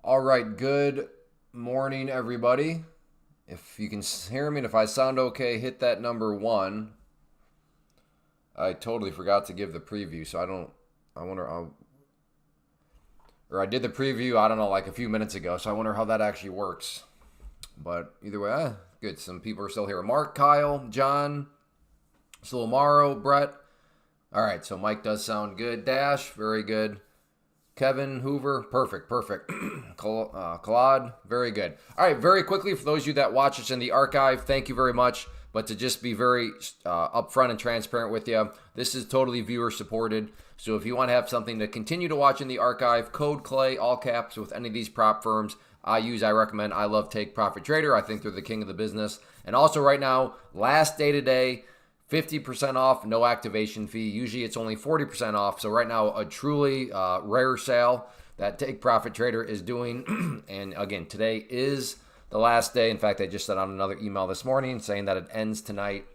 All right, good morning, everybody. If you can hear me and if I sound okay, hit that number one. I totally forgot to give the preview, so I wonder, or I did the preview, I don't know, like a few minutes ago, so I wonder how that actually works. But either way, good. Some people are still here. Mark, Kyle, John, Solomaro, Brett. All right, so Mike does sound good. Dash, very good. Kevin Hoover, perfect. Claude, very good. All right, very quickly, for those of you that watch us in the archive, thank you very much. But to just be very upfront and transparent with you, this is totally viewer supported. So if you want to have something to continue to watch in the archive, code Clay, all caps, with any of these prop firms I recommend. I love Take Profit Trader. I think they're the king of the business. And also right now, last day today, 50% off, no activation fee. Usually it's only 40% off. So right now, a truly rare sale that Take Profit Trader is doing. And again, today is the last day. In fact, I just sent out another email this morning saying that it ends tonight.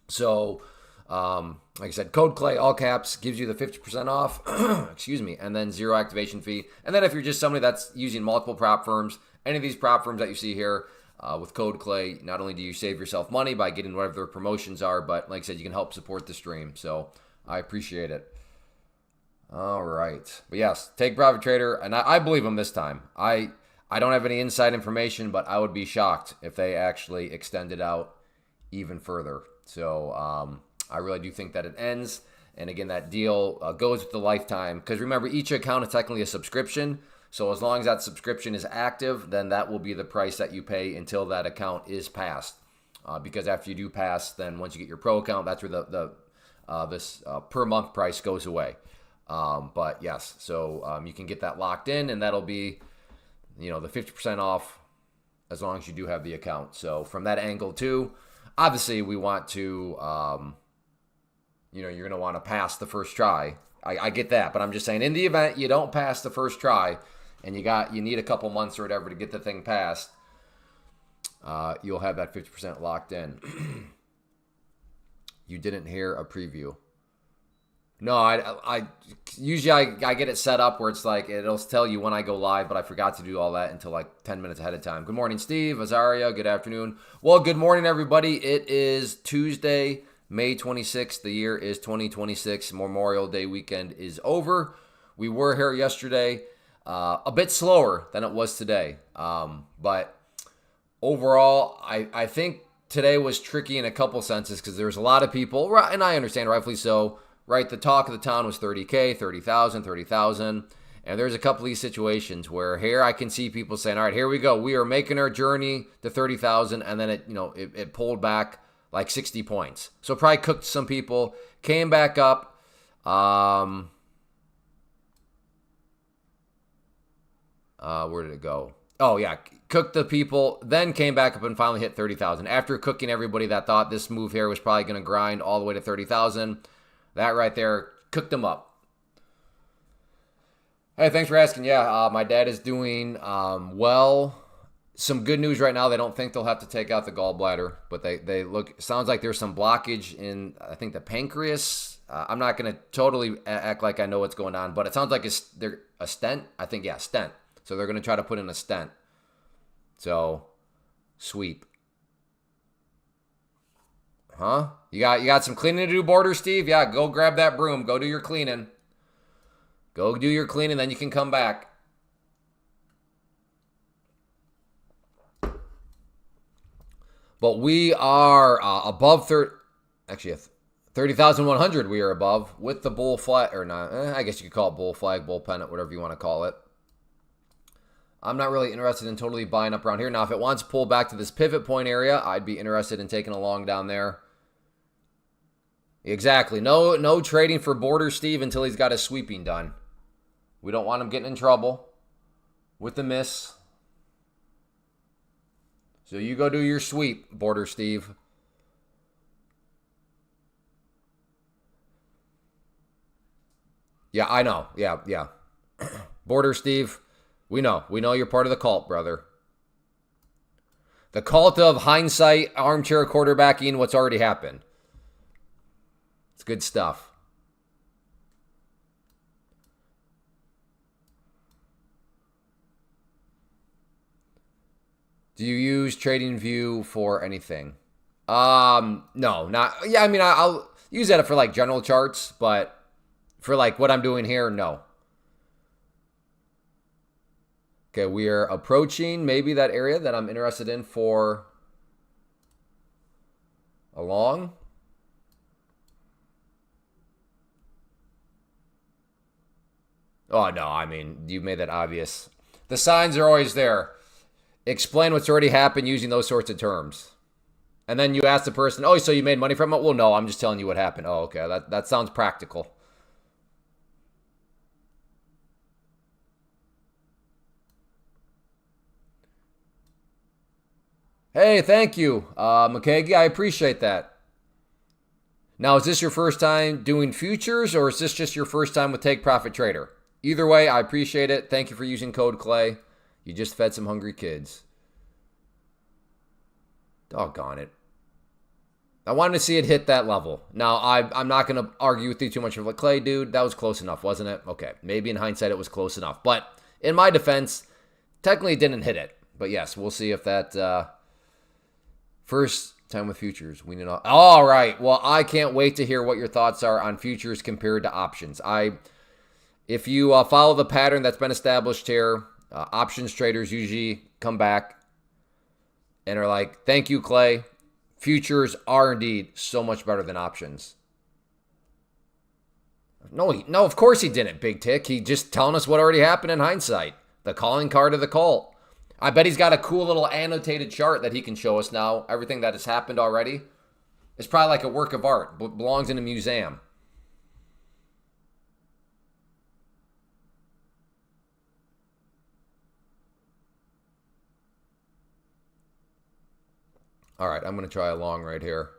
So, like I said, code Clay, all caps, gives you the 50% off, excuse me, and then zero activation fee. And then if you're just somebody that's using multiple prop firms, any of these prop firms that you see here, with code Clay, not only do you save yourself money by getting whatever their promotions are, but like I said, you can help support the stream. So I appreciate it. All right. But yes, Take Profit Trader, and I believe them this time. I don't have any inside information, but I would be shocked if they actually extended out even further. So I really do think that it ends. And again, that deal goes with the lifetime. Because remember, each account is technically a subscription. So as long as that subscription is active, then that will be the price that you pay until that account is passed. Because after you do pass, then once you get your pro account, that's where this per month price goes away. But yes, so you can get that locked in, and that'll be, the 50% off as long as you do have the account. So from that angle too, obviously we want to, you're going to want to pass the first try. I get that, but I'm just saying, in the event you don't pass the first try, and you need a couple months or whatever to get the thing passed, you'll have that 50% locked in. You didn't hear a preview. No, I usually I get it set up where it's like it'll tell you when I go live, but I forgot to do all that until like 10 minutes ahead of time. Good morning, Steve, Azaria, good afternoon. Well, good morning, everybody. It is Tuesday, May 26th. The year is 2026. Memorial Day weekend is over. We were here yesterday. A bit slower than it was today. But overall, I think today was tricky in a couple senses because there's a lot of people, and I understand, rightfully so, right? The talk of the town was 30K, 30,000. And there's a couple of these situations where here I can see people saying, all right, here we go. We are making our journey to 30,000. And then it pulled back like 60 points. So probably cooked some people, came back up. Where did it go? Oh, yeah. Cooked the people, then came back up and finally hit 30,000. After cooking everybody that thought this move here was probably going to grind all the way to 30,000, that right there cooked them up. Hey, thanks for asking. Yeah, my dad is doing well. Some good news right now. They don't think they'll have to take out the gallbladder, but they look. Sounds like there's some blockage in, I think, the pancreas. I'm not going to totally act like I know what's going on, but it sounds like they're a stent. I think, yeah, stent. So they're going to try to put in a stent. So, sweep. Huh? You got some cleaning to do, Border Steve? Yeah, go grab that broom. Go do your cleaning. Go do your cleaning, then you can come back. But we are above 30,100. We are above with the bull flag, or not. I guess you could call it bull flag, bull pennant, whatever you want to call it. I'm not really interested in totally buying up around here. Now, if it wants to pull back to this pivot point area, I'd be interested in taking a long down there. Exactly. No trading for Border Steve until he's got his sweeping done. We don't want him getting in trouble with the miss. So you go do your sweep, Border Steve. Yeah, I know. Yeah. Border Steve, we know you're part of the cult, brother. The cult of hindsight, armchair quarterbacking what's already happened. It's good stuff. Do you use TradingView for anything? No, not. Yeah, I mean, I'll use that for like general charts, but for like what I'm doing here, no. Okay, we are approaching maybe that area that I'm interested in for a long. Oh, no, I mean, you made that obvious. The signs are always there. Explain what's already happened using those sorts of terms. And then you ask the person, oh, so you made money from it? Well, no, I'm just telling you what happened. Oh, okay, that sounds practical. Hey, thank you, McKagie. I appreciate that. Now, is this your first time doing futures, or is this just your first time with Take Profit Trader? Either way, I appreciate it. Thank you for using code Clay. You just fed some hungry kids. Doggone it. I wanted to see it hit that level. Now, I'm not going to argue with you too much of like, Clay, dude, that was close enough, wasn't it? Okay, maybe in hindsight it was close enough. But in my defense, technically it didn't hit it. But yes, we'll see if that first time with futures. We need all right. Well, I can't wait to hear what your thoughts are on futures compared to options. If you follow the pattern that's been established here, options traders usually come back and are like, thank you, Clay. Futures are indeed so much better than options. No, of course he didn't, Big Tick. He just telling us what already happened in hindsight. The calling card of the cult. I bet he's got a cool little annotated chart that he can show us now. Everything that has happened already. It's probably like a work of art. Belongs in a museum. All right, I'm going to try a long right here.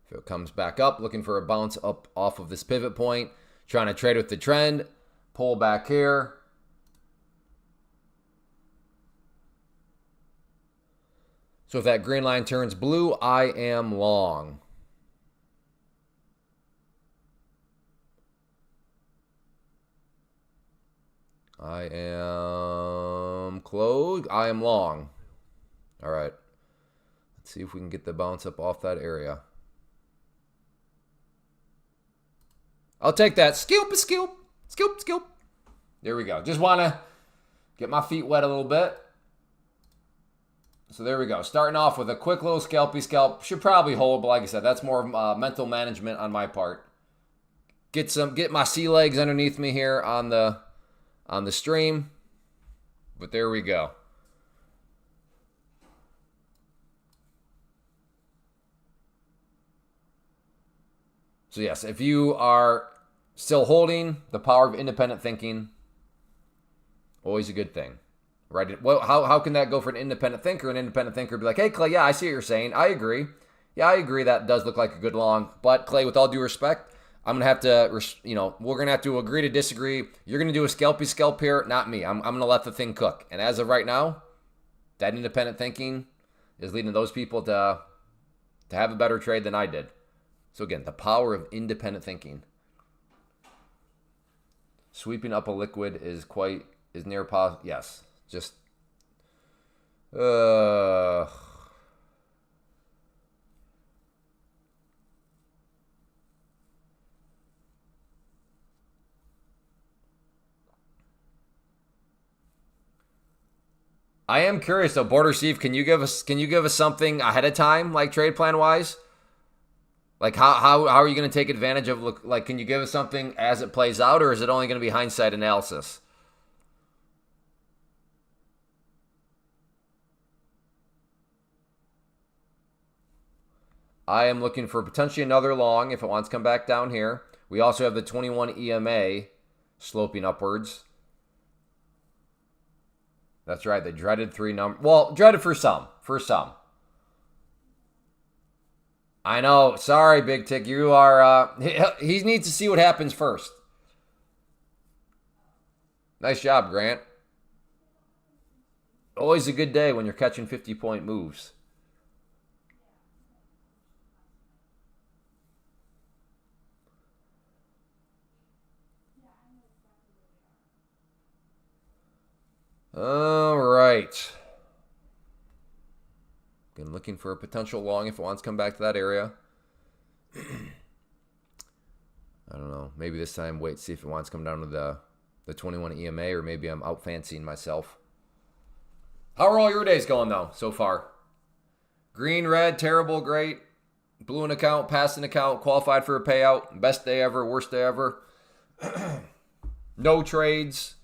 If it comes back up, looking for a bounce up off of this pivot point. Trying to trade with the trend. Pull back here. So if that green line turns blue, I am long. I am closed. I am long. All right. Let's see if we can get the bounce up off that area. I'll take that. Scoop, scoop, scoop, scoop. There we go. Just want to get my feet wet a little bit. So there we go. Starting off with a quick little scalpy scalp. Should probably hold, but like I said, that's more mental management on my part. Get my sea legs underneath me here on the stream. But there we go. So yes, if you are still holding the power of independent thinking, always a good thing, right? Well, how can that go for an independent thinker? An independent thinker be like, hey, Clay, yeah, I see what you're saying. I agree. Yeah, I agree that does look like a good long. But Clay, with all due respect, I'm going to have to, we're going to have to agree to disagree. You're going to do a scalpy scalp here, not me. I'm going to let the thing cook. And as of right now, that independent thinking is leading those people to have a better trade than I did. So again, the power of independent thinking. Sweeping up a liquid is near possible. Yes, just I am curious though, Border Steve, can you give us something ahead of time, like trade plan wise? Like how are you going to take advantage of like can you give us something as it plays out, or is it only going to be hindsight analysis? I am looking for potentially another long if it wants to come back down here. We also have the 21 EMA sloping upwards. That's right, the dreaded 3 number. Well, dreaded for some. I know. Sorry, Big Tick. You are. He needs to see what happens first. Nice job, Grant. Always a good day when you're catching 50-point moves. All right. Again, looking for a potential long if it wants to come back to that area. I don't know. Maybe this time wait, see if it wants to come down to the 21 EMA, or maybe I'm out fancying myself. How are all your days going, though, so far? Green, red, terrible, great. Blew an account, passed an account, qualified for a payout. Best day ever, worst day ever. No trades.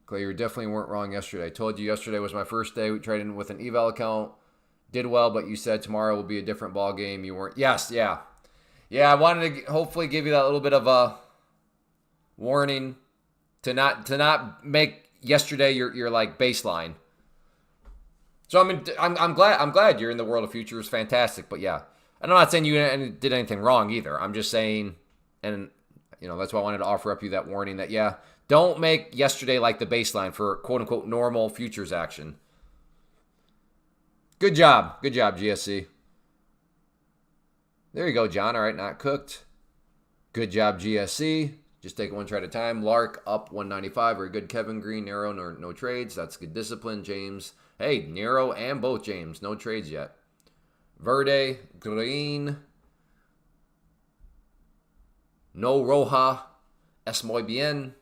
Clay, you definitely weren't wrong yesterday. I told you yesterday was my first day. We traded with an eval account. Did well, but you said tomorrow will be a different ball game. You weren't. Yes, yeah. Yeah, I wanted to hopefully give you that little bit of a warning to not make yesterday your like baseline. So I'm glad you're in the world of futures. Fantastic, but yeah, and I'm not saying you did anything wrong either. I'm just saying, and that's why I wanted to offer up you that warning that don't make yesterday like the baseline for quote unquote normal futures action. Good job, GSC. There you go, John. All right, not cooked. Good job, GSC. Just take it one trade at a time. Lark up 195. Very good. Kevin Green, narrow, no trades. That's good discipline. James. Hey, narrow and both James. No trades yet. Verde, Green. No Roja. Es muy bien.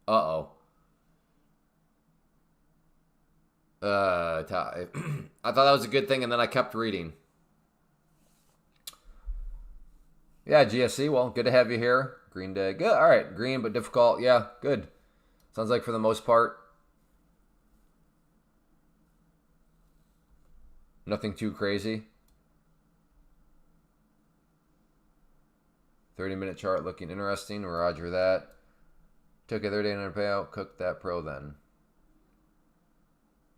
Uh-oh. I thought that was a good thing, and then I kept reading. Yeah, GSC, well, good to have you here. Green Day, good. All right, green but difficult. Yeah, good. Sounds like for the most part, nothing too crazy. 30-minute chart looking interesting. Roger that. Took a 30-minute payout. Cooked that pro then.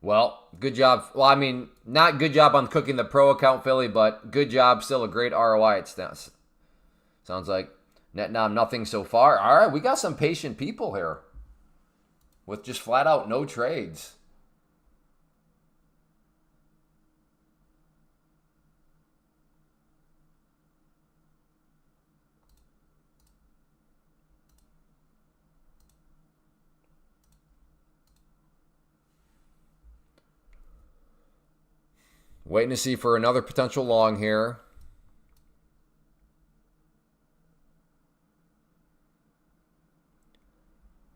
Well, good job. Well, I mean, not good job on cooking the pro account, Philly, but good job. Still a great ROI. It sounds like net nom nothing so far. All right, we got some patient people here with just flat out no trades. Waiting to see for another potential long here.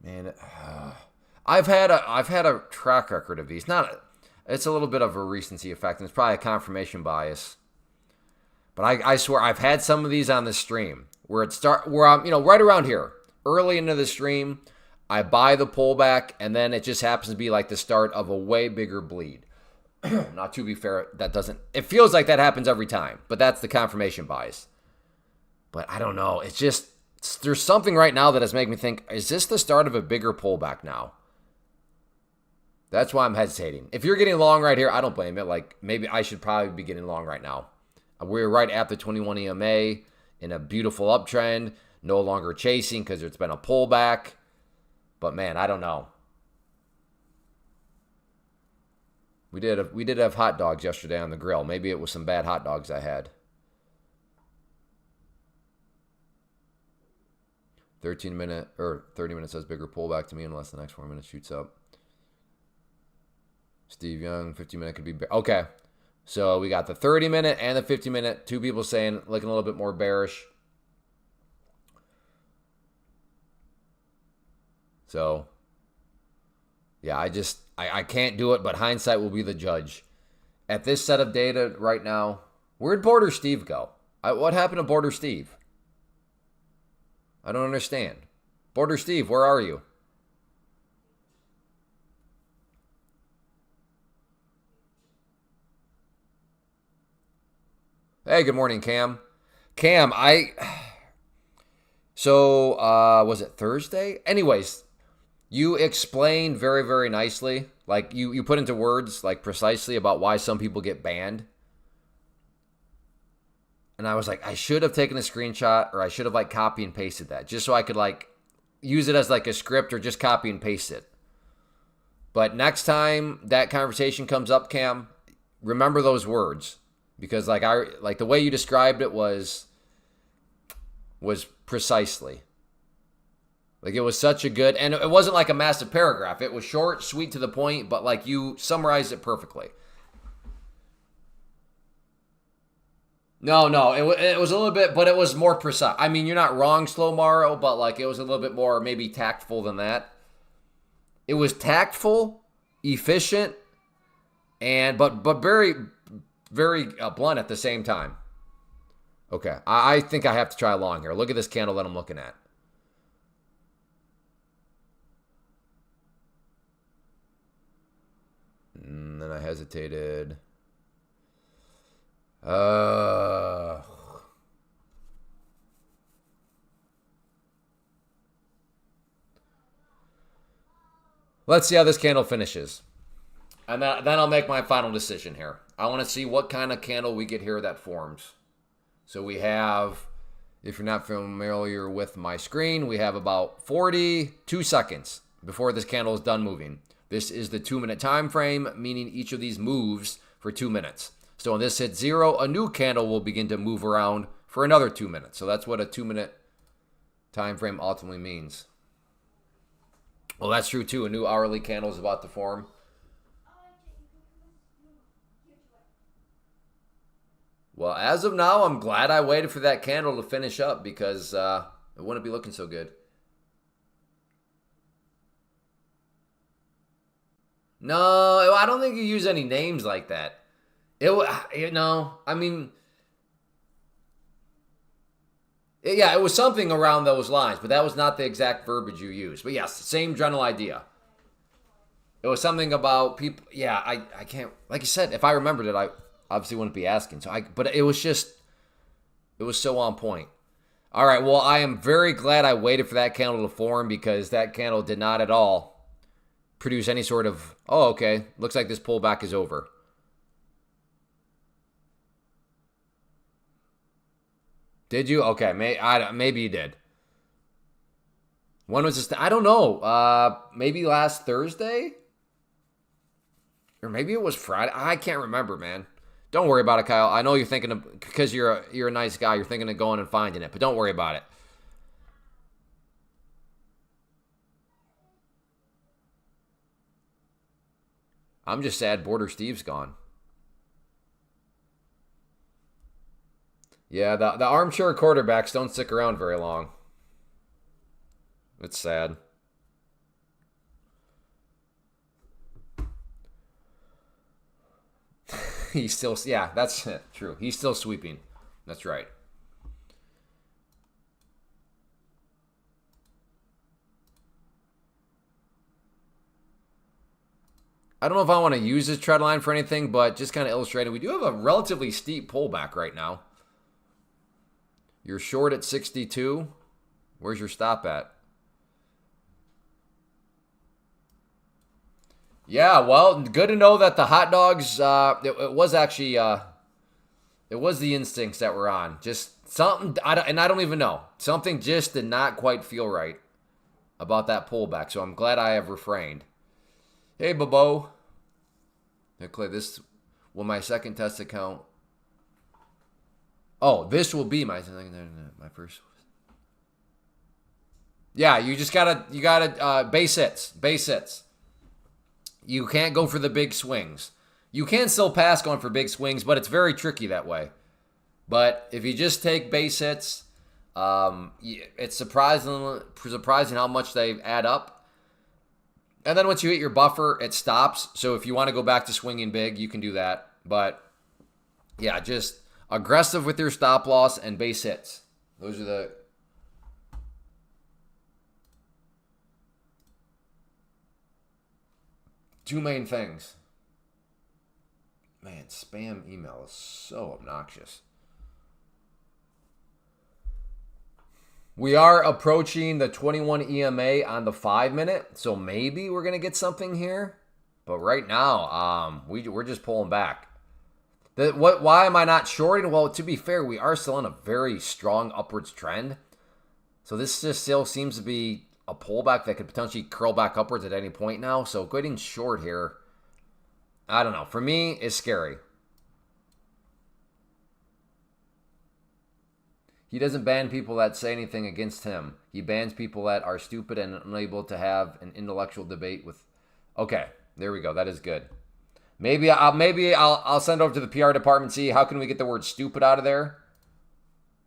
Man, I've had a track record of these. It's a little bit of a recency effect, and it's probably a confirmation bias. But I swear I've had some of these on the stream where I'm right around here, early into the stream, I buy the pullback, and then it just happens to be like the start of a way bigger bleed. Not to be fair, it feels like that happens every time, but that's the confirmation bias. But I don't know. It's just, there's something right now that has made me think, is this the start of a bigger pullback now? That's why I'm hesitating. If you're getting long right here, I don't blame it. Like, maybe I should probably be getting long right now. We're right at the 21 EMA in a beautiful uptrend, no longer chasing because it's been a pullback. But man, I don't know. We did have hot dogs yesterday on the grill. Maybe it was some bad hot dogs I had. 13-minute or 30 minutes says bigger pullback to me unless the next 4 minutes shoots up. Steve Young, 50-minute could be okay. So we got the 30-minute and the 50-minute. Two people saying looking a little bit more bearish. So yeah, I can't do it, but hindsight will be the judge. At this set of data right now, where'd Border Steve go? What happened to Border Steve? I don't understand. Border Steve, where are you? Hey, good morning, Cam. Cam, so was it Thursday? Anyways, you explained very, very nicely. Like, you put into words, like, precisely about why some people get banned. And I was like, I should have taken a screenshot, or I should have, like, copy and pasted that. Just so I could, like, use it as, like, a script or just copy and paste it. But next time that conversation comes up, Cam, remember those words. because like the way you described it was precisely. Like it was such a good, and it wasn't like a massive paragraph. It was short, sweet, to the point, but like you summarized it perfectly. No, it was a little bit, but it was more precise. I mean, you're not wrong, Slow Morrow, but like it was a little bit more maybe tactful than that. It was tactful, efficient, and but very blunt at the same time. Okay, I think I have to try long here. Look at this candle that I'm looking at. And then I hesitated. Let's see how this candle finishes. And then I'll make my final decision here. I want to see what kind of candle we get here that forms. So we have, if you're not familiar with my screen, we have about 42 seconds before this candle is done moving. This is the 2-minute time frame, meaning each of these moves for 2 minutes. So when this hits 0, a new candle will begin to move around for another 2 minutes. So that's what a 2-minute time frame ultimately means. Well, that's true too. A new hourly candle is about to form. Well, as of now, I'm glad I waited for that candle to finish up because it wouldn't be looking so good. No, I don't think you use any names like that. I mean, it was something around those lines, but that was not the exact verbiage you used. But yes, same general idea. It was something about people. Yeah, I can't, like you said, if I remembered it, I obviously wouldn't be asking. But it was so on point. All right, well, I am very glad I waited for that candle to form because that candle did not at all produce any sort of, oh, okay, looks like this pullback is over. Did you? Okay, maybe you did. When was this? I don't know. Maybe last Thursday? Or maybe it was Friday. I can't remember, man. Don't worry about it, Kyle. I know you're thinking of, because you're a nice guy, you're thinking of going and finding it, but don't worry about it. I'm just sad Border Steve's gone. Yeah, the armchair quarterbacks don't stick around very long. It's sad. He's still, yeah, that's true. He's still sweeping. That's right. I don't know if I want to use this trend line for anything, but just kind of illustrating, we do have a relatively steep pullback right now. You're short at 62. Where's your stop at? Yeah, well, good to know that the hot dogs, it was actually, it was the instincts that were on. Just something, I don't even know. Something just did not quite feel right about that pullback, so I'm glad I have refrained. Hey, Bobo. Okay, this will my second test account. Oh, this will be my first. Yeah, you gotta base hits. You can't go for the big swings. You can still pass going for big swings, but it's very tricky that way. But if you just take base hits, it's surprising how much they add up. And then once you hit your buffer, it stops. So if you want to go back to swinging big, you can do that. But yeah, just aggressive with your stop loss and base hits. Those are the two main things. Man, spam email is so obnoxious. We are approaching the 21 EMA on the 5-minute, so maybe we're going to get something here. But right now, we're just pulling back. Why am I not shorting? Well, to be fair, we are still in a very strong upwards trend. So this just still seems to be a pullback that could potentially curl back upwards at any point now. So getting short here, I don't know. For me, it's scary. He doesn't ban people that say anything against him. He bans people that are stupid and unable to have an intellectual debate with. Okay, there we go. That is good. Maybe I'll send over to the PR department, see how can we get the word stupid out of there.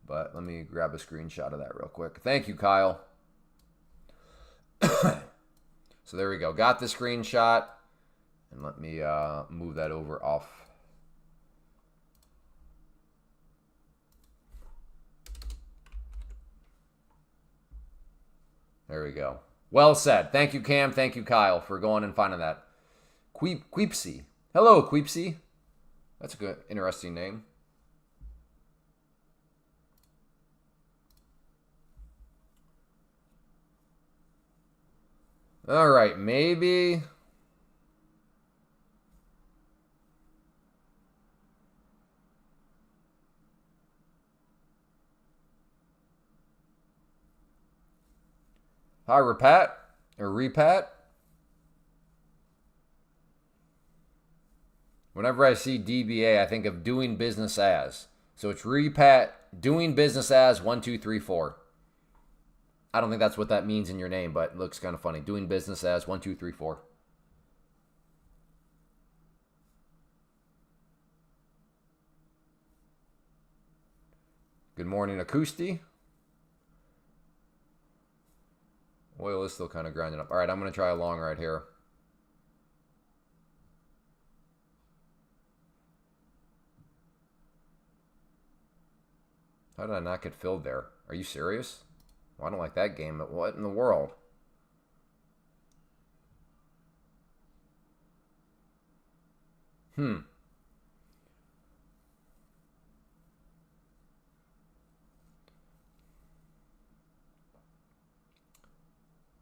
But let me grab a screenshot of that real quick. Thank you, Kyle. So there we go. Got the screenshot. And let me move that over off. There we go. Well said. Thank you, Cam. Thank you, Kyle, for going and finding that. Queepsy. Hello, Queepsy. That's a good, interesting name. All right, maybe. Hi, Repat. Whenever I see DBA, I think of doing business as. So it's Repat, doing business as 1, 2, 3, 4. I don't think that's what that means in your name, but it looks kind of funny. Doing business as 1, 2, 3, 4. Good morning, Acousti. Oil is still kind of grinding up. All right, I'm going to try a long right here. How did I not get filled there? Are you serious? Well, I don't like that game. What in the world?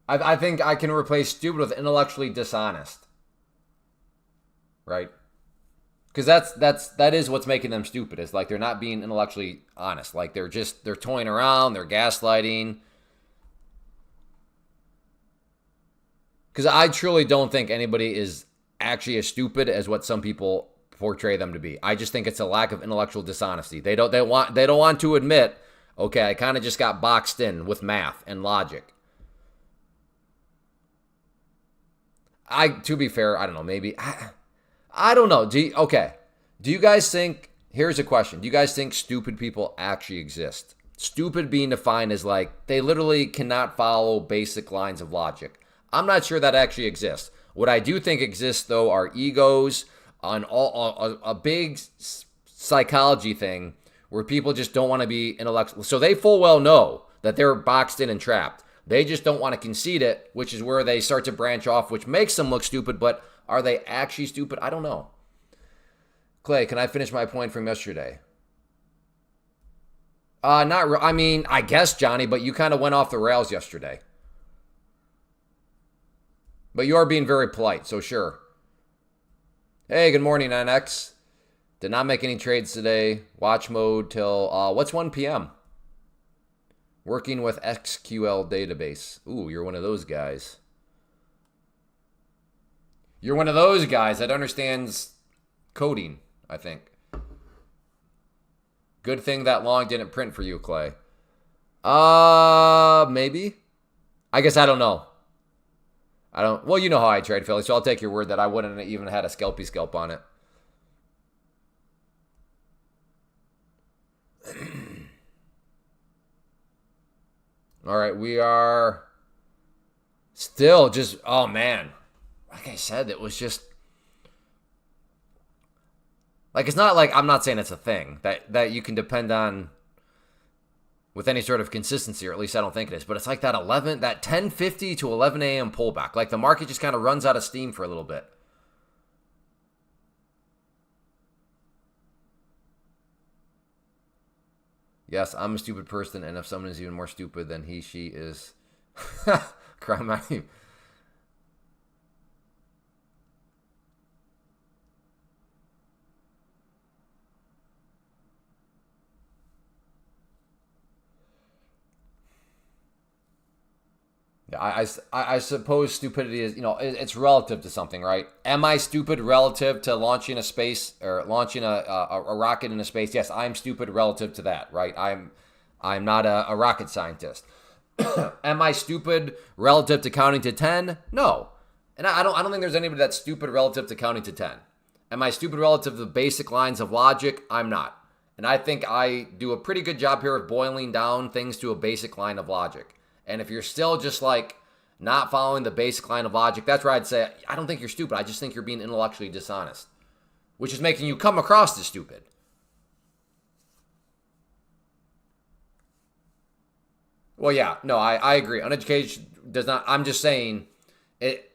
I think I can replace stupid with intellectually dishonest. Right? Because that is what's making them stupid. It's like they're not being intellectually honest. Like they're toying around, they're gaslighting. Because I truly don't think anybody is actually as stupid as what some people portray them to be. I just think it's a lack of intellectual dishonesty. They don't want to admit, okay, I kind of just got boxed in with math and logic. To be fair, I don't know, maybe I don't know. Do you guys think, here's a question. Do you guys think stupid people actually exist? Stupid being defined as like, they literally cannot follow basic lines of logic. I'm not sure that actually exists. What I do think exists, though, are egos, on a big psychology thing where people just don't want to be intellectual. So they full well know that they're boxed in and trapped. They just don't want to concede it, which is where they start to branch off, which makes them look stupid. But are they actually stupid? I don't know. Clay, can I finish my point from yesterday? I mean, I guess, Johnny, but you kind of went off the rails yesterday. But you are being very polite, so sure. Hey, good morning, NX. Did not make any trades today. Watch mode till, what's 1 p.m.? Working with SQL database. Ooh, you're one of those guys. You're one of those guys that understands coding, I think. Good thing that long didn't print for you, Clay. Maybe. I guess I don't know. Well, you know how I trade, Philly, so I'll take your word that I wouldn't have even had a scalpy scalp on it. All right, we are still just, oh man. Like I said, it was just, like, it's not like, I'm not saying it's a thing that you can depend on with any sort of consistency, or at least I don't think it is. But it's like that 10:50 to 11 a.m. pullback. Like the market just kind of runs out of steam for a little bit. Yes, I'm a stupid person, and if someone is even more stupid than he, she is, crime out. I suppose stupidity is, it's relative to something, right? Am I stupid relative to launching a space or launching a rocket into space? Yes, I'm stupid relative to that, right? I'm not a rocket scientist. Am I stupid relative to counting to 10? No. And I don't think there's anybody that's stupid relative to counting to 10. Am I stupid relative to the basic lines of logic? I'm not. And I think I do a pretty good job here of boiling down things to a basic line of logic. And if you're still just like not following the basic line of logic, that's where I'd say, I don't think you're stupid. I just think you're being intellectually dishonest, which is making you come across as stupid. Well, yeah, no, I agree. Uneducation does not, I'm just saying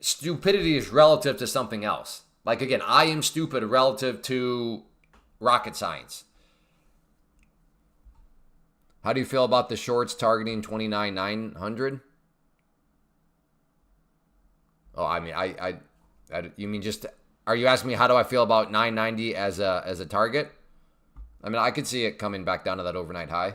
stupidity is relative to something else. Like, again, I am stupid relative to rocket science. How do you feel about the shorts targeting 29,900? Oh, I mean, I you mean just, are you asking me how do I feel about 990 as a target? I mean, I could see it coming back down to that overnight high.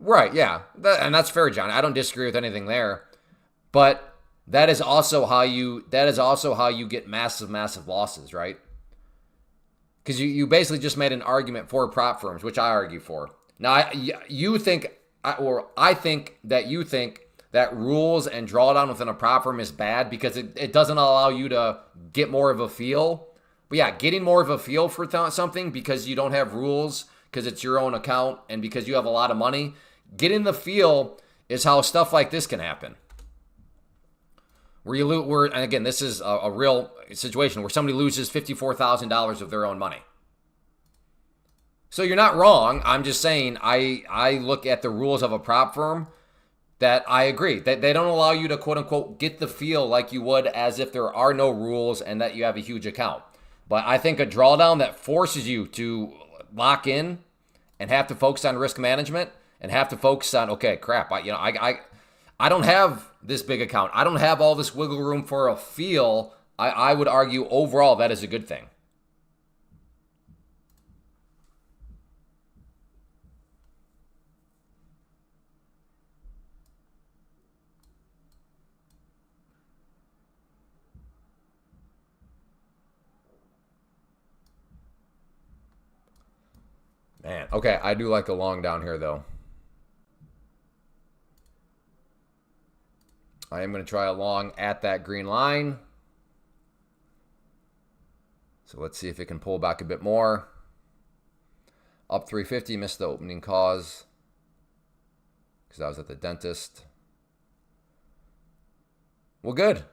Right, yeah. And that's fair, John. I don't disagree with anything there. But that is also how you get massive losses, right? Because you basically just made an argument for prop firms, which I argue for. Now, I think that you think that rules and drawdown within a prop firm is bad because it doesn't allow you to get more of a feel. But yeah, getting more of a feel for something because you don't have rules, because it's your own account, and because you have a lot of money, getting the feel is how stuff like this can happen. And again, this is a real situation where somebody loses $54,000 of their own money. So you're not wrong. I'm just saying I look at the rules of a prop firm that I agree that they don't allow you to quote unquote get the feel like you would as if there are no rules and that you have a huge account. But I think a drawdown that forces you to lock in and have to focus on risk management and have to focus on, okay, crap, I don't have this big account. I don't have all this wiggle room for a feel. I would argue overall that is a good thing. Man, okay, I do like a long down here, though. I am going to try a long at that green line. So let's see if it can pull back a bit more. Up 350, missed the opening cause because I was at the dentist. Well, good.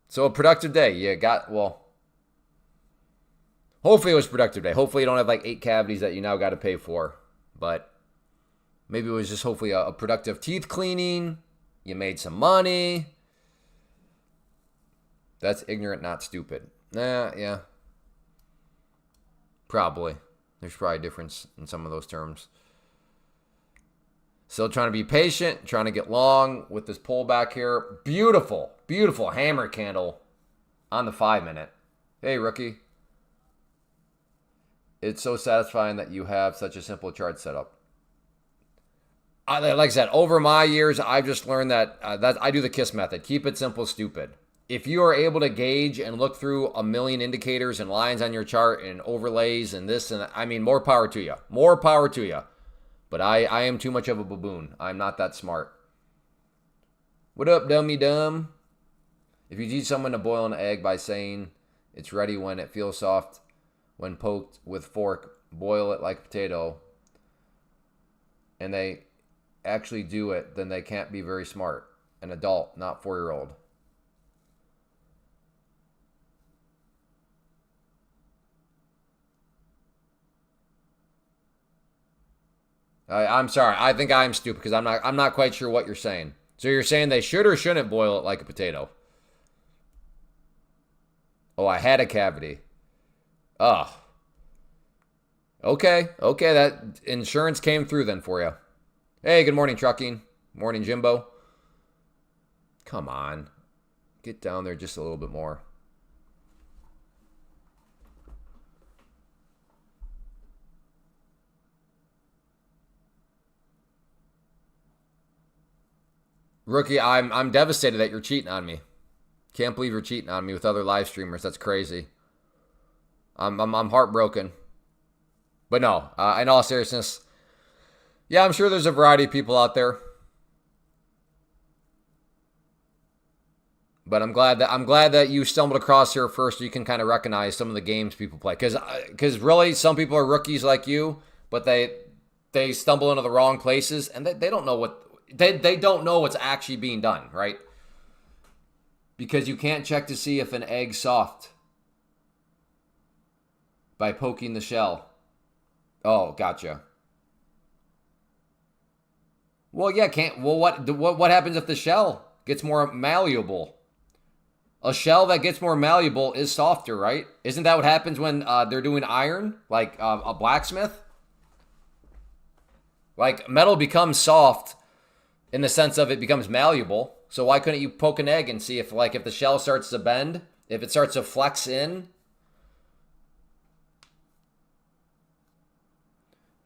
So a productive day. Hopefully it was a productive day. Hopefully you don't have like 8 cavities that you now got to pay for. But maybe it was just hopefully a productive teeth cleaning. You made some money. That's ignorant, not stupid. Yeah. Probably. There's probably a difference in some of those terms. Still trying to be patient, trying to get long with this pullback here. Beautiful, beautiful hammer candle on the 5-minute. Hey, rookie. It's so satisfying that you have such a simple chart setup. Like I said, over my years, I've just learned that I do the KISS method. Keep it simple, stupid. If you are able to gauge and look through a million indicators and lines on your chart and overlays and this and I mean, more power to you. More power to you. But I am too much of a baboon. I'm not that smart. What up, dummy dumb? If you teach someone to boil an egg by saying it's ready when it feels soft, when poked with fork, boil it like a potato, and they actually do it, then they can't be very smart. An adult, not 4-year-old. I'm sorry. I think I'm stupid because I'm not quite sure what you're saying. So you're saying they should or shouldn't boil it like a potato? Oh, I had a cavity. Oh. Okay. That insurance came through then for you. Hey, good morning, trucking. Morning, Jimbo. Come on. Get down there just a little bit more. Rookie, I'm devastated that you're cheating on me. Can't believe you're cheating on me with other live streamers. That's crazy. I'm heartbroken. But no, in all seriousness, yeah, I'm sure there's a variety of people out there. But I'm glad that you stumbled across here first, so you can kind of recognize some of the games people play. Because really, some people are rookies like you, but they stumble into the wrong places, and they don't know what they don't know what's actually being done, right? Because you can't check to see if an egg's soft by poking the shell. Oh, gotcha. Well, yeah, can't. Well, what happens if the shell gets more malleable? A shell that gets more malleable is softer, right? Isn't that what happens when they're doing iron, like a blacksmith? Like metal becomes soft in the sense of it becomes malleable. So why couldn't you poke an egg and see if the shell starts to bend, if it starts to flex in?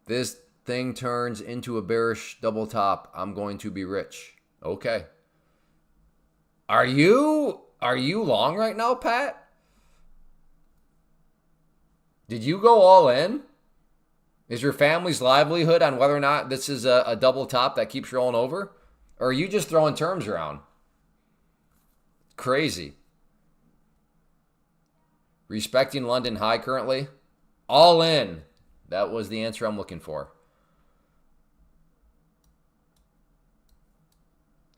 This thing turns into a bearish double top. I'm going to be rich. Okay. Are you long right now, Pat? Did you go all in? Is your family's livelihood on whether or not this is a double top that keeps rolling over? Or are you just throwing terms around? Crazy. Respecting London high currently? All in. That was the answer I'm looking for.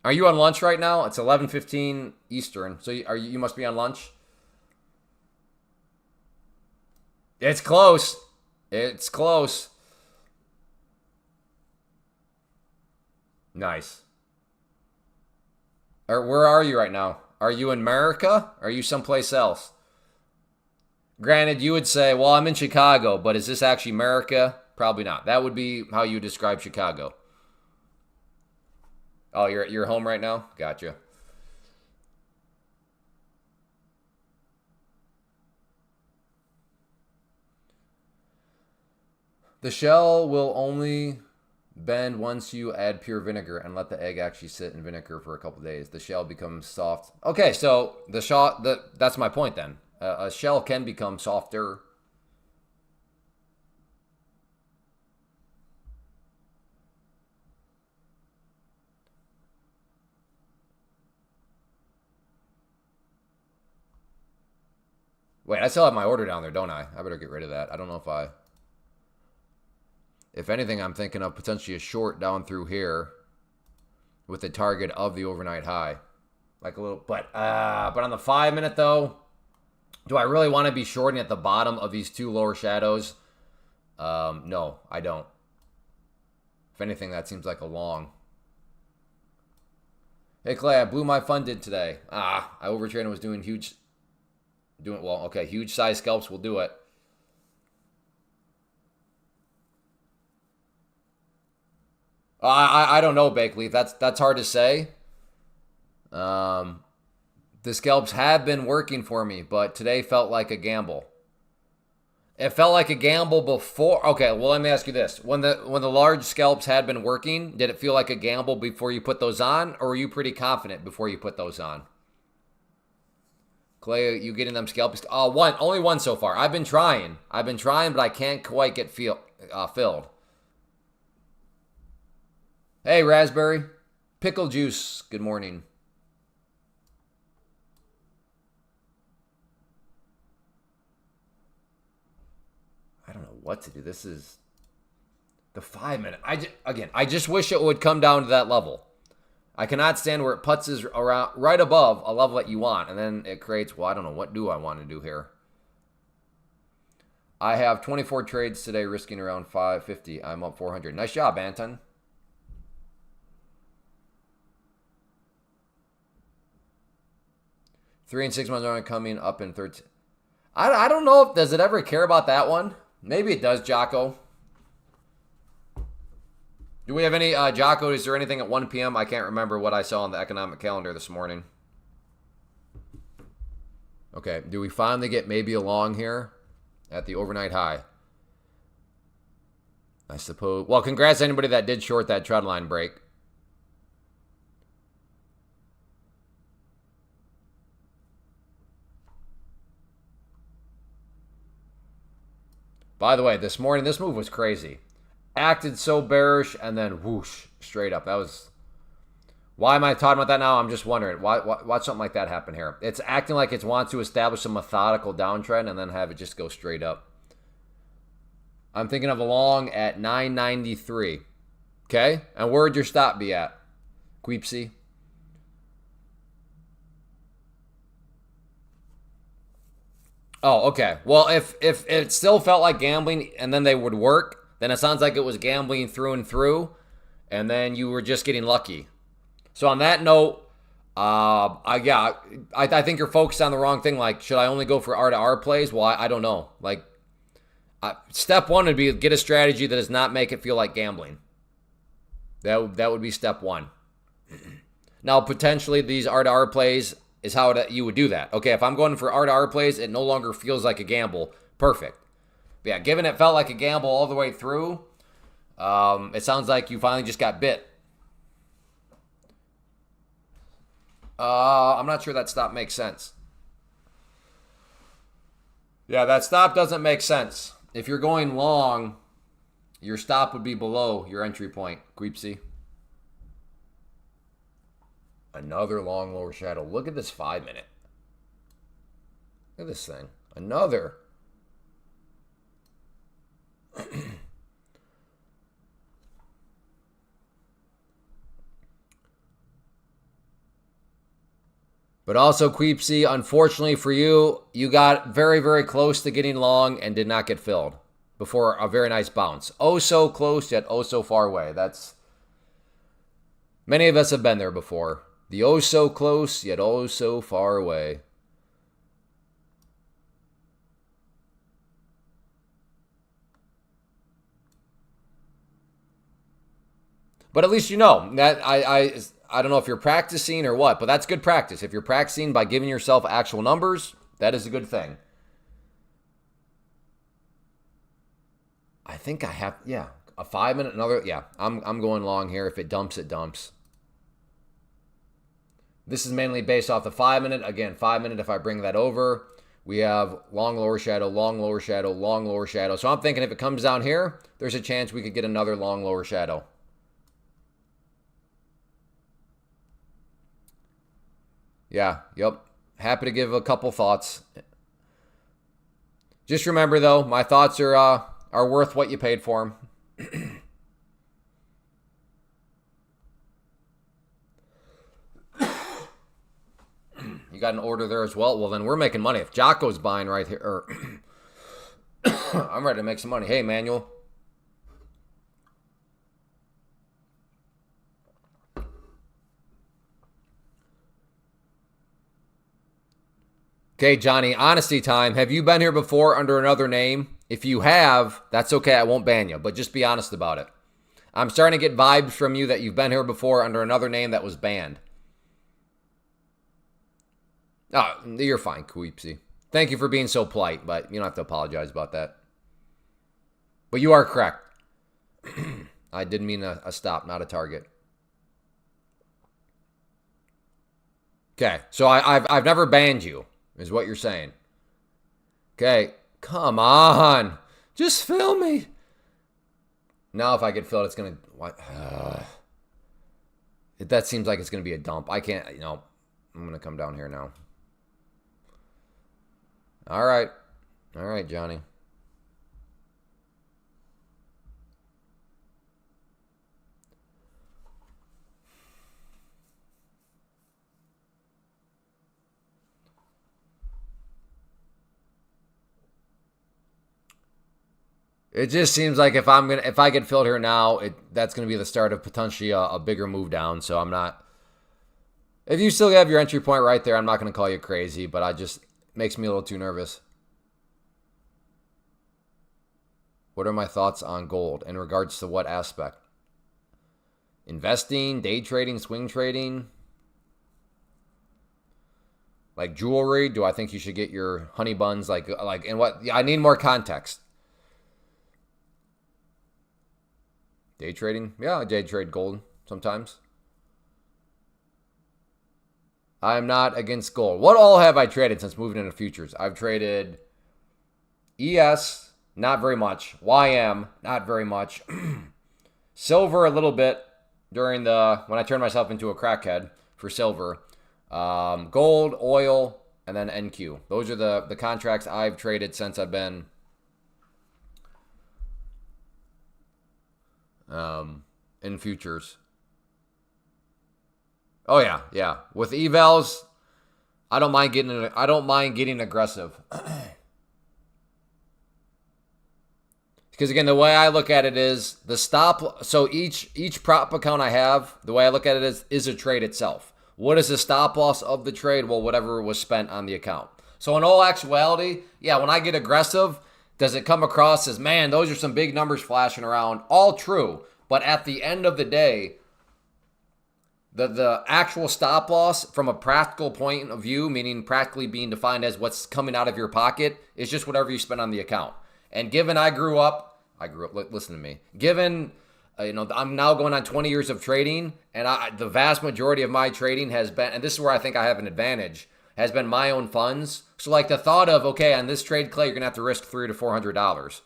Are you on lunch right now? It's 11:15 Eastern. So you must be on lunch? It's close. It's close. Nice. Where are you right now? Are you in America? Or are you someplace else? Granted, you would say, well, I'm in Chicago, but is this actually America? Probably not. That would be how you describe Chicago. Oh, you're home right now? Gotcha. The shell will only bend once you add pure vinegar and let the egg actually sit in vinegar for a couple days. The shell becomes soft. Okay, so that's my point then. A shell can become softer. Wait, I still have my order down there, don't I? I better get rid of that. I don't know if if anything, I'm thinking of potentially a short down through here with the target of the overnight high. Like a little, but on the 5 minute though, do I really want to be shorting at the bottom of these two lower shadows? No, I don't. If anything, that seems like a long. Hey Clay, I blew my funded today. I overtraded and was doing well. Okay, huge size scalps will do it. I don't know, Bakeleaf. That's hard to say. The scalps have been working for me, but today felt like a gamble. It felt like a gamble before. Okay, well, let me ask you this: when the large scalps had been working, did it feel like a gamble before you put those on, or were you pretty confident before you put those on? Clay, you getting them scalps? Only one so far. I've been trying, but I can't quite get filled. Hey, Raspberry. Pickle Juice, good morning. I don't know what to do. This is the 5 minute. I just wish it would come down to that level. I cannot stand where it putzes around right above a level that you want, and then it creates, well, I don't know, what do I want to do here? I have 24 trades today, risking around 550. I'm up 400. Nice job, Anton. Three and 6 months are coming up in 13. I don't know does it ever care about that one? Maybe it does, Jocko. Do we have any, Jocko, is there anything at 1 p.m.? I can't remember what I saw on the economic calendar this morning. Okay, do we finally get maybe a long here at the overnight high? I suppose. Well, congrats to anybody that did short that trend line break. By the way, this morning, this move was crazy. Acted so bearish and then whoosh, straight up. That was... Why am I talking about that now? I'm just wondering. Why something like that happen here? It's acting like it wants to establish a methodical downtrend and then have it just go straight up. I'm thinking of a long at 993. Okay? And where'd your stop be at? Queepsy? Oh, okay. Well, if it still felt like gambling and then they would work, then it sounds like it was gambling through and through, and then you were just getting lucky. So on that note, I think you're focused on the wrong thing. Like, should I only go for R to R plays? Well, I don't know. Like, step one would be get a strategy that does not make it feel like gambling. That would be step one. Now, potentially these R to R plays is how you would do that. Okay, if I'm going for R to R plays, it no longer feels like a gamble. Perfect. But yeah, given it felt like a gamble all the way through, it sounds like you finally just got bit. I'm not sure that stop makes sense. Yeah, that stop doesn't make sense. If you're going long, your stop would be below your entry point, Queepsy. Another long lower shadow. Look at this 5 minute. Look at this thing. Another. But also, Queepsy, unfortunately for you, you got very, very close to getting long and did not get filled before a very nice bounce. Oh, so close, yet oh, so far away. Many of us have been there before. The oh, so close, yet oh, so far away. But at least you know that I don't know if you're practicing or what, but that's good practice. If you're practicing by giving yourself actual numbers, that is a good thing. I think I have, yeah, a 5 minute, another, yeah, I'm going long here. If it dumps, it dumps. This is mainly based off the 5 minute. Again, 5 minute, if I bring that over, we have long lower shadow, long lower shadow, long lower shadow. So I'm thinking if it comes down here, there's a chance we could get another long lower shadow. Yeah, yep. Happy to give a couple thoughts. Just remember, though, my thoughts are worth what you paid for them. You got an order there as well? Well, then we're making money. If Jocko's buying right here, I'm ready to make some money. Hey, Manuel. Okay, Johnny, honesty time. Have you been here before under another name? If you have, that's okay. I won't ban you, but just be honest about it. I'm starting to get vibes from you that you've been here before under another name that was banned. Oh, you're fine, Queepsy. Thank you for being so polite, but you don't have to apologize about that. But you are correct. I didn't mean a stop, not a target. Okay, so I've never banned you, is what you're saying. Okay, come on. Just fill me. Now if I get filled, it's going to... that seems like it's going to be a dump. I can't, I'm going to come down here now. All right, Johnny. It just seems like if I get filled here now, that's gonna be the start of potentially a bigger move down. So I'm not. If you still have your entry point right there, I'm not gonna call you crazy, but I just makes me a little too nervous. What are my thoughts on gold in regards to what aspect? Investing, day trading, swing trading, like jewelry. Do I think you should get your honey buns? Like, and what? I need more context. Day trading? Yeah, I day trade gold sometimes. I'm not against gold. What all have I traded since moving into futures? I've traded ES, not very much. YM, not very much. Silver, a little bit during when I turned myself into a crackhead for silver. Gold, oil, and then NQ. Those are the contracts I've traded since I've been in futures. Oh yeah. With evals, I don't mind getting aggressive. Because again, the way I look at it is the stop. So each prop account I have, the way I look at it is a trade itself. What is the stop loss of the trade? Well, whatever was spent on the account. So in all actuality, yeah, when I get aggressive, does it come across as, man, those are some big numbers flashing around? All true. But at the end of the day, the actual stop loss from a practical point of view, meaning practically being defined as what's coming out of your pocket, is just whatever you spend on the account. And given I grew up, listen to me, given, I'm now going on 20 years of trading, and the vast majority of my trading has been, and this is where I think I have an advantage, has been my own funds. So like the thought of, okay, on this trade, Clay, you're going to have to risk $300 to $400.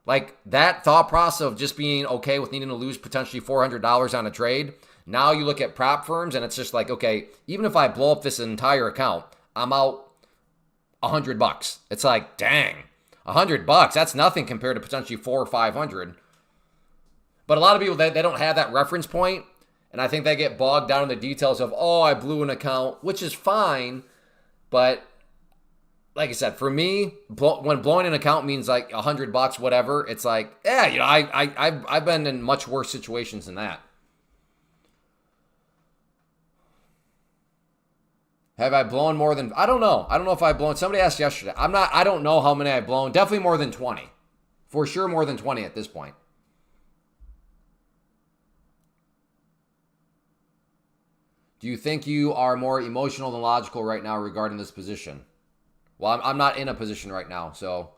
Like that thought process of just being okay with needing to lose potentially $400 on a trade. Now you look at prop firms and it's just like, okay, even if I blow up this entire account, I'm out $100. It's like, dang. $100, that's nothing compared to potentially $400 or $500. But a lot of people, they don't have that reference point, and I think they get bogged down in the details of, oh, I blew an account, which is fine. But like I said, for me, when blowing an account means like $100, whatever, it's like, yeah, I've been in much worse situations than that. Have I blown more than, I don't know. I don't know if I've blown, somebody asked yesterday. I don't know how many I've blown. Definitely more than 20. For sure more than 20 at this point. Do you think you are more emotional than logical right now regarding this position? Well, I'm not in a position right now, so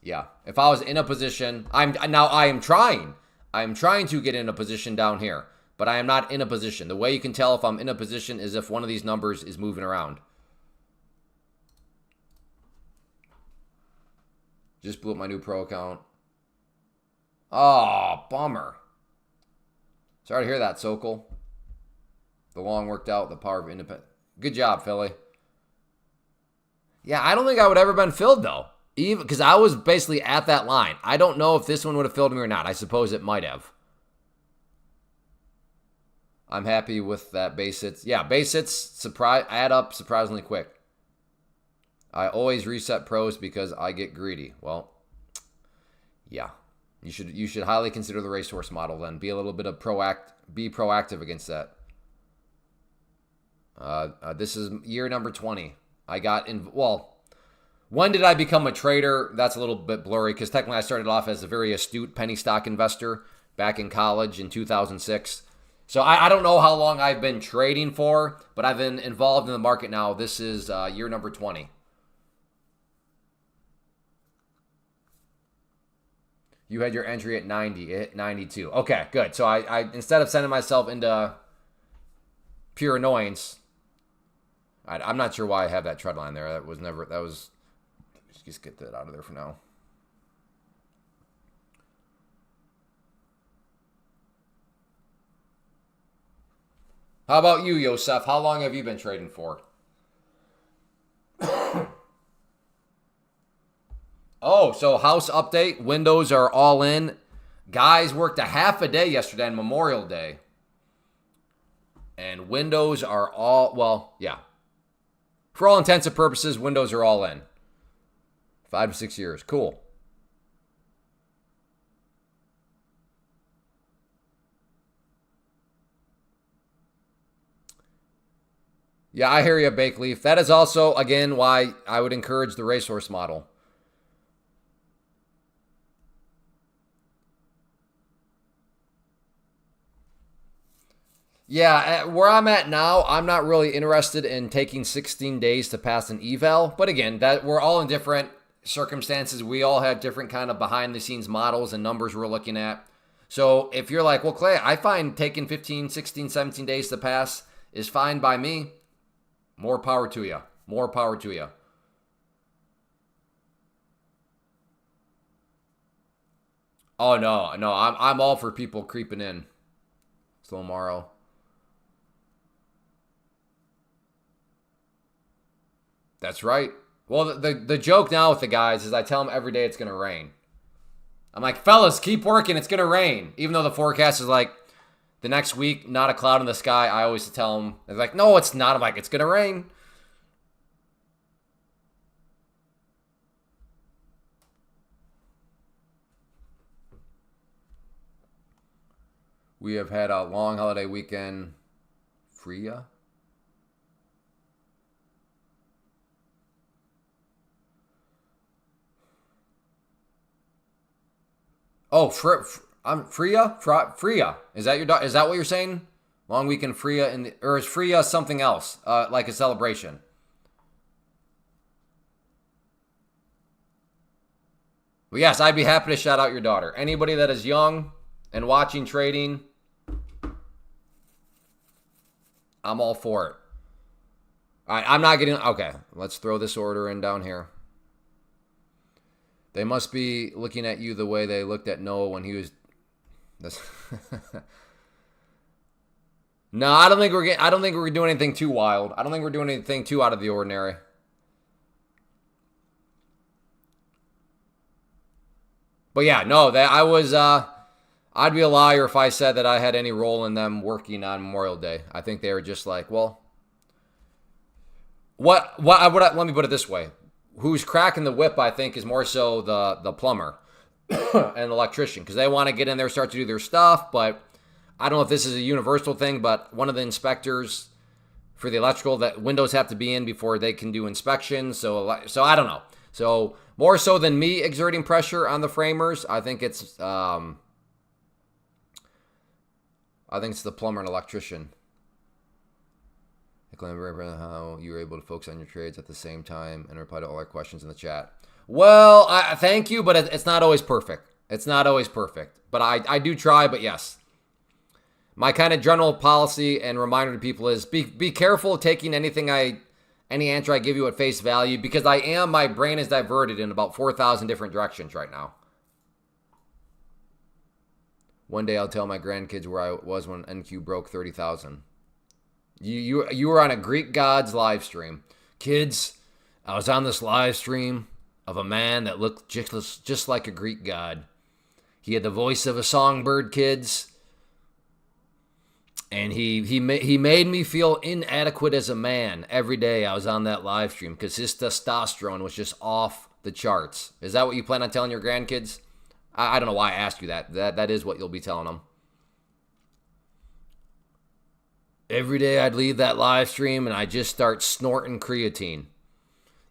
yeah. If I was in a position, I am trying. I am trying to get in a position down here. But I am not in a position. The way you can tell if I'm in a position is if one of these numbers is moving around. Just blew up my new pro account. Oh, bummer. Sorry to hear that, Sokol. The long worked out, the power of independent. Good job, Philly. Yeah, I don't think I would ever been filled, though. Even because I was basically at that line. I don't know if this one would have filled me or not. I suppose it might have. I'm happy with that base hits. Yeah, base hits add up surprisingly quick. I always reset pros because I get greedy. Well, yeah. You should highly consider the racehorse model then. Be a little bit of be proactive against that. This is year number 20. I got in, well, when did I become a trader? That's a little bit blurry because technically I started off as a very astute penny stock investor back in college in 2006. So I don't know how long I've been trading for, but I've been involved in the market now. This is year number 20. You had your entry at 90, it hit 92. Okay, good. So I instead of sending myself into pure annoyance, I'm not sure why I have that tread line there. Let's just get that out of there for now. How about you, Yosef? How long have you been trading for? Oh, so house update. Windows are all in. Guys worked a half a day yesterday on Memorial Day. And windows are all, well, yeah. For all intents and purposes, windows are all in. 5 to 6 years. Cool. Yeah, I hear you, Bake Leaf. That is also, again, why I would encourage the racehorse model. Yeah, where I'm at now, I'm not really interested in taking 16 days to pass an eval. But again, that we're all in different circumstances. We all have different kind of behind-the-scenes models and numbers we're looking at. So if you're like, well, Clay, I find taking 15, 16, 17 days to pass is fine by me. More power to you. More power to you. Oh no, no, I'm all for people creeping in. Slow Morrow. That's right. Well, the joke now with the guys is I tell them every day it's gonna rain. I'm like, fellas, keep working. It's gonna rain, even though the forecast is like the next week, not a cloud in the sky. I always tell them, they're like, no, it's not. I'm like, it's gonna rain. We have had a long holiday weekend. Freya? Oh, I'm Freya? Freya. Is that is that what you're saying? Long weekend Freya or is Freya something else? Like a celebration. Well, yes, I'd be happy to shout out your daughter. Anybody that is young and watching trading, I'm all for it. All right, I'm not getting. Okay, let's throw this order in down here. They must be looking at you the way they looked at Noah when he was. No, I don't think we're getting. I don't think we're doing anything too wild. I don't think we're doing anything too out of the ordinary. But yeah, no, that I was. I'd be a liar if I said that I had any role in them working on Memorial Day. I think they were just like, well, let me put it this way. Who's cracking the whip, I think, is more so the plumber and electrician, because they want to get in there, start to do their stuff. But I don't know if this is a universal thing, but one of the inspectors for the electrical, that windows have to be in before they can do inspections. So I don't know. So more so than me exerting pressure on the framers, I think it's the plumber and electrician. How you were able to focus on your trades at the same time and reply to all our questions in the chat. Well, thank you, but it's not always perfect. It's not always perfect. But I do try, but yes. My kind of general policy and reminder to people is be careful taking any answer I give you at face value, because my brain is diverted in about 4,000 different directions right now. One day I'll tell my grandkids where I was when NQ broke 30,000. You were on a Greek Gods live stream. Kids, I was on this live stream of a man that looked just like a Greek god. He had the voice of a songbird, kids. And he made me feel inadequate as a man every day I was on that live stream, because his testosterone was just off the charts. Is that what you plan on telling your grandkids? I don't know why I asked you that. That is what you'll be telling them. Every day I'd leave that live stream and I'd just start snorting creatine,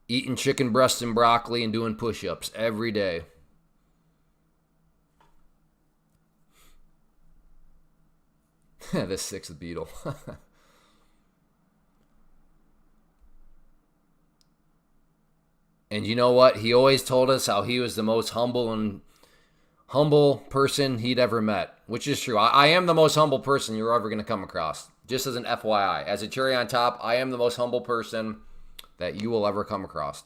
eating chicken breast and broccoli, and doing push-ups every day. The sixth beetle. And you know what? He always told us how he was the most humble person he'd ever met, which is true. I am the most humble person you're ever going to come across. Just as an FYI, as a cherry on top, I am the most humble person that you will ever come across.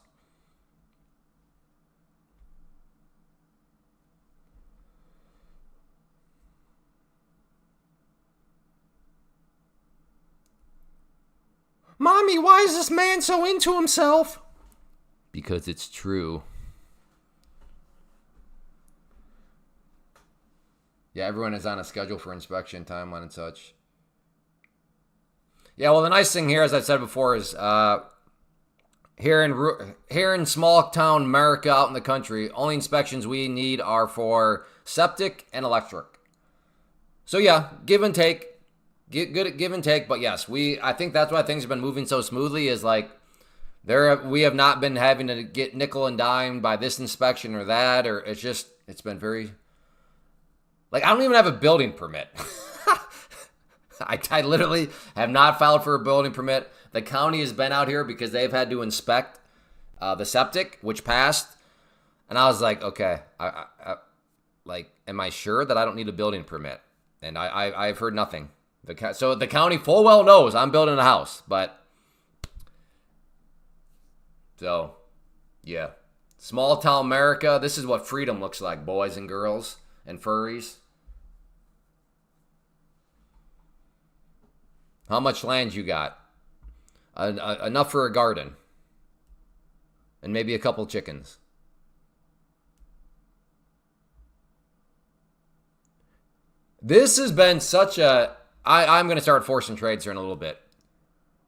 Mommy, why is this man so into himself? Because it's true. Yeah, everyone is on a schedule for inspection, timeline, and such. Yeah, well, the nice thing here, as I've said before, is here in small town America, out in the country, only inspections we need are for septic and electric. So yeah, give and take, good at give and take. But yes, I think that's why things have been moving so smoothly. Is like we have not been having to get nickel and dime by this inspection or that, or it's been very. Like, I don't even have a building permit. I literally have not filed for a building permit. The county has been out here because they've had to inspect the septic, which passed. And I was like, okay, am I sure that I don't need a building permit? And I've heard nothing. So the county full well knows I'm building a house. But, so, yeah. Small town America, this is what freedom looks like, boys and girls. and furries. How much land you got? Enough for a garden. And maybe a couple chickens. This has been such a... I'm going to start forcing trades here in a little bit.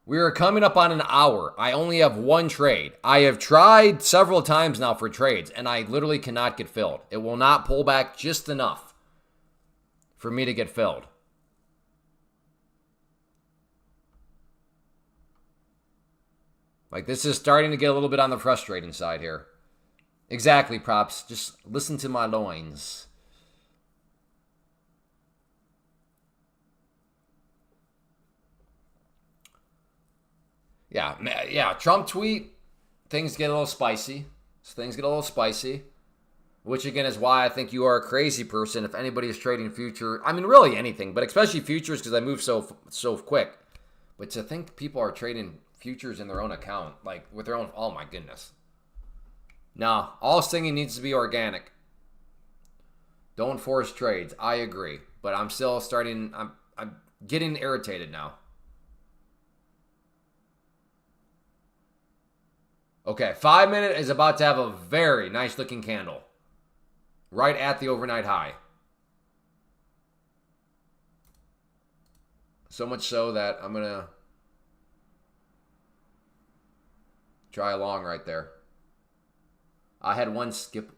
We are coming up on an hour. I only have one trade. I have tried several times now for trades, and I literally cannot get filled. It will not pull back just enough for me to get filled. Like, this is starting to get a little bit on the frustrating side here. Exactly, props. Just listen to my loins. Yeah, Trump tweet, things get a little spicy. Which, again, is why I think you are a crazy person if anybody is trading future. I mean, really anything, but especially futures because I move so quick. But to think people are trading futures in their own account, like with their own, oh my goodness. No, all singing needs to be organic. Don't force trades. I agree, but I'm still starting. I'm getting irritated now. Okay, 5 minute is about to have a very nice looking candle. Right at the overnight high. So much so that I'm going to try a long right there. I had one skip.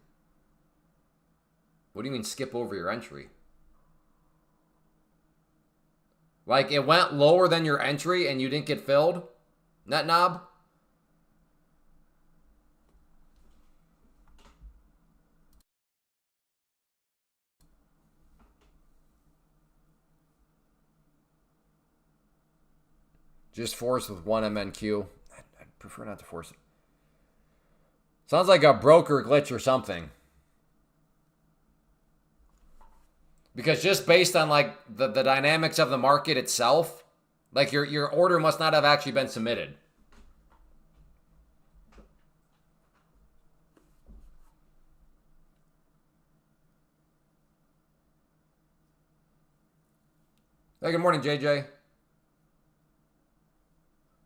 What do you mean skip over your entry? Like it went lower than your entry and you didn't get filled? Nut knob? Just force with one MNQ. I'd prefer not to force it. Sounds like a broker glitch or something. Because just based on like the dynamics of the market itself, like your order must not have actually been submitted. Hey, good morning, JJ.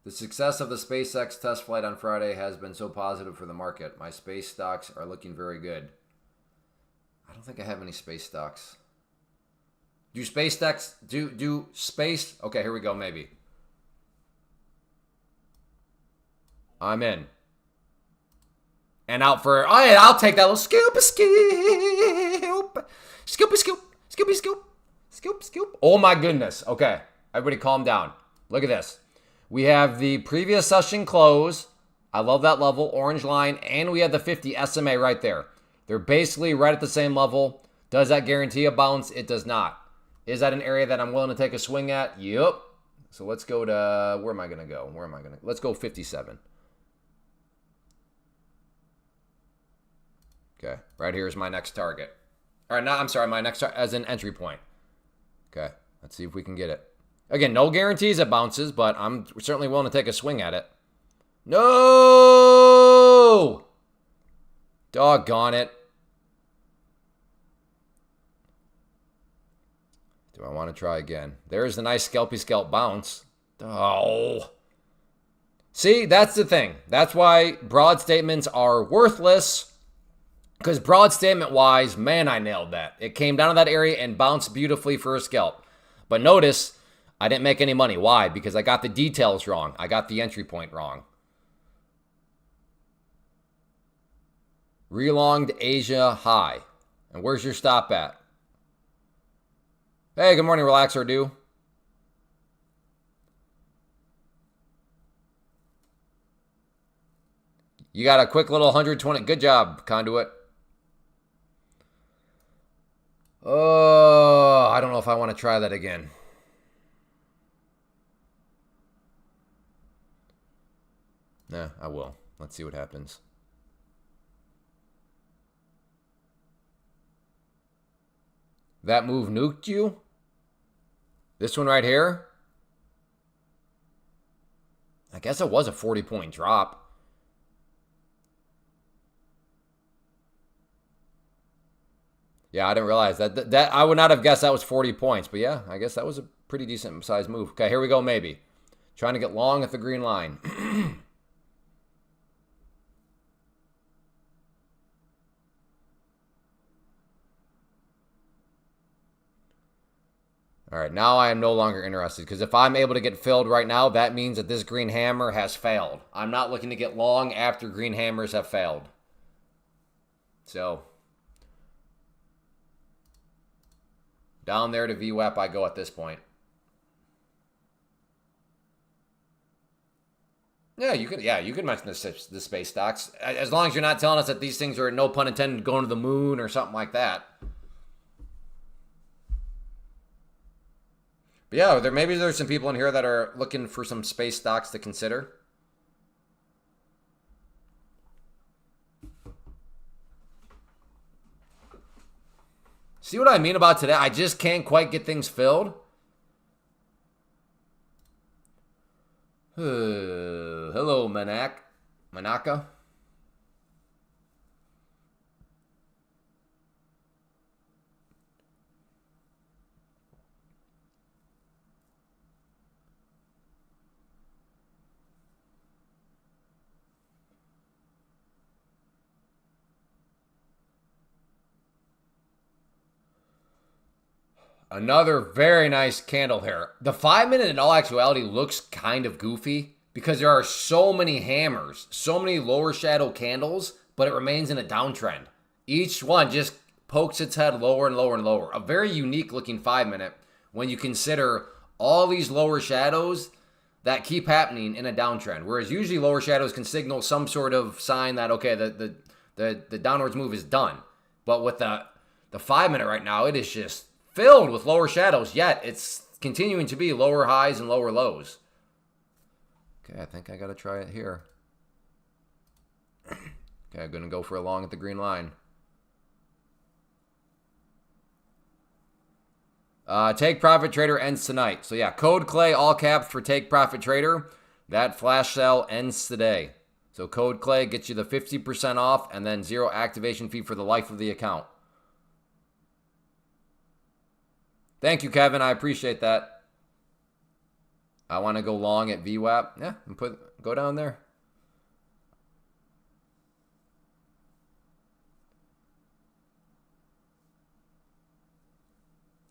The success of the SpaceX test flight on Friday has been so positive for the market. My space stocks are looking very good. I don't think I have any space stocks. Do space stocks do space? Okay, here we go. Maybe I'm in and out for. Oh yeah, I'll take that little scoop. Oh my goodness. Okay, everybody, calm down. Look at this. We have the previous session close. I love that level, orange line, and we have the 50 SMA right there. They're basically right at the same level. Does that guarantee a bounce? It does not. Is that an area that I'm willing to take a swing at? Yep. So let's go to, where am I going to go? Let's go 57. Okay, right here is my next target. All right, I'm sorry, my next as an entry point. Okay, let's see if we can get it. Again, no guarantees it bounces, but I'm certainly willing to take a swing at it. No! Doggone it. Do I want to try again? There's the nice scalpy scalp bounce. Oh. See, that's the thing. That's why broad statements are worthless. Because broad statement-wise, man, I nailed that. It came down to that area and bounced beautifully for a scalp. But notice, I didn't make any money. Why? Because I got the details wrong. I got the entry point wrong. Relonged Asia high. And where's your stop at? Hey, good morning, Relaxer Do. You got a quick little 120. Good job, Conduit. Oh, I don't know if I want to try that again. Nah, I will. Let's see what happens. That move nuked you? This one right here? I guess it was a 40-point drop. Yeah, I didn't realize that I would not have guessed that was 40 points. But yeah, I guess that was a pretty decent sized move. Okay, here we go, maybe. Trying to get long at the green line. All right, now I am no longer interested because if I'm able to get filled right now, that means that this green hammer has failed. I'm not looking to get long after green hammers have failed. So, down there to VWAP I go at this point. Yeah, you could mention the space stocks as long as you're not telling us that these things are, no pun intended, going to the moon or something like that. But yeah, maybe there's some people in here that are looking for some space stocks to consider. See what I mean about today? I just can't quite get things filled. Hello, Manaka. Another very nice candle here. The 5-minute in all actuality looks kind of goofy because there are so many hammers, so many lower shadow candles, but it remains in a downtrend. Each one just pokes its head lower and lower and lower. A very unique looking 5-minute when you consider all these lower shadows that keep happening in a downtrend. Whereas usually lower shadows can signal some sort of sign that, okay, the downwards move is done. But with the 5-minute right now, it is just filled with lower shadows, yet it's continuing to be lower highs and lower lows. Okay, I think I got to try it here. Okay, I'm going to go for a long at the green line. Take Profit Trader ends tonight. So yeah, code Clay, all caps for Take Profit Trader. That flash sale ends today. So code Clay gets you the 50% off and then 0 activation fee for the life of the account. Thank you, Kevin. I appreciate that. I want to go long at VWAP. Yeah, and go down there.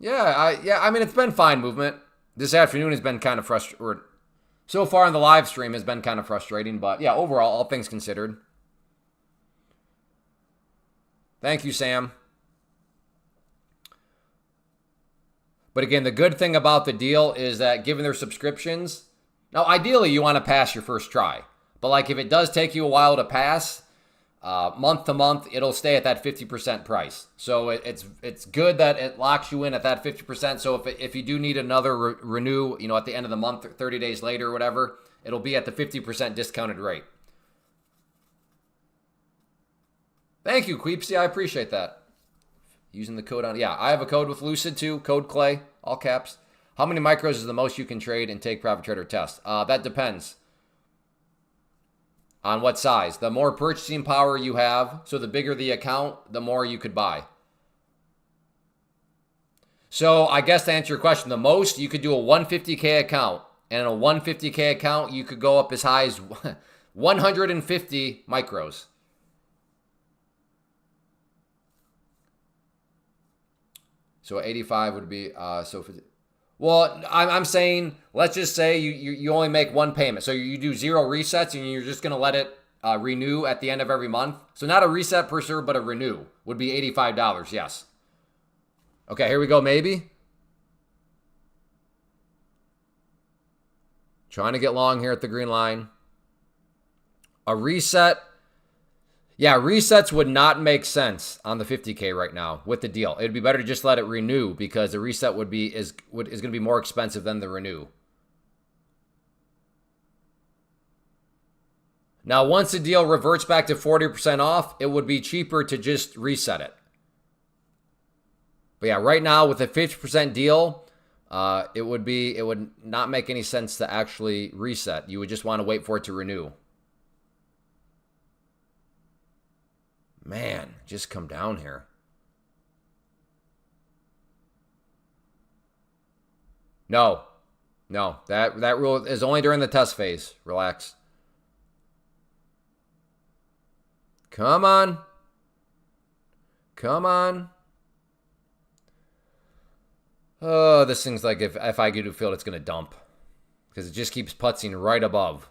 Yeah, I mean, it's been fine movement. This afternoon has been kind of frustrating. So far in the live stream has been kind of frustrating, but yeah, overall, all things considered. Thank you, Sam. But again, the good thing about the deal is that given their subscriptions, now ideally you want to pass your first try. But like if it does take you a while to pass, month to month, it'll stay at that 50% price. So it's good that it locks you in at that 50%. So if you do need another renew, at the end of the month, or 30 days later or whatever, it'll be at the 50% discounted rate. Thank you, Queepsy. I appreciate that. Using the code on, yeah, I have a code with Lucid too, code Clay, all caps. How many micros is the most you can trade and Take Profit Trader test? That depends on what size. The more purchasing power you have, so the bigger the account, the more you could buy. So I guess to answer your question, the most you could do a 150K account, and in a 150K account, you could go up as high as 150 micros. So 85 would be, well, I'm saying, let's just say you only make one payment. So you do 0 resets and you're just going to let it renew at the end of every month. So not a reset per se, but a renew would be $85, yes. Okay, here we go, maybe. Trying to get long here at the green line. A reset. Yeah, resets would not make sense on the 50K right now with the deal. It'd be better to just let it renew because the reset is going to be more expensive than the renew. Now, once the deal reverts back to 40% off, it would be cheaper to just reset it. But yeah, right now with a 50% deal, it would not make any sense to actually reset. You would just want to wait for it to renew. Man, just come down here. No. No. That rule is only during the test phase. Relax. Come on. Come on. Oh, this thing's like if I get to field, it's going to dump. Because it just keeps putzing right above.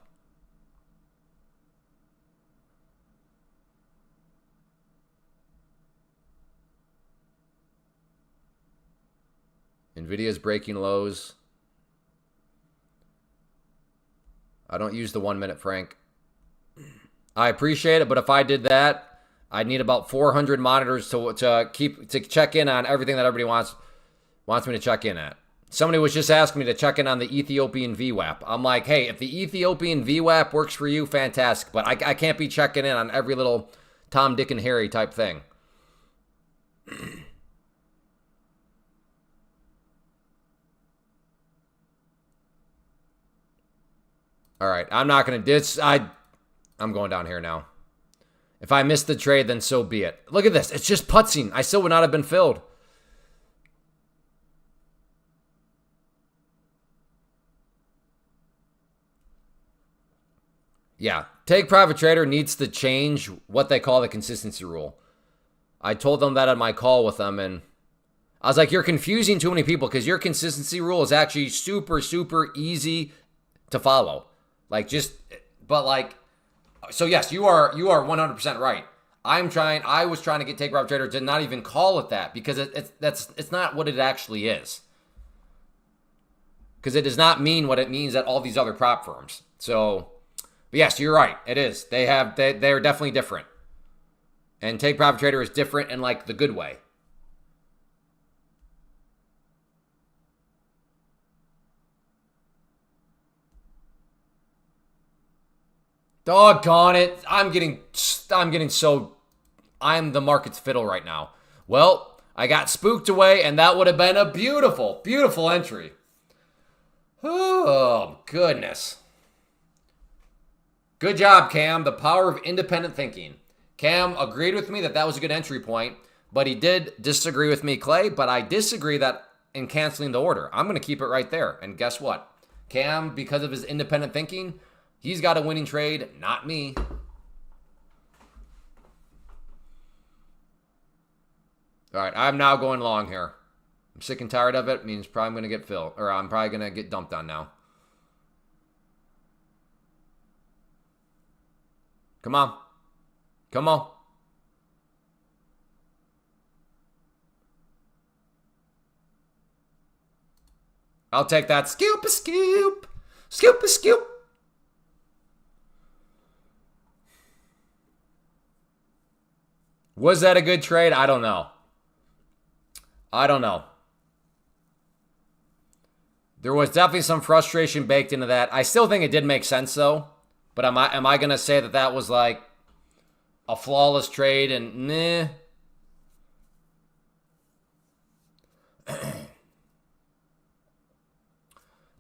NVIDIA's breaking lows. I don't use the 1 minute, Frank. I appreciate it, but if I did that, I'd need about 400 monitors to check in on everything that everybody wants me to check in at. Somebody was just asking me to check in on the Ethiopian VWAP. I'm like, hey, if the Ethiopian VWAP works for you, fantastic. But I can't be checking in on every little Tom, Dick, and Harry type thing. All right, I'm not going to... I'm going down here now. If I missed the trade, then so be it. Look at this. It's just putzing. I still would not have been filled. Yeah. Take Profit Trader needs to change what they call the consistency rule. I told them that on my call with them, and I was like, you're confusing too many people because your consistency rule is actually super, super easy to follow. So yes, you are 100% right. I was trying to get Take Profit Trader to not even call it that because it's not what it actually is. Because it does not mean what it means at all these other prop firms. So, but yes, you're right. It is. They're definitely different. And Take Profit Trader is different in like the good way. Doggone it. I'm the market's fiddle right now. Well, I got spooked away, and that would have been a beautiful, beautiful entry. Oh, goodness. Good job, Cam. The power of independent thinking. Cam agreed with me that was a good entry point, but he did disagree with me, Clay, but I disagree that in canceling the order. I'm going to keep it right there. And guess what? Cam, because of his independent thinking, he's got a winning trade, not me. All right, I'm now going long here. I'm sick and tired of it. It means probably I'm going to get filled, or I'm probably going to get dumped on now. Come on. Come on. I'll take that. Scoop a scoop. Scoop a scoop. Was that a good trade? I don't know. I don't know. There was definitely some frustration baked into that. I still think it did make sense, though. But am I going to say that was like a flawless trade and meh?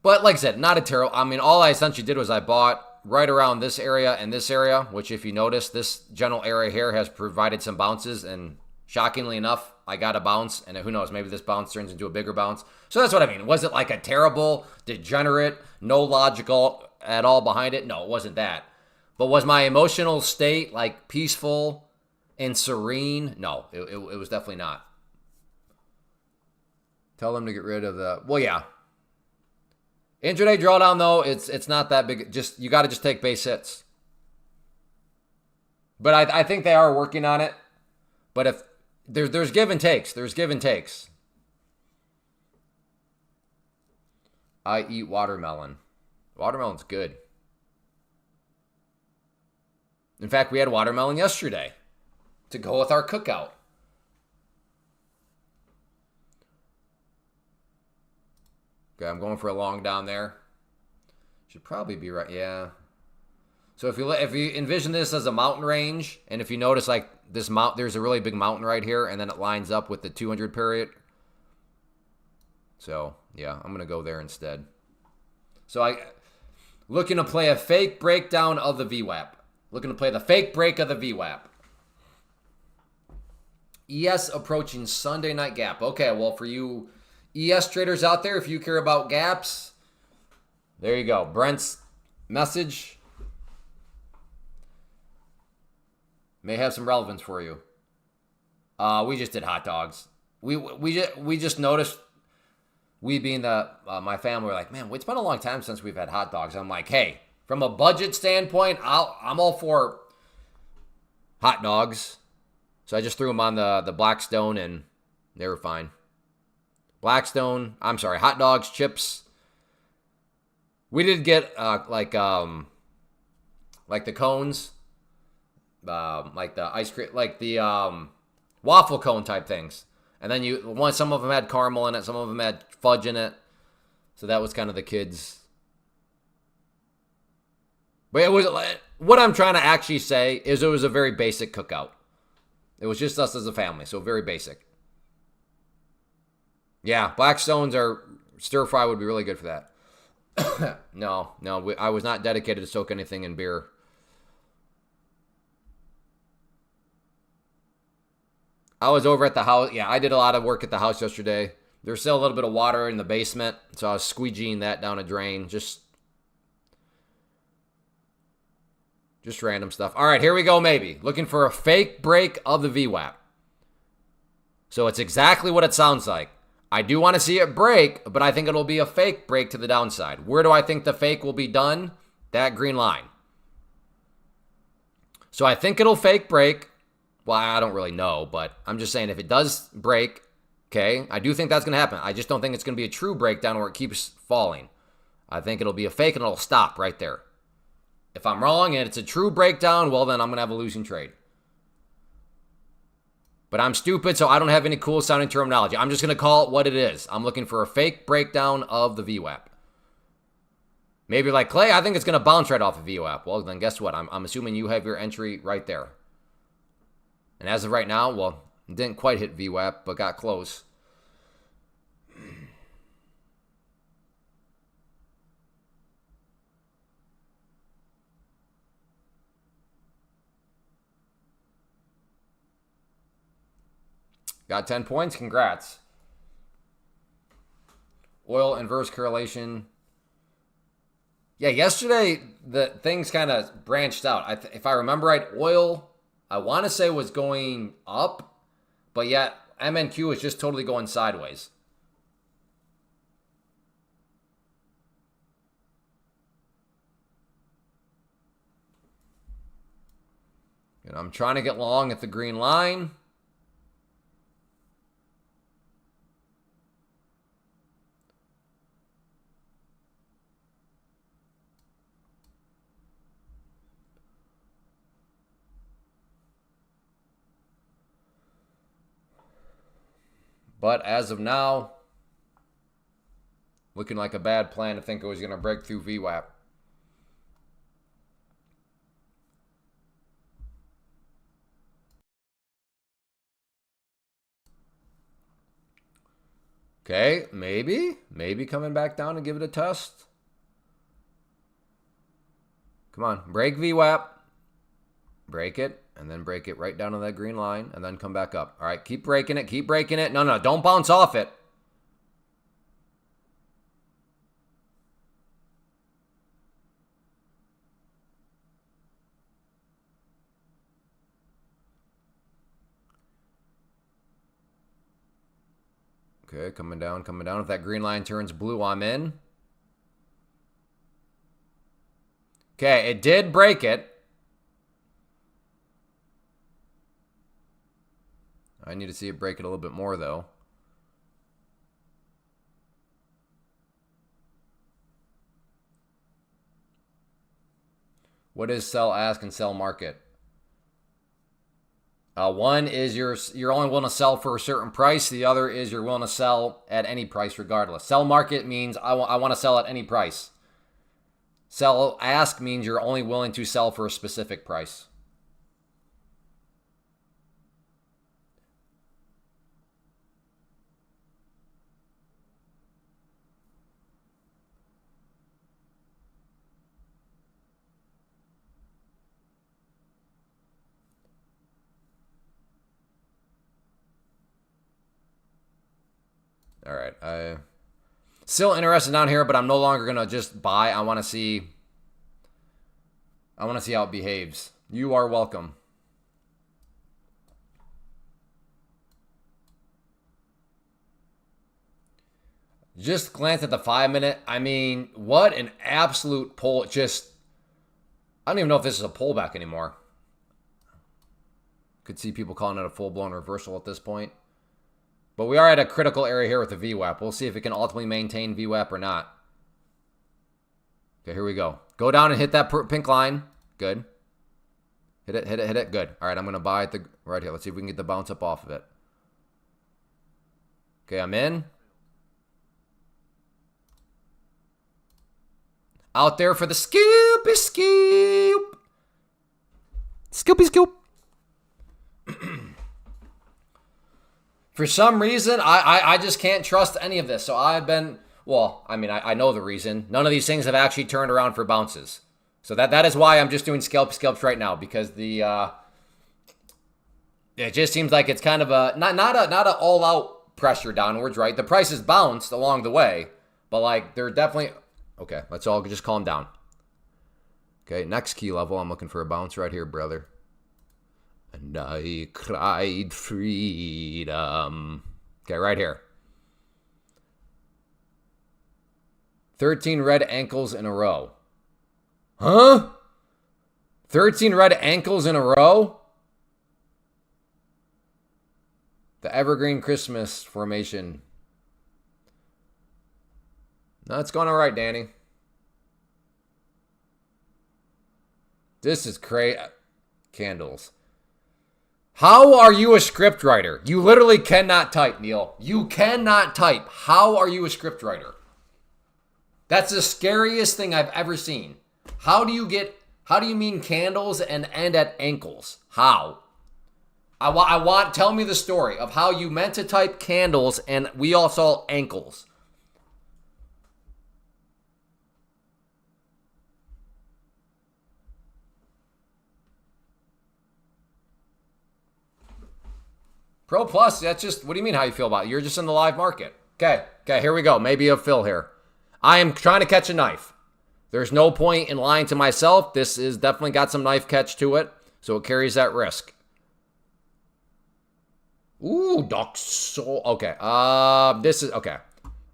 But like I said, not a terrible... I mean, all I essentially did was I bought right around this area and this area, which if you notice, this general area here has provided some bounces, and shockingly enough, I got a bounce, and who knows, maybe this bounce turns into a bigger bounce. So that's what I mean. Was it like a terrible, degenerate, no logical at all behind it? No, it wasn't that. But was my emotional state like peaceful and serene? No, it was definitely not. Tell them to get rid of the... Well, yeah. Intraday drawdown, though, it's not that big. Just you got to just take base hits. But I think they are working on it. But if there's give and takes. There's give and takes. I eat watermelon. Watermelon's good. In fact, we had watermelon yesterday to go with our cookout. Okay, I'm going for a long down there. Should probably be right. Yeah. So if you envision this as a mountain range, and if you notice like this there's a really big mountain right here, and then it lines up with the 200 period. So yeah, I'm gonna go there instead. So looking to play a fake breakdown of the VWAP. Looking to play the fake break of the VWAP. ES approaching Sunday night gap. Okay, well for you ES traders out there, if you care about gaps, there you go. Brent's message may have some relevance for you. We just did hot dogs. We just noticed, we being my family, were like, man, it's been a long time since we've had hot dogs. I'm like, hey, from a budget standpoint, I'm all for hot dogs. So I just threw them on the Blackstone, and they were fine. Hot dogs, chips. We did get like the cones, like the ice cream, like the waffle cone type things. And then some of them had caramel in it, some of them had fudge in it. So that was kind of the kids. But it was, what I'm trying to actually say is it was a very basic cookout. It was just us as a family, so very basic. Yeah, Blackstones are stir fry would be really good for that. No, I was not dedicated to soak anything in beer. I was over at the house. Yeah, I did a lot of work at the house yesterday. There's still a little bit of water in the basement, so I was squeegeeing that down a drain. Just random stuff. All right, here we go, maybe. Looking for a fake break of the VWAP. So it's exactly what it sounds like. I do want to see it break, but I think it'll be a fake break to the downside. Where do I think the fake will be done? That green line. So I think it'll fake break. Well, I don't really know, but I'm just saying if it does break, okay, I do think that's going to happen. I just don't think it's going to be a true breakdown where it keeps falling. I think it'll be a fake and it'll stop right there. If I'm wrong and it's a true breakdown, well, then I'm going to have a losing trade. But I'm stupid, so I don't have any cool sounding terminology. I'm just going to call it what it is. I'm looking for a fake breakdown of the VWAP. Maybe like, Clay, I think it's going to bounce right off of VWAP. Well, then guess what? I'm assuming you have your entry right there. And as of right now, well, it didn't quite hit VWAP, but got close. Got 10 points. Congrats. Oil inverse correlation. Yeah, yesterday the things kind of branched out. If I remember right, oil, I want to say, was going up, but yet MNQ was just totally going sideways. And I'm trying to get long at the green line. But as of now, looking like a bad plan to think it was going to break through VWAP. Okay, maybe coming back down to give it a test. Come on, break VWAP. Break it, and then break it right down to that green line, and then come back up. All right, keep breaking it, keep breaking it. No, don't bounce off it. Okay, coming down. If that green line turns blue, I'm in. Okay, it did break it. I need to see it break it a little bit more, though. What is sell ask and sell market? One is you're only willing to sell for a certain price. The other is you're willing to sell at any price regardless. Sell market means I want to sell at any price. Sell ask means you're only willing to sell for a specific price. All right. I still interested down here, but I'm no longer going to just buy. I want to see how it behaves. You are welcome. Just glance at the 5-minute. I mean, what an absolute pull. I don't even know if this is a pullback anymore. Could see people calling it a full-blown reversal at this point. But we are at a critical area here with the VWAP. We'll see if it can ultimately maintain VWAP or not. Okay, here we go. Go down and hit that pink line. Good. Hit it, hit it, hit it. Good. All right, I'm going to buy it right here. Let's see if we can get the bounce up off of it. Okay, I'm in. Out there for the scoopy scoop. Scoopy scoop. For some reason, I just can't trust any of this. So I've been, well, I mean, I know the reason. None of these things have actually turned around for bounces. So that is why I'm just doing scalps right now, because it just seems like it's kind of a not a all out pressure downwards, right? The price has bounced along the way, but like they're definitely. Okay, let's all just calm down. Okay, next key level. I'm looking for a bounce right here, brother. And I cried freedom. Okay, right here. 13 red ankles in a row. Huh? 13 red ankles in a row? The Evergreen Christmas formation. No, it's going all right, Danny. This is crazy. Candles. How are you a script writer? You literally cannot type, Neil. You cannot type. How are you a script writer? That's the scariest thing I've ever seen. How do you mean candles and end at ankles? How? Tell me the story of how you meant to type candles and we all saw ankles. Pro Plus, that's just, what do you mean how you feel about it? You're just in the live market. Okay, here we go. Maybe a fill here. I am trying to catch a knife. There's no point in lying to myself. This is definitely got some knife catch to it, so it carries that risk. Ooh, Doc Soul. Okay, this is, okay.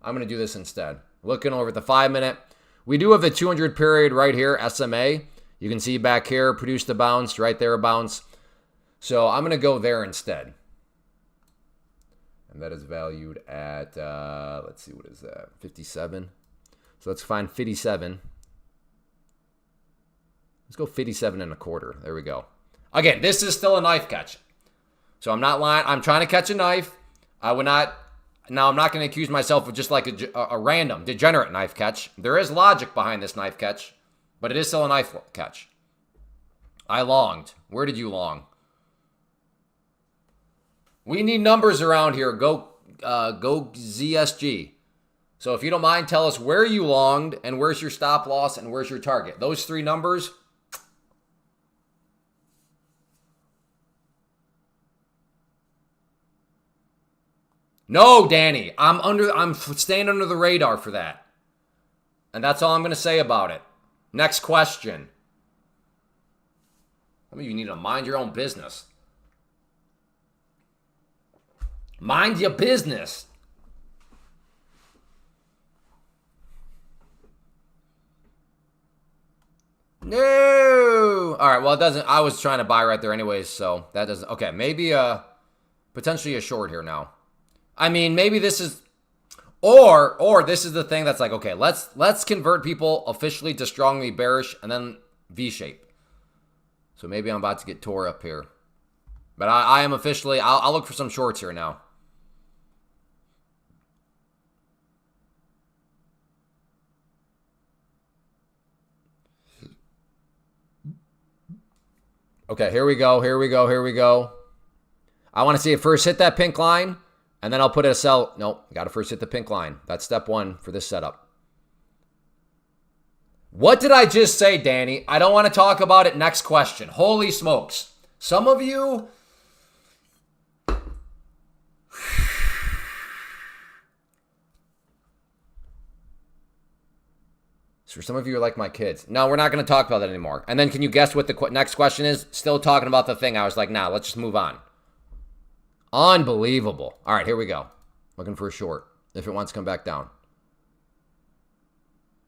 I'm going to do this instead. Looking over at the 5-minute. We do have the 200 period right here, SMA. You can see back here, produced a bounce, right there a bounce. So I'm going to go there instead. And that is valued at, let's see, what is that? 57. So let's find 57. Let's go 57 and a quarter. There we go. Again, this is still a knife catch. So I'm not lying. I'm trying to catch a knife. I would not. Now, I'm not going to accuse myself of just like a random, degenerate knife catch. There is logic behind this knife catch, but it is still a knife catch. I longed. Where did you long? We need numbers around here. Go ZSG. So if you don't mind, tell us where you longed and where's your stop loss and where's your target. Those 3 numbers. No, Danny. I'm staying under the radar for that. And that's all I'm going to say about it. Next question. Some of you need to mind your own business. Mind your business. No. All right, well, it doesn't. I was trying to buy right there anyways, so that doesn't. Okay, maybe potentially a short here now. I mean, maybe this is, or this is the thing that's like, okay, let's convert people officially to strongly bearish and then V-shape. So maybe I'm about to get tore up here. But I am officially, I'll look for some shorts here now. Okay, here we go. I want to see it first hit that pink line, and then I'll put it a sell. Nope, got to first hit the pink line. That's step 1 for this setup. What did I just say, Danny? I don't want to talk about it. Next question. Holy smokes. Some of you... So some of you are like my kids. No, we're not going to talk about that anymore. And then can you guess what the next question is? Still talking about the thing. I was like, nah, let's just move on. Unbelievable. All right, here we go. Looking for a short. If it wants to come back down.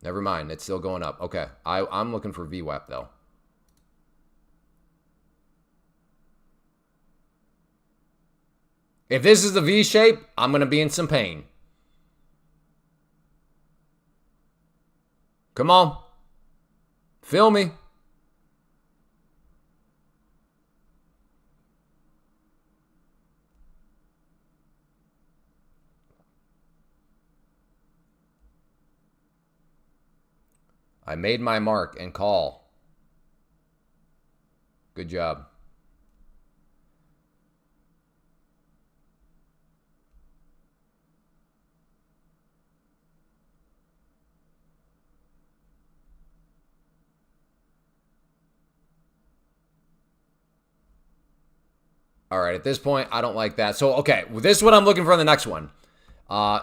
Never mind. It's still going up. Okay. I'm looking for VWAP, though. If this is the V shape, I'm going to be in some pain. Come on. Feel me. I made my mark and call. Good job. All right, at this point, I don't like that. So, okay, this is what I'm looking for in the next one.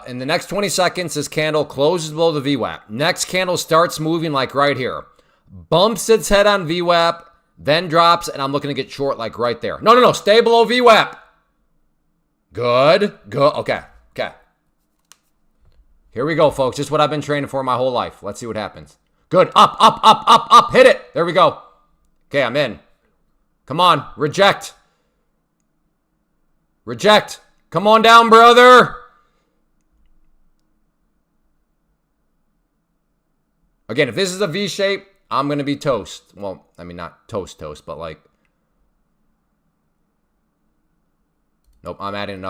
In the next 20 seconds, this candle closes below the VWAP. Next candle starts moving like right here. Bumps its head on VWAP, then drops, and I'm looking to get short like right there. No. Stay below VWAP. Good. Okay. Here we go, folks. Just what I've been training for my whole life. Let's see what happens. Good. Up. Hit it. There we go. Okay, I'm in. Come on. Reject. Come on down, brother. Again, if this is a V shape, I'm going to be toast. Well, I mean, not toast, but like. Nope, I'm adding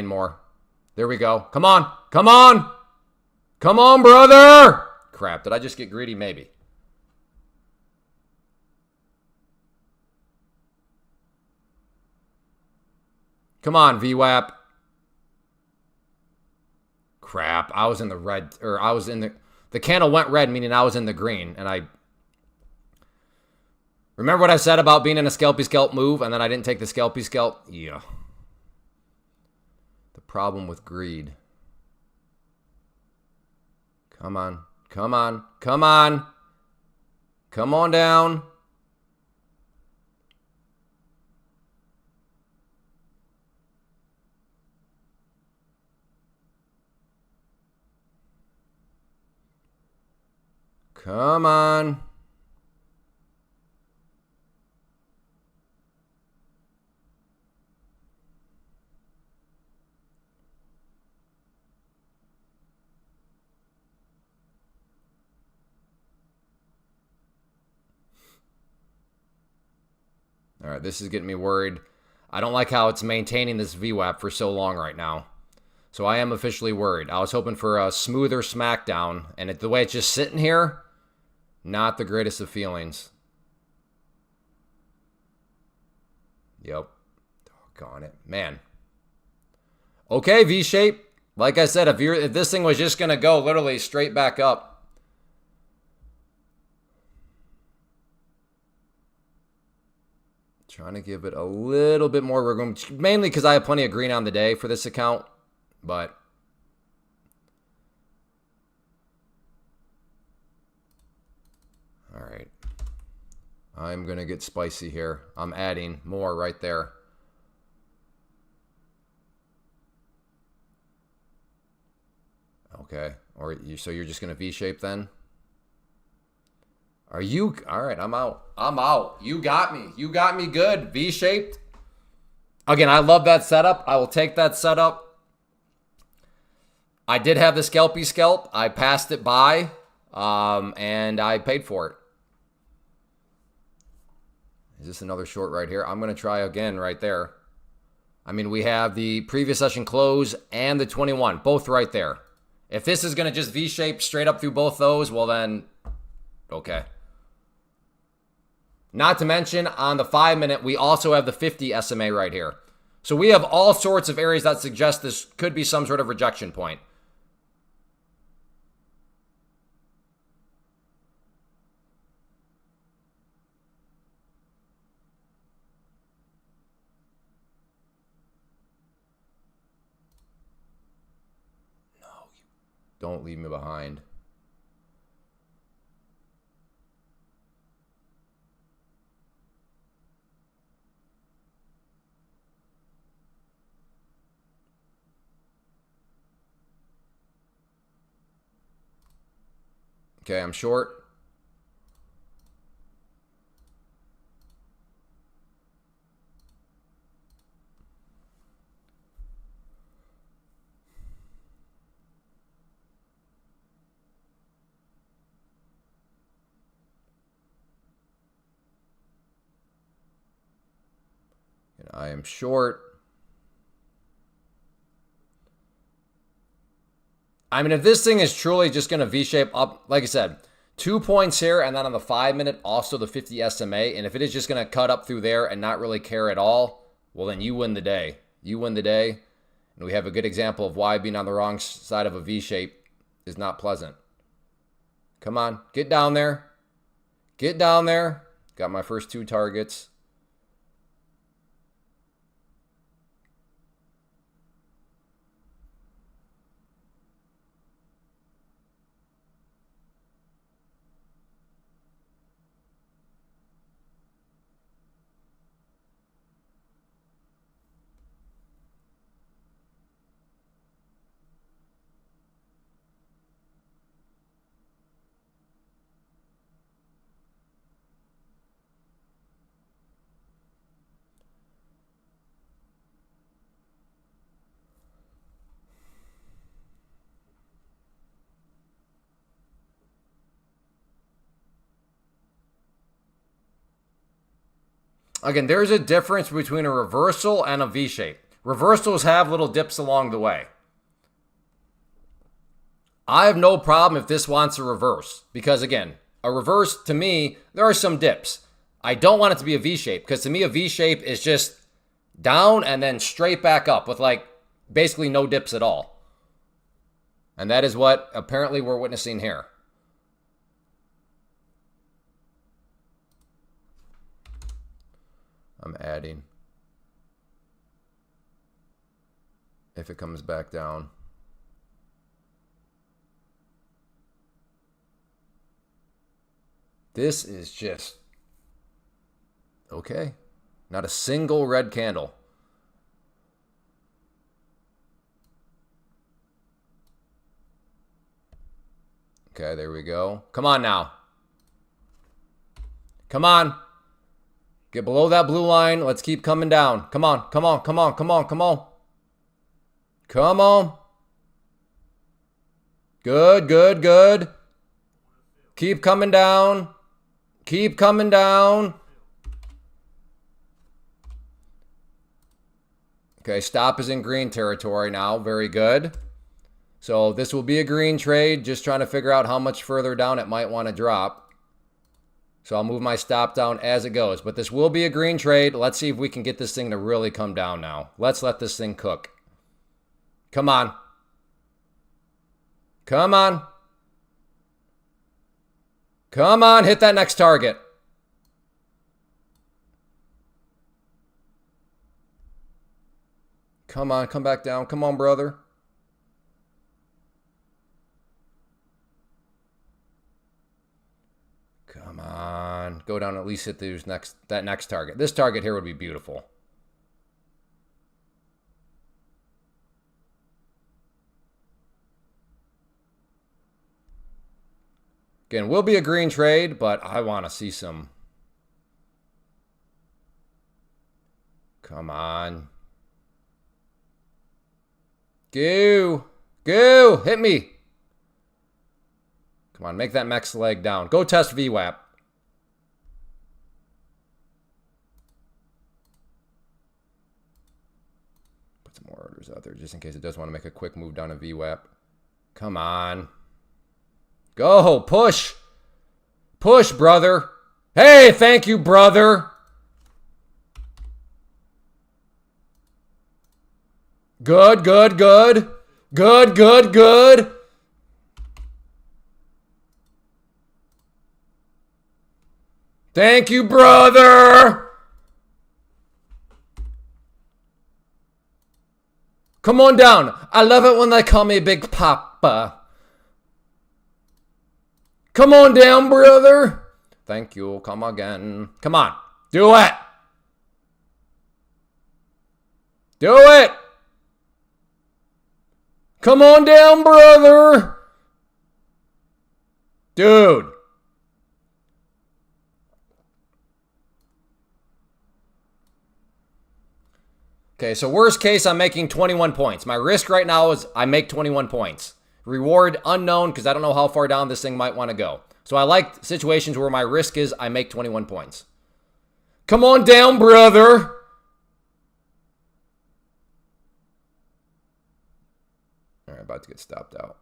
more. There we go. Come on, brother. Crap, did I just get greedy? Maybe. Come on, VWAP. Crap, I was in the red, or I was in the candle went red, meaning I was in the green, and I remember what I said about being in a scalpy scalp move, and then I didn't take the scalpy scalp? Yeah. The problem with greed. Come on down. Come on. All right, this is getting me worried. I don't like how it's maintaining this VWAP for so long right now. So I am officially worried. I was hoping for a smoother smackdown, and the way it's just sitting here, not the greatest of feelings. Yep. Doggone it. Man. Okay, V-shape. Like I said, if this thing was just going to go literally straight back up. Trying to give it a little bit more room, mainly because I have plenty of green on the day for this account, but all right. I'm going to get spicy here. I'm adding more right there. Okay. So you're just going to V-shape then? Are you? All right, I'm out. You got me good. V-shaped. Again, I love that setup. I will take that setup. I did have the scalpy scalp. I passed it by, and I paid for it. Is this another short right here? I'm going to try again right there. I mean, we have the previous session close and the 21, both right there. If this is going to just V-shape straight up through both those, well then, okay. Not to mention, on the 5-minute, we also have the 50 SMA right here. So we have all sorts of areas that suggest this could be some sort of rejection point. No, don't leave me behind. Okay, I'm short. And I am short. I mean, if this thing is truly just going to V-shape up, like I said, 2 points here, and then on the 5 minute, also the 50 SMA. And if it is just going to cut up through there and not really care at all, well, then you win the day. You win the day. And we have a good example of why being on the wrong side of a V-shape is not pleasant. Come on, get down there. Get down there. Got my first 2 targets. Again, there's a difference between a reversal and a V-shape. Reversals have little dips along the way. I have no problem if this wants a reverse because, again, a reverse, to me, there are some dips. I don't want it to be a V-shape because, to me, a V-shape is just down and then straight back up with, like, basically no dips at all. And that is what apparently we're witnessing here. I'm adding. If it comes back down. This is just okay. Not a single red candle. Okay, there we go. Come on now. Come on. Get below that blue line. Let's keep coming down. Come on, come on, come on, come on, come on. Come on. Good, good, good. Keep coming down. Keep coming down. Okay, stop is in green territory now. Very good. So this will be a green trade. Just trying to figure out how much further down it might want to drop. So I'll move my stop down as it goes. But this will be a green trade. Let's see if we can get this thing to really come down now. Let's let this thing cook. Come on. Come on. Come on, hit that next target. Come on, come back down. Come on, brother. Come on. Go down, at least hit that next target. This target here would be beautiful. Again, will be a green trade, but I want to see some. Come on. Go. Go. Hit me. Come on, make that max leg down. Go test VWAP. Put some more orders out there just in case it does want to make a quick move down a VWAP. Come on. Go. Push. Push, brother. Hey, thank you, brother. Good, good, good. Good, good, good. Thank you, brother. Come on down. I love it when they call me Big Papa. Come on down, brother. Thank you. Come again. Come on. Do it. Do it. Come on down, brother. Dude. Okay, so worst case, I'm making 21 points. My risk right now is I make 21 points. Reward unknown because I don't know how far down this thing might want to go. So I like situations where my risk is I make 21 points. Come on down, brother. All right, about to get stopped out.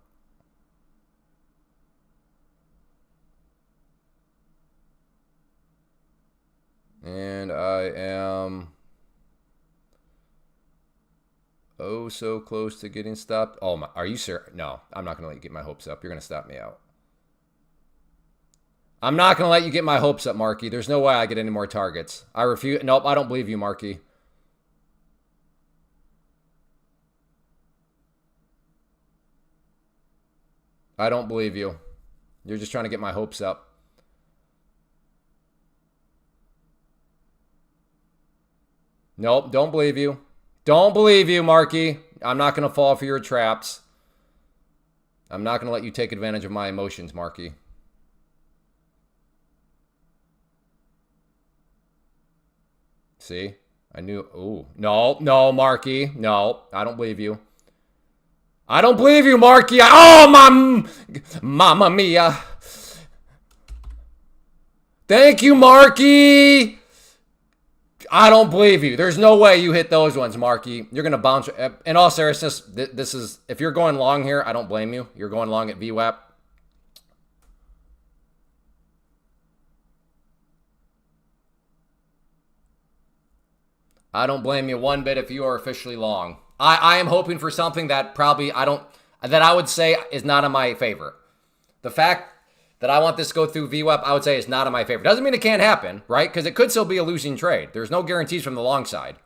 And I am oh so close to getting stopped. Oh my, are you serious? No, I'm not going to let you get my hopes up. You're going to stop me out. I'm not going to let you get my hopes up, Marky. There's no way I get any more targets. I refuse. Nope, I don't believe you, Marky. I don't believe you. You're just trying to get my hopes up. Nope, don't believe you. Don't believe you, Marky. I'm not going to fall for your traps. I'm not going to let you take advantage of my emotions, Marky. See? I knew. Ooh. No, no, Marky. No, I don't believe you. I don't believe you, Marky. Oh, Mamma mia. Thank you, Marky. I don't believe you. There's no way you hit those ones, Marky. You're going to bounce. In all seriousness, this is, if you're going long here, I don't blame you. You're going long at VWAP. I don't blame you one bit if you are officially long. I am hoping for something that probably that I would say is not in my favor. The fact that I want this to go through VWAP, I would say is not in my favor. Doesn't mean it can't happen, right? Because it could still be a losing trade. There's no guarantees from the long side.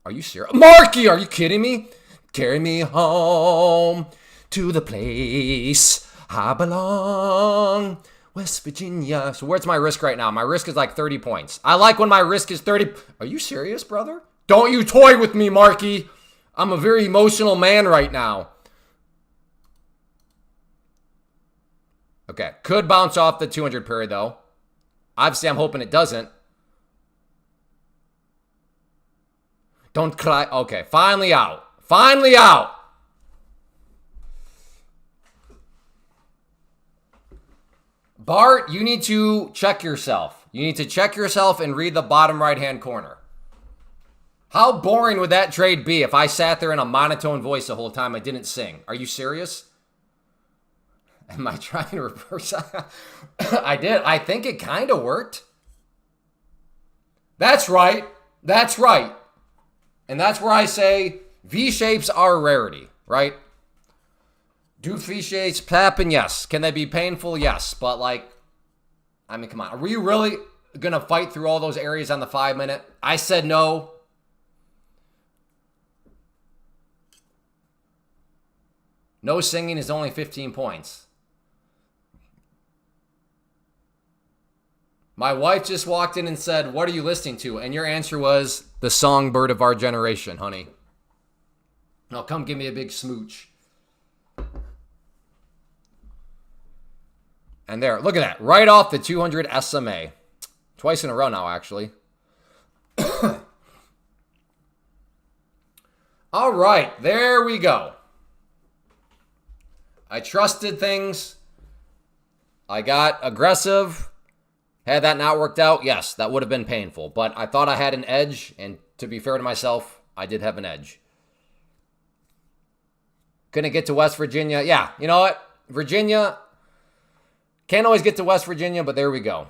Are you serious? Marky, are you kidding me? Carry me home to the place I belong. West Virginia. So where's my risk right now? My risk is like 30 points. I like when my risk is 30. Are you serious, brother? Don't you toy with me, Marky. I'm a very emotional man right now. Okay, could bounce off the 200 period, though. Obviously, I'm hoping it doesn't. Don't cry. Okay, finally out. Finally out. Bart, you need to check yourself. You need to check yourself and read the bottom right-hand corner. How boring would that trade be if I sat there in a monotone voice the whole time I didn't sing? Are you serious? Am I trying to reverse? I did. I think it kind of worked. That's right. That's right. And that's where I say V-shapes are a rarity, right? Do V-shapes happen? Yes. Can they be painful? Yes. But like, I mean, come on. Are we really going to fight through all those areas on the 5 minute? I said no. No singing is only 15 points. My wife just walked in and said, "What are you listening to?" And your answer was, "The songbird of our generation, honey." Now come give me a big smooch. And there, look at that. Right off the 200 SMA. Twice in a row now, actually. All right, there we go. I trusted things. I got aggressive. Had that not worked out, yes, that would have been painful. But I thought I had an edge, and to be fair to myself, I did have an edge. Couldn't get to West Virginia. Yeah, you know what? Virginia, can't always get to West Virginia, but there we go.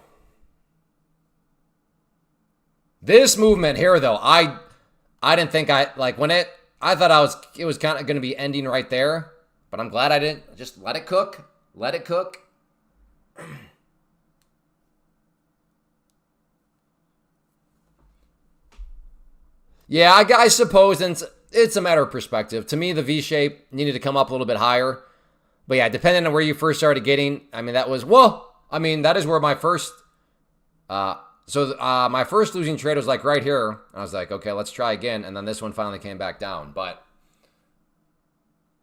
This movement here, though, I didn't think I thought it was kind of going to be ending right there. But I'm glad I didn't. Just let it cook. Let it cook. Yeah, I suppose it's a matter of perspective. To me, the V-shape needed to come up a little bit higher. But yeah, depending on where you first started getting, I mean, that is where my first, my first losing trade was like right here. I was like, okay, let's try again. And then this one finally came back down. But,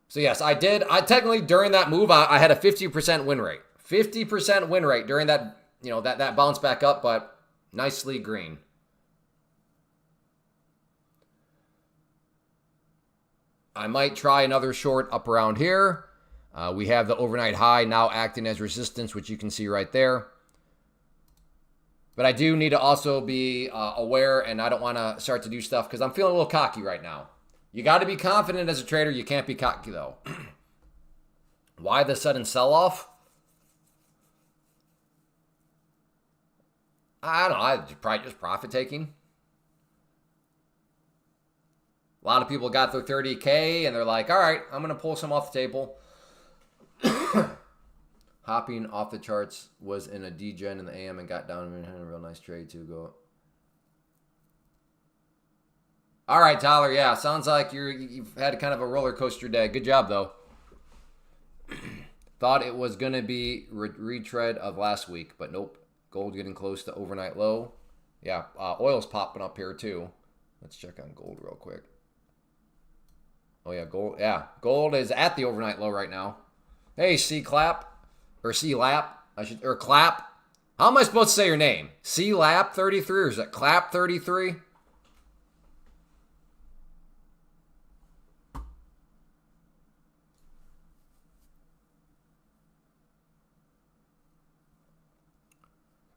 so yes, I did. I technically, during that move, I had a 50% win rate. 50% win rate during that, that bounce back up, but nicely green. I might try another short up around here. We have the overnight high now acting as resistance, which you can see right there. But I do need to also be aware, and I don't want to start to do stuff because I'm feeling a little cocky right now. You got to be confident as a trader. You can't be cocky, though. Why the sudden sell-off? I don't know. Probably just profit-taking. A lot of people got their 30K, and they're like, all right, I'm going to pull some off the table. Hopping off the charts was in a degen in the AM and got down and had a real nice trade too. Go. All right, Tyler. Yeah, sounds like you've had kind of a roller coaster day. Good job, though. Thought it was going to be retread of last week, but nope. Gold getting close to overnight low. Yeah, oil's popping up here too. Let's check on gold real quick. Oh, yeah, gold. Yeah, gold is at the overnight low right now. Hey, C-Clap. Or C-Lap. Or Clap. How am I supposed to say your name? C-Lap 33 or is it Clap 33?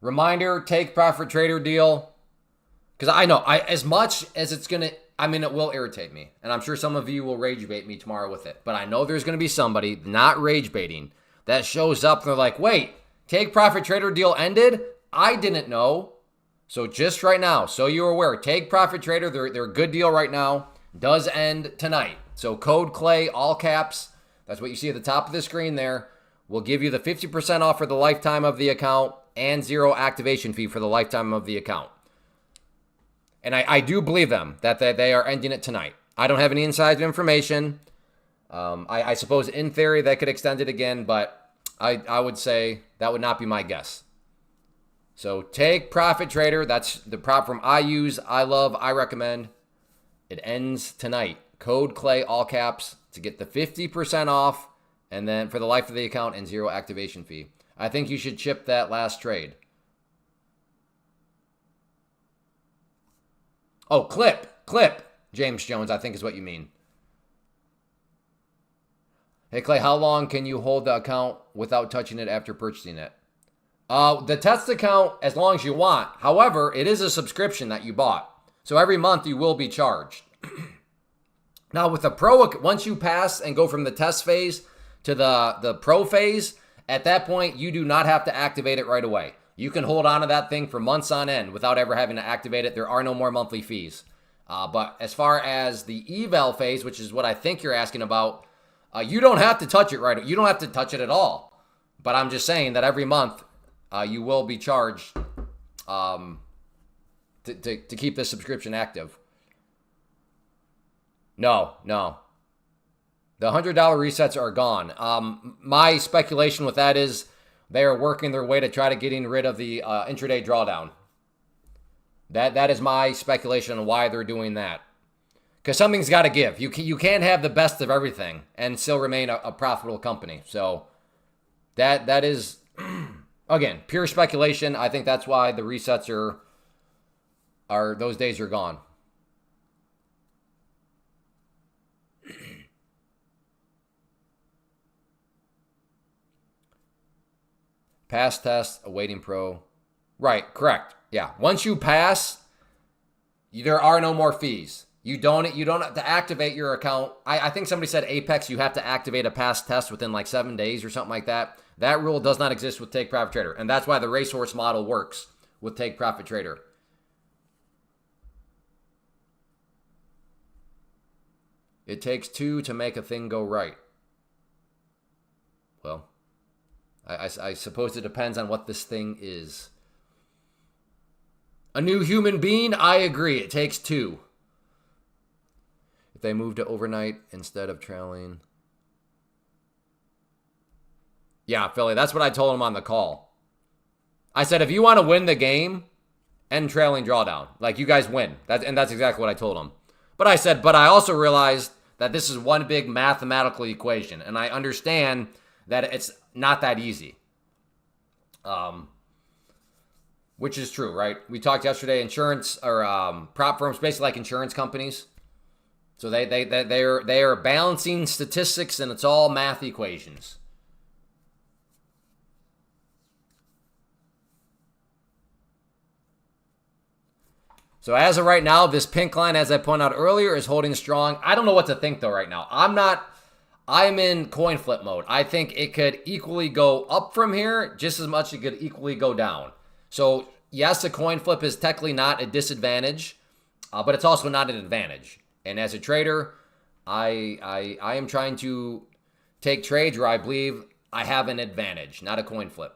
Reminder, take profit trader deal. Because I know, as much as it's going to, it will irritate me. And I'm sure some of you will rage bait me tomorrow with it. But I know there's going to be somebody not rage baiting that shows up and they're like, wait, take profit trader deal ended? I didn't know. So just right now, so you're aware, take profit trader, they're a good deal right now, does end tonight. So code Clay, all caps, that's what you see at the top of the screen there, will give you the 50% off for the lifetime of the account and 0 activation fee for the lifetime of the account. And I do believe them that they are ending it tonight. I don't have any inside information. I suppose in theory they could extend it again, but I would say that would not be my guess. So take profit trader. That's the prop from I use, I love, I recommend. It ends tonight. Code Clay, all caps, to get the 50% off, and then for the life of the account and 0 activation fee. I think you should chip that last trade. Oh, clip, James Jones, I think is what you mean. Hey, Clay, how long can you hold the account without touching it after purchasing it? The test account, as long as you want. However, it is a subscription that you bought. So every month you will be charged. Now, with the pro, once you pass and go from the test phase to the pro phase, at that point, you do not have to activate it right away. You can hold on to that thing for months on end without ever having to activate it. There are no more monthly fees. But as far as the eval phase, which is what I think you're asking about, you don't have to touch it right. You don't have to touch it at all. But I'm just saying that every month you will be charged to keep this subscription active. No. The $100 resets are gone. My speculation with that is they are working their way to try to getting rid of the intraday drawdown. That is my speculation on why they're doing that. Because something's got to give. You can't have the best of everything and still remain a profitable company. So that is, again, pure speculation. I think that's why the resets are those days are gone. Pass test, awaiting pro. Right, correct. Yeah. Once you pass, there are no more fees. You don't have to activate your account. I think somebody said Apex, you have to activate a pass test within like 7 days or something like that. That rule does not exist with Take Profit Trader. And that's why the racehorse model works with Take Profit Trader. It takes 2 to make a thing go right. Well, I suppose it depends on what this thing is. A new human being? I agree. It takes 2. If they move to overnight instead of trailing. Yeah, Philly, that's what I told him on the call. I said, if you want to win the game, end trailing drawdown. Like, you guys win. And that's exactly what I told him. But I said, but I also realized that this is one big mathematical equation. And I understand that it's not that easy. Which is true, right? We talked yesterday, insurance or prop firms, basically like insurance companies. So they are balancing statistics, and it's all math equations. So as of right now, this pink line, as I pointed out earlier, is holding strong. I don't know what to think though right now. I'm in coin flip mode. I think it could equally go up from here just as much as it could equally go down. So yes, a coin flip is technically not a disadvantage, but it's also not an advantage. And as a trader, I am trying to take trades where I believe I have an advantage, not a coin flip.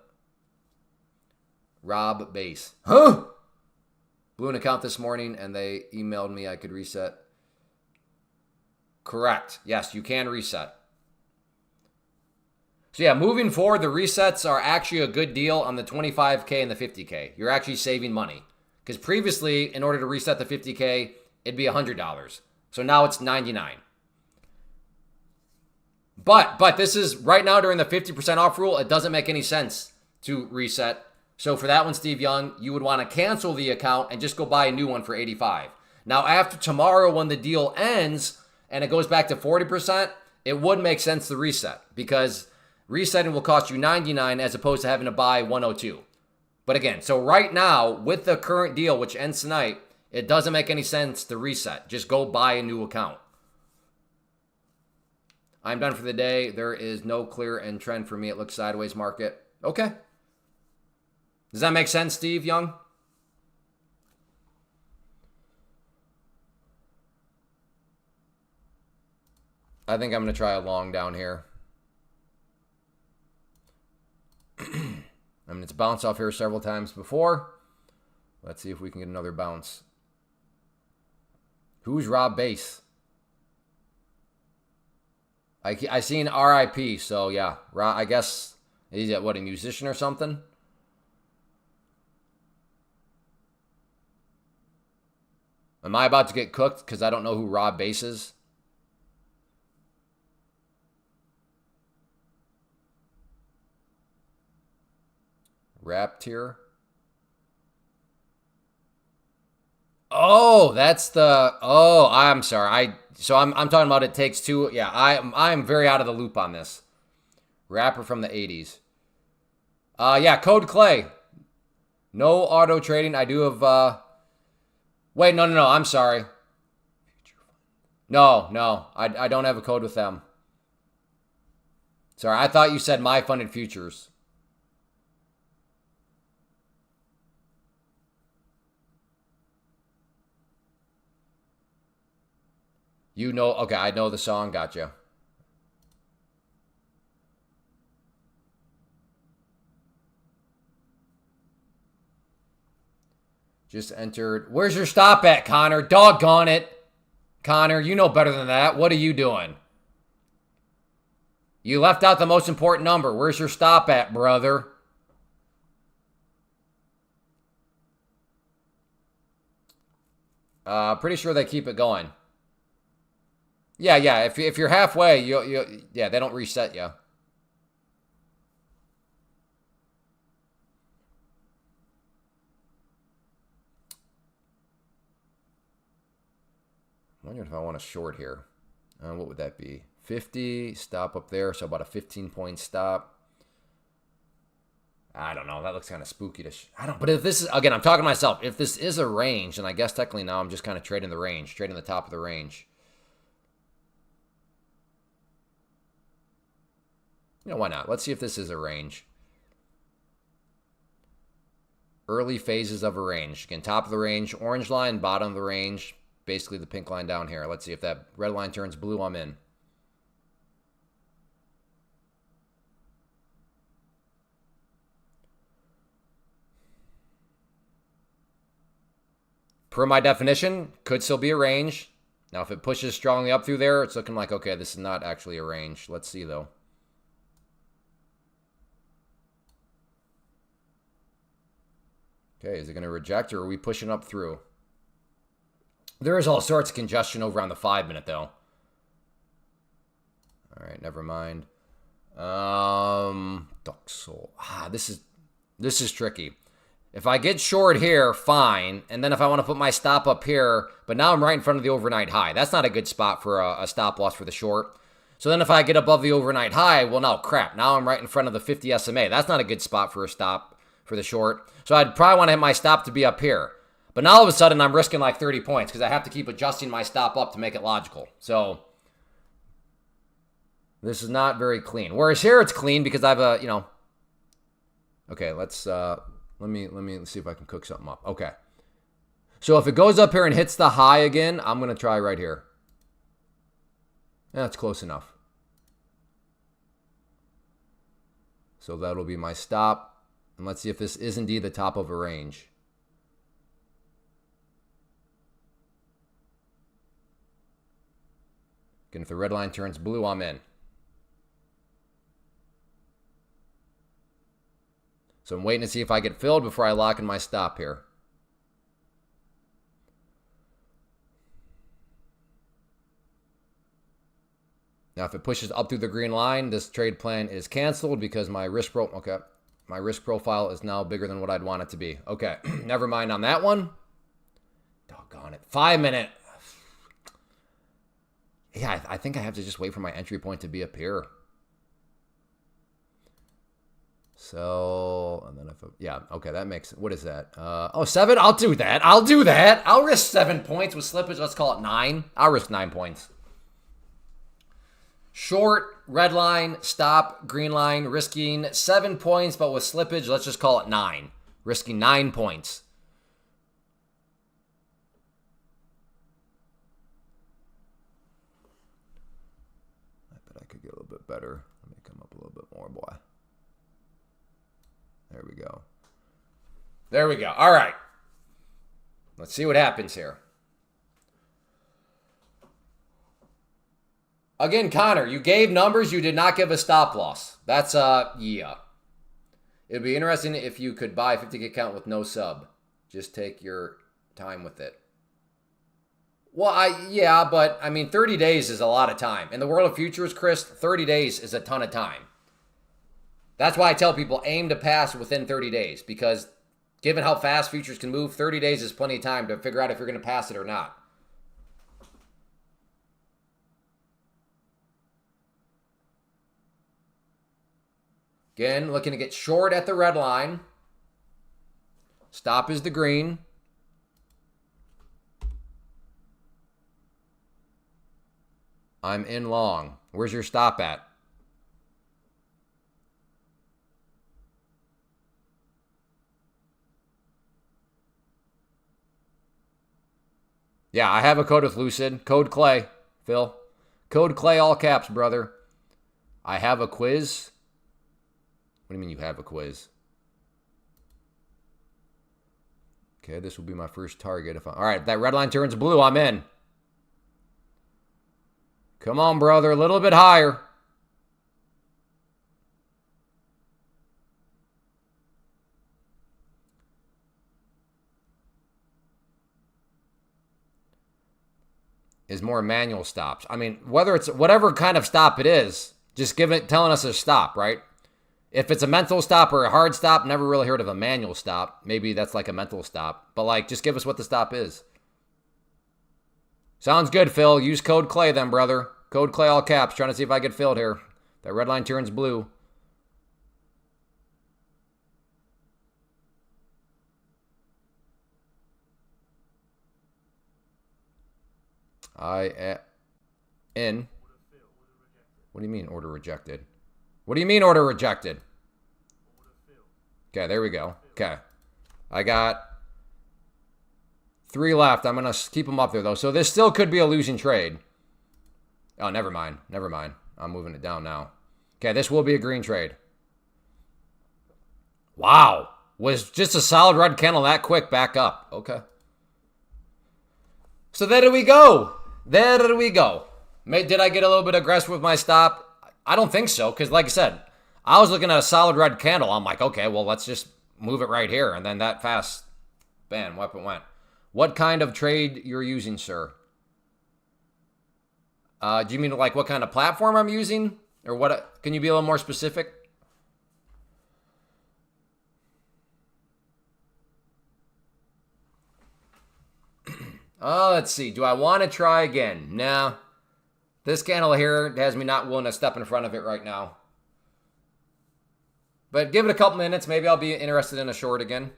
Rob Base. Huh? Blew an account this morning and they emailed me I could reset. Correct. Yes, you can reset. So yeah, moving forward, the resets are actually a good deal on the 25K and the 50K. You're actually saving money. Because previously, in order to reset the 50K, it'd be $100. So now it's $99. But this is right now during the 50% off rule. It doesn't make any sense to reset. So for that one, Steve Young, you would want to cancel the account and just go buy a new one for $85. Now after tomorrow, when the deal ends and it goes back to 40%, it would make sense to reset because resetting will cost you $99 as opposed to having to buy $102. But again, so right now with the current deal, which ends tonight, it doesn't make any sense to reset. Just go buy a new account. I'm done for the day. There is no clear end trend for me. It looks sideways market. Okay. Does that make sense, Steve Young? I think I'm going to try a long down here. I mean, it's bounced off here several times before. Let's see if we can get another bounce. Who's Rob Base? I seen RIP, so yeah. I guess he's a musician or something? Am I about to get cooked because I don't know who Rob Base is? Rap tier. Oh, that's the. Oh, I'm sorry. I'm talking about It Takes Two. Yeah, I'm very out of the loop on this. Rapper from the 80s. Yeah, Code Clay. No auto trading. I do have. Wait, no. I'm sorry. No. I don't have a code with them. Sorry, I thought you said My Funded Futures. You know, okay, I know the song, gotcha. Just entered. Where's your stop at, Connor? Doggone it. Connor, you know better than that. What are you doing? You left out the most important number. Where's your stop at, brother? Pretty sure they keep it going. Yeah. If you're halfway, yeah, they don't reset you. I wonder if I want a short here. What would that be? 50, stop up there, so about a 15-point stop. I don't know. That looks kind of spooky. But if this is, again, I'm talking to myself. If this is a range, and I guess technically now I'm just kind of trading the range, trading the top of the range. You know, why not? Let's see if this is a range. Early phases of a range. Again, top of the range, orange line, bottom of the range, basically the pink line down here. Let's see if that red line turns blue, I'm in. Per my definition, could still be a range. Now, if it pushes strongly up through there, it's looking like, okay, this is not actually a range. Let's see, though. Okay, is it going to reject, or are we pushing up through? There is all sorts of congestion over on the 5-minute, though. All right, never mind. Duck Soul. This This is tricky. If I get short here, fine. And then if I want to put my stop up here, but now I'm right in front of the overnight high. That's not a good spot for a stop loss for the short. So then if I get above the overnight high, well, now crap. Now I'm right in front of the 50 SMA. That's not a good spot for a stop for the short. So I'd probably want to hit my stop to be up here. But now all of a sudden I'm risking like 30 points because I have to keep adjusting my stop up to make it logical. So this is not very clean. Whereas here it's clean because I have a, okay, let's, let me see if I can cook something up. Okay. So if it goes up here and hits the high again, I'm going to try right here. That's close enough. So that'll be my stop. And let's see if this is indeed the top of a range. Again, if the red line turns blue, I'm in. So I'm waiting to see if I get filled before I lock in my stop here. Now, if it pushes up through the green line, this trade plan is canceled because my risk profile is now bigger than what I'd want it to be. Okay, never mind on that one. Doggone it. 5 minute. Yeah, I think I have to just wait for my entry point to be up here. So, and then okay, that makes, what is that? 7? I'll do that. I'll risk 7 points with slippage. Let's call it 9. I'll risk 9 points. Short, red line, stop, green line, risking 7 points, but with slippage, let's just call it 9. Risking 9 points. I bet I could get a little bit better. Let me come up a little bit more, boy. There we go. There we go. All right. Let's see what happens here. Again, Connor, you gave numbers. You did not give a stop loss. That's, yeah. It'd be interesting if you could buy a 50K account with no sub. Just take your time with it. Well, yeah, but, I mean, 30 days is a lot of time. In the world of futures, Chris, 30 days is a ton of time. That's why I tell people aim to pass within 30 days. Because given how fast futures can move, 30 days is plenty of time to figure out if you're going to pass it or not. Again, looking to get short at the red line. Stop is the green. I'm in long. Where's your stop at? Yeah, I have a code with Lucid. Code Clay, Phil. Code Clay, all caps, brother. I have a quiz. What do you mean you have a quiz? Okay, this will be my first target. All right, that red line turns blue. I'm in. Come on, brother. A little bit higher. Is more manual stops. I mean, whether it's whatever kind of stop it is, just telling us a stop, right? If it's a mental stop or a hard stop, never really heard of a manual stop. Maybe that's like a mental stop. But like, just give us what the stop is. Sounds good, Phil. Use code Clay then, brother. Code Clay all caps. Trying to see if I get filled here. That red line turns blue. In. What do you mean order rejected? What do you mean order rejected? Okay, there we go. Okay. I got 3 left. I'm going to keep them up there, though. So this still could be a losing trade. Oh, never mind. Never mind. I'm moving it down now. Okay, this will be a green trade. Wow. Was just a solid red candle that quick back up. Okay. So there we go. There we go. Did I get a little bit aggressive with my stop? I don't think so, because like I said, I was looking at a solid red candle. I'm like, okay, well, let's just move it right here. And then that fast, bam, up it went. What kind of trade you're using, sir? Do you mean like what kind of platform I'm using? Or what? Can you be a little more specific? Let's see. Do I want to try again? Nah. This candle here has me not willing to step in front of it right now. But give it a couple minutes. Maybe I'll be interested in a short again.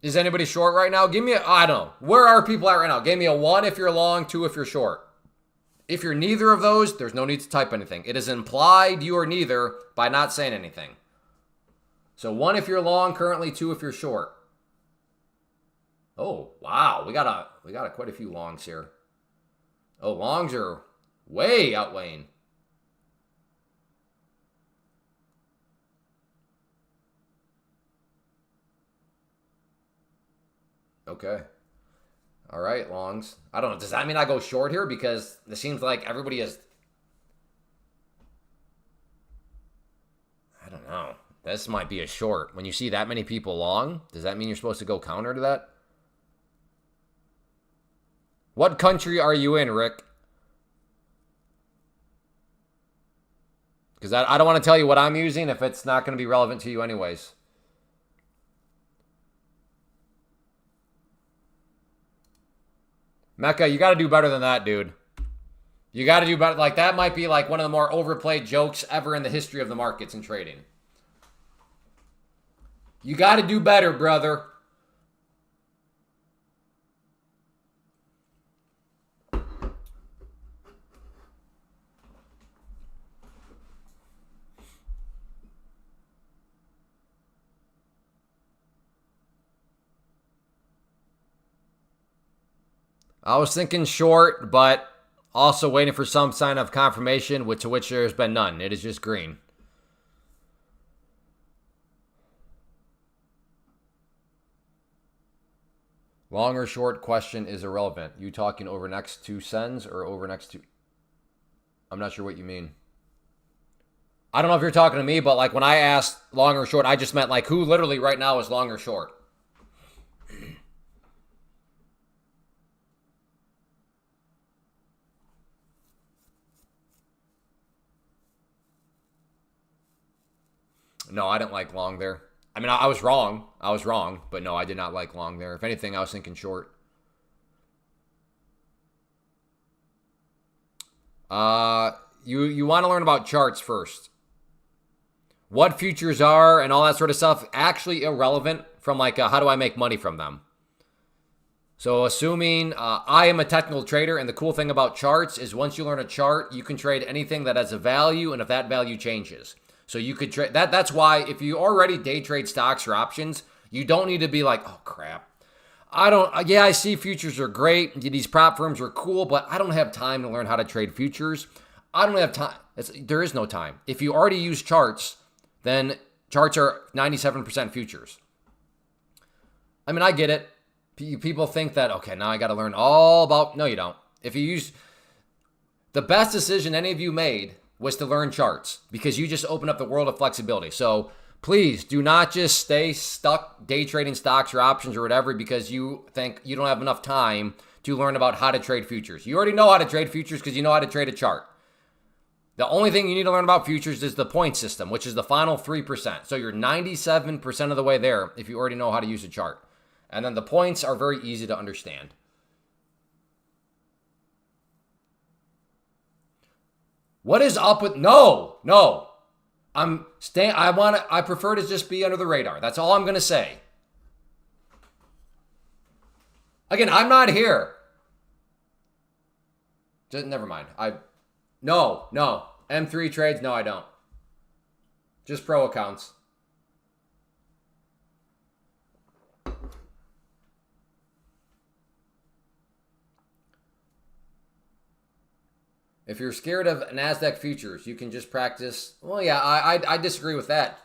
Is anybody short right now? Give me I don't know. Where are people at right now? Give me a 1 if you're long, 2 if you're short. If you're neither of those, there's no need to type anything. It is implied you are neither by not saying anything. So 1 if you're long currently, 2 if you're short. Oh, wow. We got quite a few longs here. Oh, longs are way outweighing. Okay. All right, longs. I don't know. Does that mean I go short here? Because it seems like everybody is... I don't know. This might be a short. When you see that many people long, does that mean you're supposed to go counter to that? What country are you in, Rick? Because I don't want to tell you what I'm using if it's not going to be relevant to you anyways. Mecca, you got to do better than that, dude. You got to do better. Like, that might be like one of the more overplayed jokes ever in the history of the markets and trading. You got to do better, brother. I was thinking short, but also waiting for some sign of confirmation, to which there has been none. It is just green. Long or short question is irrelevant. You talking over next to sends or over next to... I'm not sure what you mean. I don't know if you're talking to me, but like when I asked long or short, I just meant like who literally right now is long or short. No, I didn't like long there. I mean, I was wrong. I was wrong, but no, I did not like long there. If anything, I was thinking short. You want to learn about charts first. What futures are and all that sort of stuff, actually irrelevant from like how do I make money from them. So assuming I am a technical trader, and the cool thing about charts is once you learn a chart, you can trade anything that has a value, and if that value changes. So you could trade that. That's why if you already day trade stocks or options, you don't need to be like, oh crap. I see futures are great. These prop firms are cool, but I don't have time to learn how to trade futures. I don't have time. There is no time. If you already use charts, then charts are 97% futures. I mean, I get it. People think that, okay, now I got to learn all about, no, you don't. If you use, the best decision any of you made was to learn charts because you just open up the world of flexibility. So please do not just stay stuck day trading stocks or options or whatever because you think you don't have enough time to learn about how to trade futures. You already know how to trade futures because you know how to trade a chart. The only thing you need to learn about futures is the point system, which is the final 3%. So you're 97% of the way there if you already know how to use a chart. And then the points are very easy to understand. What is up with... No. I prefer to just be under the radar. That's all I'm going to say. Again, I'm not here. Never mind. No. M3 trades? No, I don't. Just pro accounts. If you're scared of NASDAQ futures, you can just practice. Well, yeah, I disagree with that.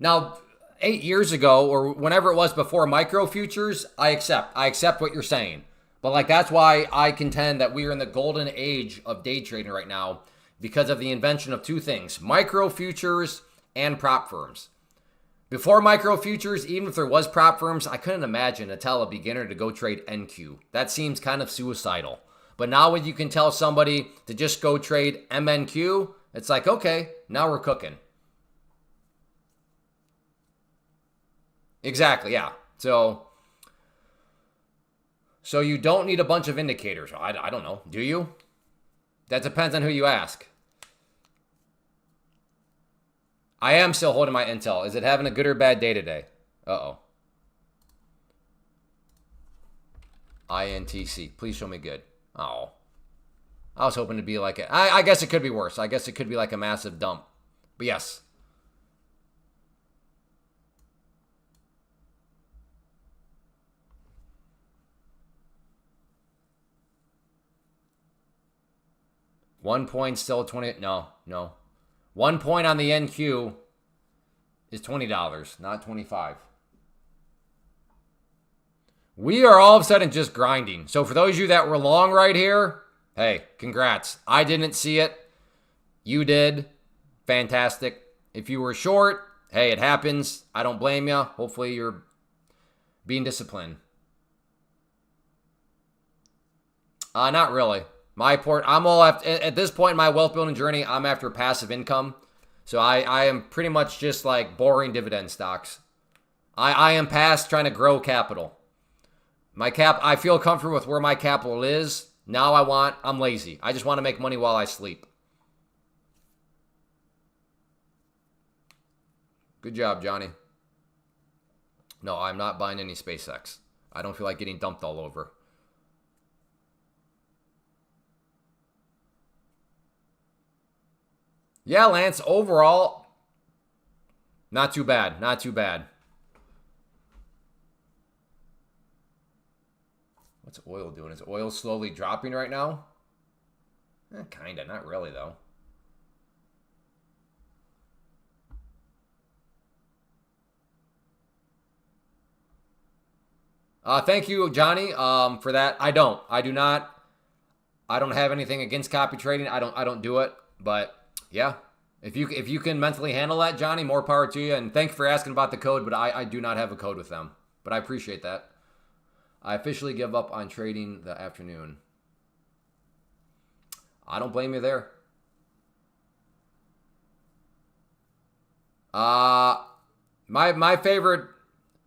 Now, 8 years ago or whenever it was before micro futures, I accept what you're saying. But like that's why I contend that we are in the golden age of day trading right now because of the invention of two things, micro futures and prop firms. Before micro futures, even if there was prop firms, I couldn't imagine to tell a beginner to go trade NQ. That seems kind of suicidal. But now when you can tell somebody to just go trade MNQ, it's like, okay, now we're cooking. Exactly, yeah. So you don't need a bunch of indicators. I don't know. Do you? That depends on who you ask. I am still holding my Intel. Is it having a good or bad day today? Uh-oh. INTC. Please show me good. Oh. I was hoping to be like it. I guess it could be worse. I guess it could be like a massive dump. But yes. One point still 20. No. 1 point on the NQ is $20, not 25. We are all of a sudden just grinding. So for those of you that were long right here, hey, congrats. I didn't see it. You did. Fantastic. If you were short, hey, it happens. I don't blame you. Hopefully you're being disciplined. Not really. I'm all after, at this point in my wealth building journey, I'm after passive income. So I am pretty much just like boring dividend stocks. I am past trying to grow capital. I feel comfortable with where my capital is. Now I'm lazy. I just want to make money while I sleep. Good job, Johnny. No, I'm not buying any SpaceX. I don't feel like getting dumped all over. Yeah, Lance, overall, not too bad. Not too bad. What's oil doing? Is oil slowly dropping right now? Kinda. Not really, though. Thank you, Johnny, for that. I do not. I don't have anything against copy trading. I don't do it. But yeah, if you can mentally handle that, Johnny, more power to you. And thank you for asking about the code, but I do not have a code with them. But I appreciate that. I officially give up on trading the afternoon. I don't blame you there. My favorite,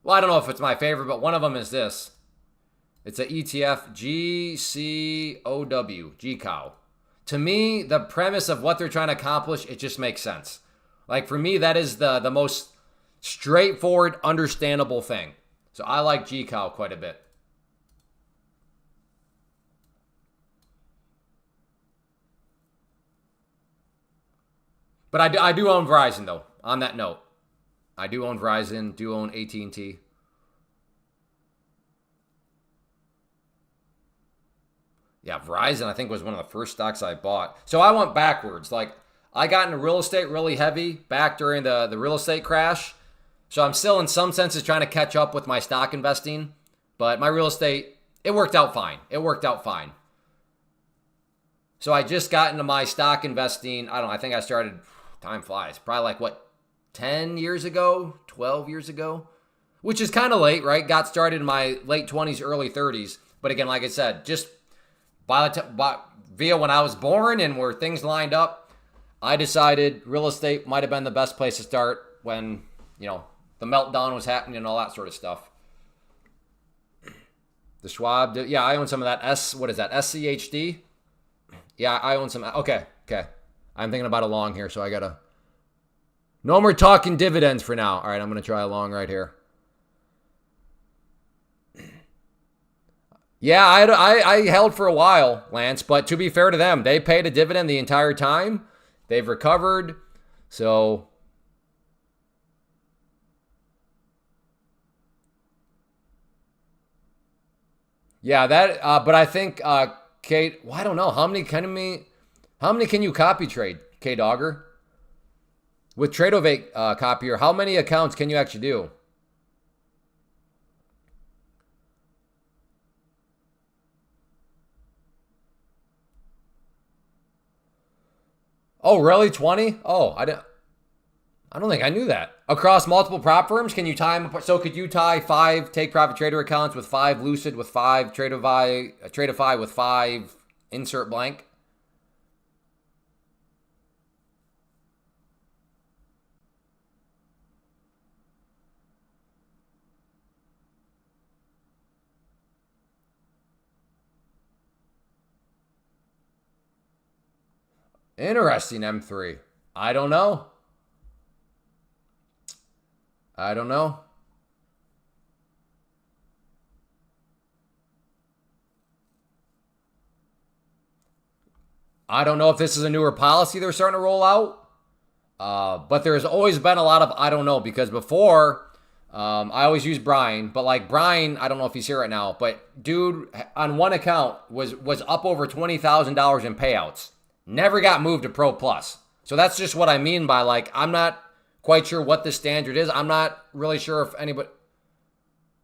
well, I don't know if it's my favorite, but one of them is this. It's a ETF, GCOW, GCOW. To me, the premise of what they're trying to accomplish, it just makes sense. Like for me, that is the most straightforward, understandable thing. So I like GCOW quite a bit. But I do own Verizon, though, on that note. I do own Verizon, do own AT&T. Yeah, Verizon, I think, was one of the first stocks I bought. So I went backwards. Like, I got into real estate really heavy back during the real estate crash. So I'm still, in some senses, trying to catch up with my stock investing. But my real estate, it worked out fine. So I just got into my stock investing. I don't know. I think I started, time flies, probably like, 10 years ago, 12 years ago, which is kind of late, right? Got started in my late 20s, early 30s. But again, like I said, just via when I was born and where things lined up, I decided real estate might have been the best place to start when, the meltdown was happening and all that sort of stuff. The Schwab, yeah, I own some of that SCHD? Yeah, I own some. Okay. I'm thinking about a long here, so I gotta. No more talking dividends for now. All right, I'm gonna try a long right here. Yeah, I held for a while, Lance, but to be fair to them, they paid a dividend the entire time. They've recovered, so. Yeah, but I think, Kate, well, I don't know. How many can you copy trade, K-Dogger? With Tradeovate copier, how many accounts can you actually do? Oh, really? 20? Oh, I don't think I knew that. Across multiple prop firms, can you tie them apart? So could you tie 5 take profit trader accounts with 5 Lucid with 5 Tradeify with 5 insert blank? Interesting, M3. I don't know. I don't know. I don't know if this is a newer policy they're starting to roll out. But there's always been a lot of I don't know, because before I always use Brian, but like Brian, I don't know if he's here right now, but dude on one account was up over $20,000 in payouts. Never got moved to Pro Plus. So that's just what I mean by like I'm not quite sure what the standard is. I'm not really sure if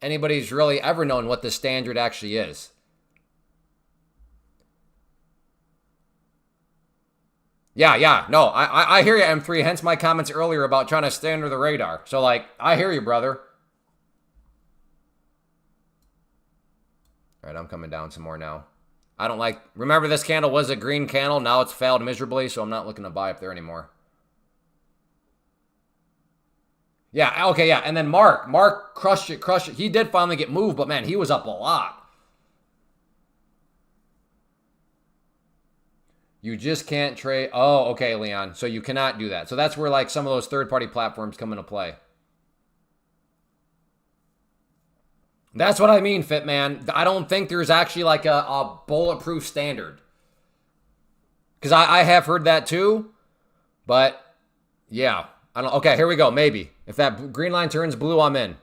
anybody's really ever known what the standard actually is. Yeah. No, I hear you, M3. Hence my comments earlier about trying to stay under the radar. So, like, I hear you, brother. All right, I'm coming down some more now. I don't like... Remember, this candle was a green candle. Now it's failed miserably, so I'm not looking to buy up there anymore. Yeah, okay, yeah. And then Mark crushed it. He did finally get moved, but, man, he was up a lot. You just can't trade. Oh, okay, Leon. So you cannot do that. So that's where like some of those third-party platforms come into play. That's what I mean, Fitman. I don't think there's actually like a bulletproof standard. Because I have heard that too. But yeah. I don't. Okay, here we go. Maybe. If that green line turns blue, I'm in.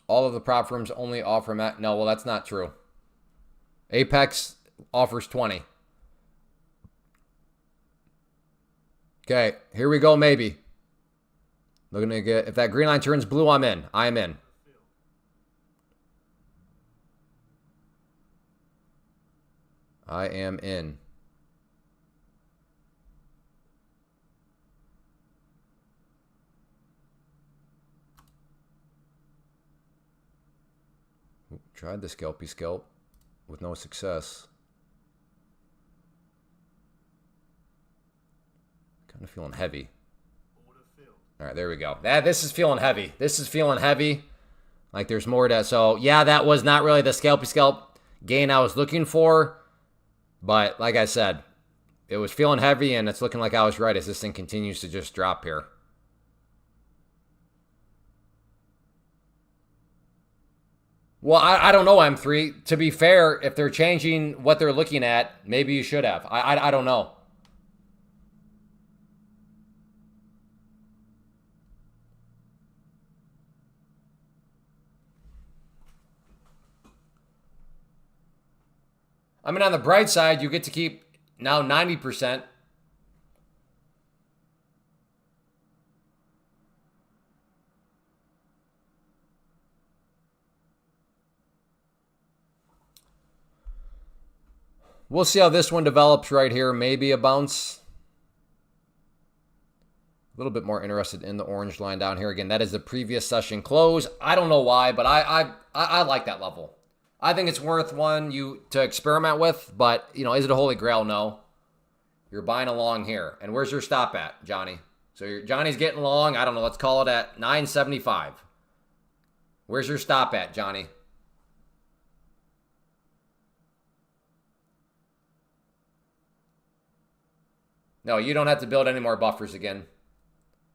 All of the prop firms only offer No, well, that's not true. Apex offers 20. Okay, here we go, maybe. Looking to get... If that green line turns blue, I'm in. I am in. I am in. Tried the Scalpy Scalp with no success. Kind of feeling heavy. All right, there we go. This is feeling heavy. This is feeling heavy. Like there's more to... So, yeah, that was not really the Scalpy Scalp gain I was looking for. But, like I said, it was feeling heavy, and it's looking like I was right as this thing continues to just drop here. Well, I don't know, M3. To be fair, if they're changing what they're looking at, maybe you should have. I don't know. I mean, on the bright side, you get to keep now 90%. We'll see how this one develops right here. Maybe a bounce. A little bit more interested in the orange line down here. Again, that is the previous session close. I don't know why, but I like that level. I think it's worth one to experiment with, but, you know, is it a holy grail? No. You're buying along here. And where's your stop at, Johnny? So Johnny's getting long. I don't know. Let's call it at 975. Where's your stop at, Johnny? No, you don't have to build any more buffers again.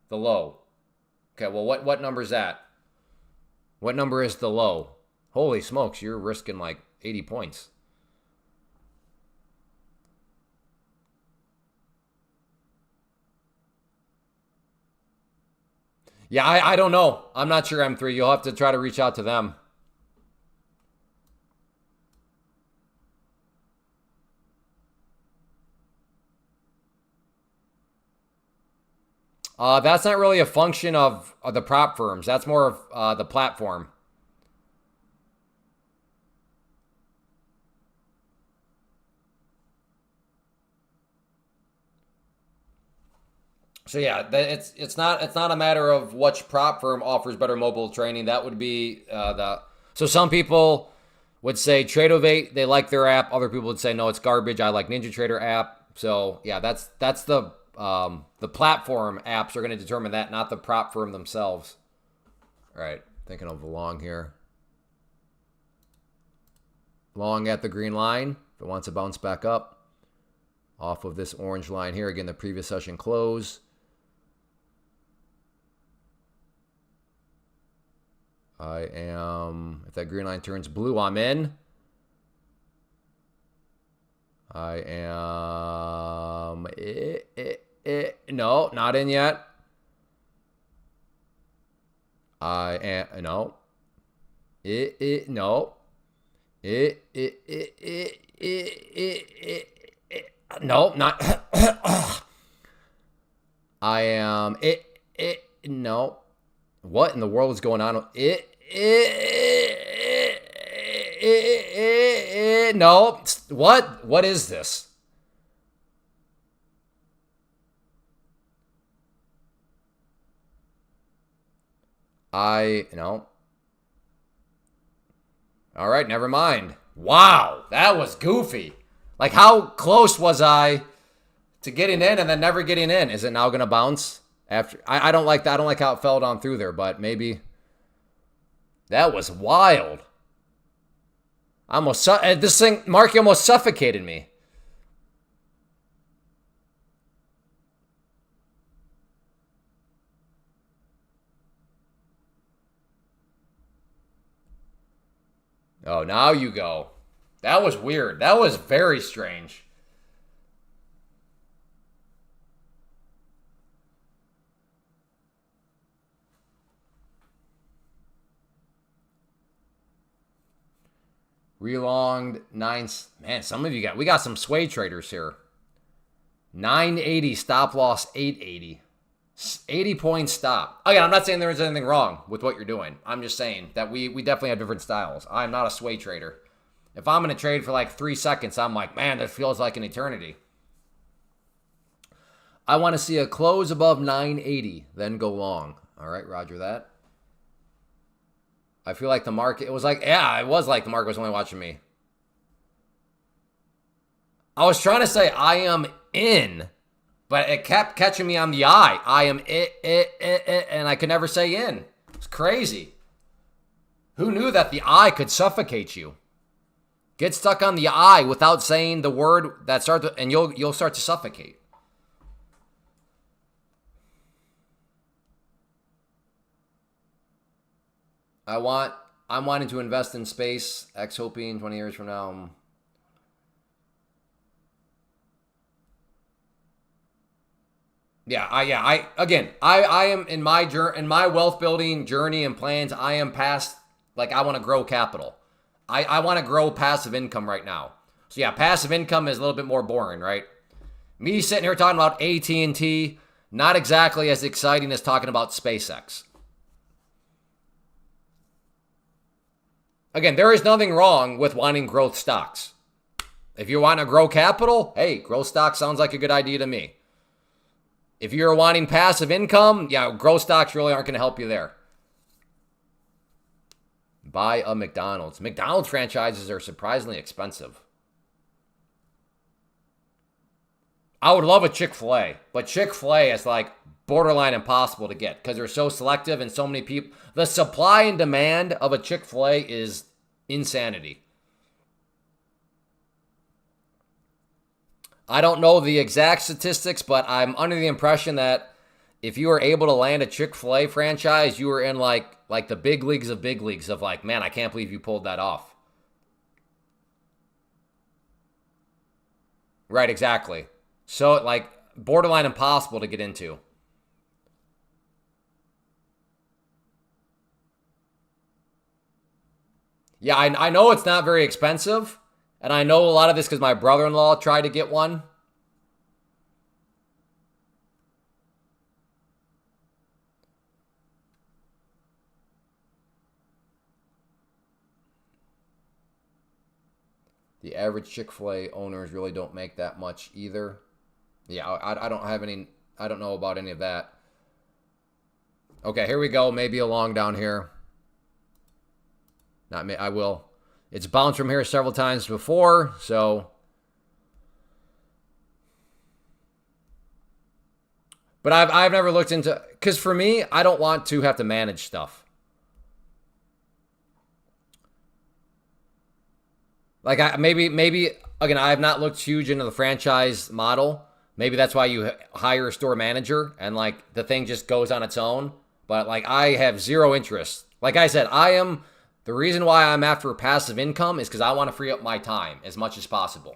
The low. Okay, well, what number is that? What number is the low? Holy smokes, you're risking like 80 points. Yeah, I don't know. I'm not sure, M3. You'll have to try to reach out to them. That's not really a function of the prop firms. That's more of the platform. So yeah, it's not a matter of which prop firm offers better mobile training. That would be So some people would say Tradeovate, they like their app. Other people would say no, it's garbage. I like NinjaTrader app. So yeah, that's the the platform apps are going to determine that, not the prop firm themselves. All right, thinking of the long here. Long at the green line. If it wants to bounce back up off of this orange line here. Again, the previous session close. I am, if that green line turns blue, I'm in. I am, no, not in yet. I am, no. No. No, not. I am, no. What in the world is going on? No. What is this? No. All right, never mind. Wow, that was goofy. Like, how close was I to getting in and then never getting in? Is it now going to bounce? After I don't like that. I don't like how it fell down through there, but maybe that was wild. This thing, Marky almost suffocated me. Oh, now you go. That was weird. That was very strange. Relonged 9. Man, some of you we got some sway traders here. 980 stop loss 880. 80 point stop. Again, I'm not saying there is anything wrong with what you're doing. I'm just saying that we definitely have different styles. I'm not a sway trader. If I'm going to trade for like 3 seconds, I'm like, man, that feels like an eternity. I want to see a close above 980, then go long. All right, roger that. I feel like the market, it was like the market was only watching me. I was trying to say I am in, but it kept catching me on the I. I am and I could never say in. It's crazy. Who knew that the I could suffocate you? Get stuck on the I without saying the word that starts with, and you'll start to suffocate. I'm wanting to invest in space, hoping 20 years from now. I am in my wealth building journey and plans. I am past, like, I want to grow capital. I want to grow passive income right now. So yeah, passive income is a little bit more boring, right? Me sitting here talking about AT&T, not exactly as exciting as talking about SpaceX. Again, there is nothing wrong with wanting growth stocks. If you want to grow capital, hey, growth stock sounds like a good idea to me. If you're wanting passive income, yeah, growth stocks really aren't going to help you there. Buy a McDonald's. McDonald's franchises are surprisingly expensive. I would love a Chick-fil-A, but Chick-fil-A is like borderline impossible to get because they're so selective and so many people. The supply and demand of a Chick-fil-A is insanity. I don't know the exact statistics, but I'm under the impression that if you were able to land a Chick-fil-A franchise, you were in like the big leagues of like, man, I can't believe you pulled that off. Right, exactly. So like borderline impossible to get into. Yeah, I know it's not very expensive, and I know a lot of this because my brother-in-law tried to get one. The average Chick-fil-A owners really don't make that much either. Yeah, I don't have any, I don't know about any of that. Okay, here we go. Maybe a long down here. Not me. I will. It's bounced from here several times before, so But I've never looked into, because for me, I don't want to have to manage stuff. Like maybe again, I have not looked huge into the franchise model. Maybe that's why you hire a store manager and like the thing just goes on its own. But like I have zero interest. Like I said, the reason why I'm after passive income is because I want to free up my time as much as possible.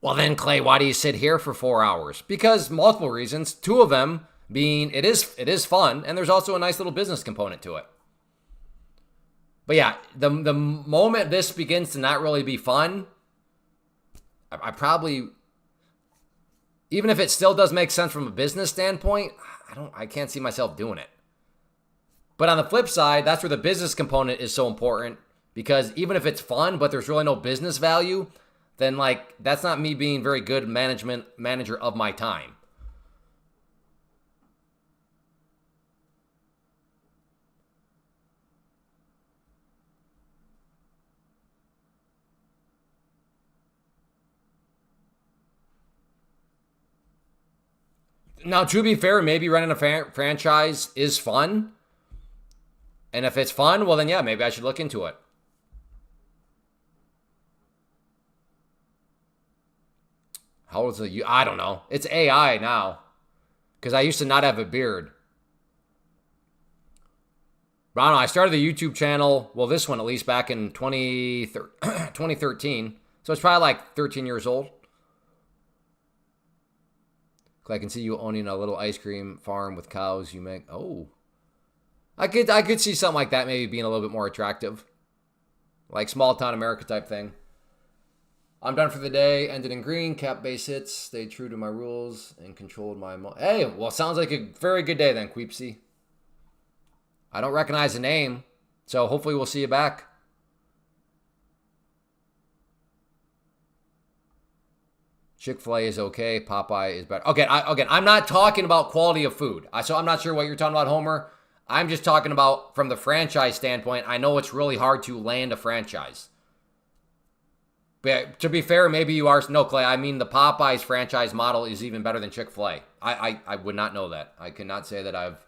Well then, Clay, why do you sit here for 4 hours? Because multiple reasons. Two of them being it is fun, and there's also a nice little business component to it. But yeah, the moment this begins to not really be fun, I probably, even if it still does make sense from a business standpoint, I can't see myself doing it. But on the flip side, that's where the business component is so important, because even if it's fun, but there's really no business value, then like that's not me being very good manager of my time. Now, to be fair, maybe running a franchise is fun. And if it's fun, well, then yeah, maybe I should look into it. How old is it? I don't know. It's AI now. Because I used to not have a beard. But I don't know. I started the YouTube channel, well, this one at least, back in 2013. So it's probably like 13 years old. I can see you owning a little ice cream farm with cows you make. Oh. I could see something like that maybe being a little bit more attractive. Like small town America type thing. I'm done for the day. Ended in green. Cap base hits. Stayed true to my rules and controlled my... Hey, well, sounds like a very good day then, Queepsy. I don't recognize the name. So hopefully we'll see you back. Chick-fil-A is okay. Popeye is better. Okay, I'm not talking about quality of food. So I'm not sure what you're talking about, Homer. I'm just talking about from the franchise standpoint. I know it's really hard to land a franchise. But to be fair, maybe you are. No, Clay, I mean the Popeyes franchise model is even better than Chick-fil-A. I would not know that. I cannot say that I've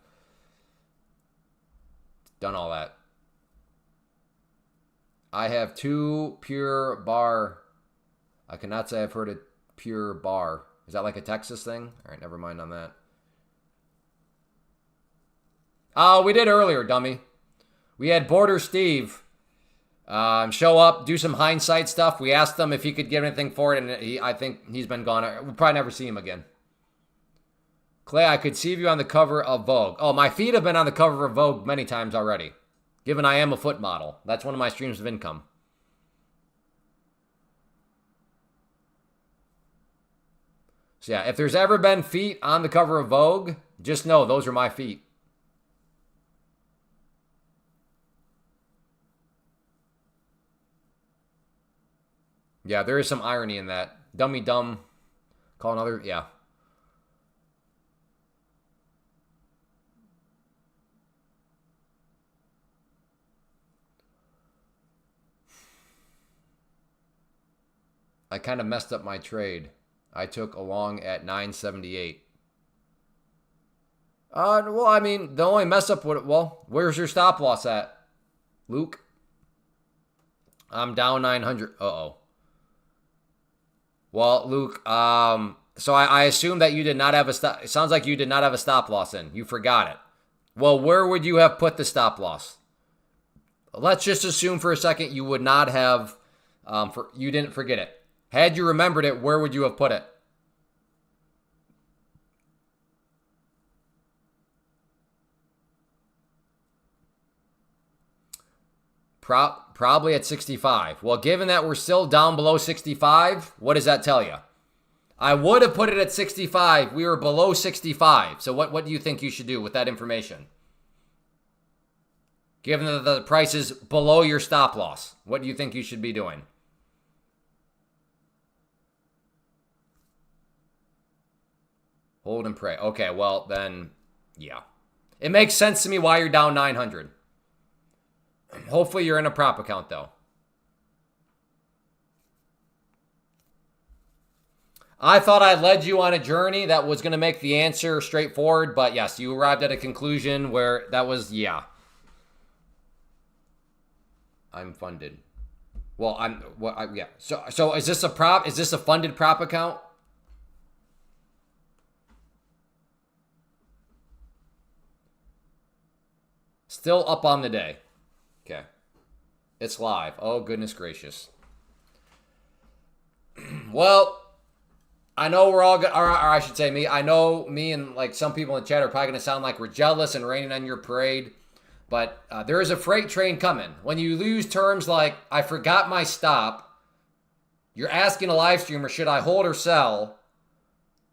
done all that. I have 2 pure bar. I cannot say I've heard it. Pure bar. Is that like a Texas thing? All right, never mind on that. Oh, we did earlier, dummy. We had Border Steve show up, do some hindsight stuff. We asked him if he could give anything for it, and I think he's been gone. We'll probably never see him again. Clay, I could see you on the cover of Vogue. Oh, my feet have been on the cover of Vogue many times already, given I am a foot model. That's one of my streams of income. So yeah, if there's ever been feet on the cover of Vogue, just know those are my feet. Yeah, there is some irony in that. Dummy dumb. Call another. Yeah. I kind of messed up my trade. I took along at 978. Well, I mean, the only mess up would, well, where's your stop loss at, Luke? I'm down 900. Uh-oh. Well, Luke, so I assume that you did not have a stop. It sounds like you did not have a stop loss in. You forgot it. Well, where would you have put the stop loss? Let's just assume for a second you would not have, you didn't forget it. Had you remembered it, where would you have put it? Probably at 65. Well, given that we're still down below 65, what does that tell you? I would have put it at 65. We were below 65. So what do you think you should do with that information? Given that the price is below your stop loss, what do you think you should be doing? Hold and pray. Okay, well, then, yeah. It makes sense to me why you're down 900. Hopefully you're in a prop account, though. I thought I led you on a journey that was going to make the answer straightforward, but yes, you arrived at a conclusion where that was, yeah. I'm funded. Well, yeah. So is this a prop? Is this a funded prop account? Still up on the day. Okay. It's live. Oh, goodness gracious. Well, I know we're all, or I should say me, I know me and like some people in the chat are probably going to sound like we're jealous and raining on your parade, but there is a freight train coming. When you use terms like, I forgot my stop, you're asking a live streamer, should I hold or sell?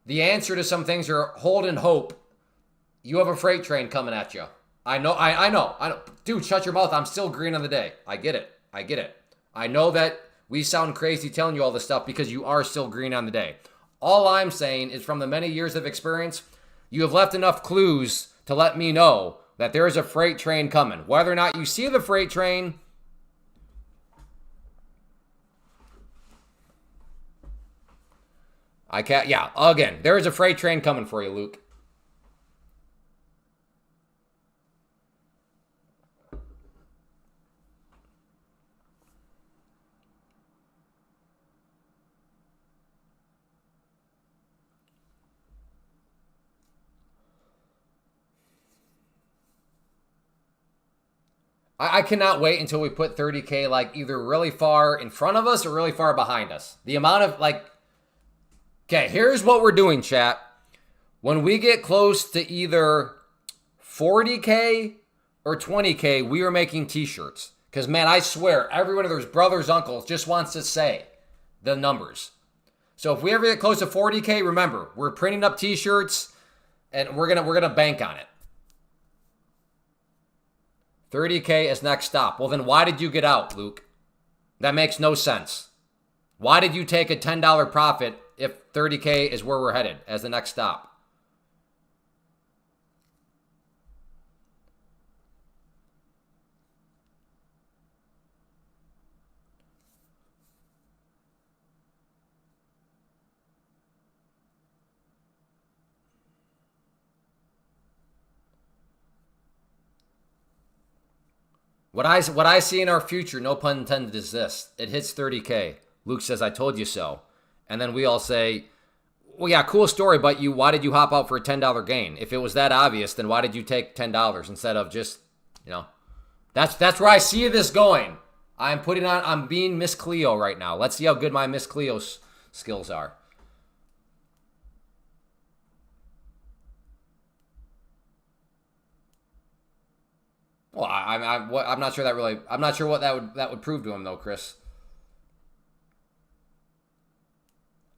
The answer to some things are hold and hope. You have a freight train coming at you. I know. Dude, shut your mouth. I'm still green on the day. I get it. I know that we sound crazy telling you all this stuff because you are still green on the day. All I'm saying is from the many years of experience, you have left enough clues to let me know that there is a freight train coming. Whether or not you see the freight train, I can't, yeah, again, there is a freight train coming for you, Luke. I cannot wait until we put 30K like either really far in front of us or really far behind us. The amount of like, okay, here's what we're doing, chat. When we get close to either 40K or 20K, we are making t-shirts. Because, man, I swear, every one of those brothers, uncles just wants to say the numbers. So if we ever get close to 40K, remember, we're printing up t-shirts and we're gonna bank on it. 30K is next stop. Well, then why did you get out, Luke? That makes no sense. Why did you take a $10 profit if 30K is where we're headed as the next stop? What I see in our future, no pun intended, is this. It hits 30K. Luke says, I told you so. And then we all say, well, yeah, cool story, but why did you hop out for a $10 gain? If it was that obvious, then why did you take $10 instead of just, that's where I see this going. I'm being Miss Cleo right now. Let's see how good my Miss Cleo skills are. Well, I'm not sure I'm not sure what that would prove to him though, Chris.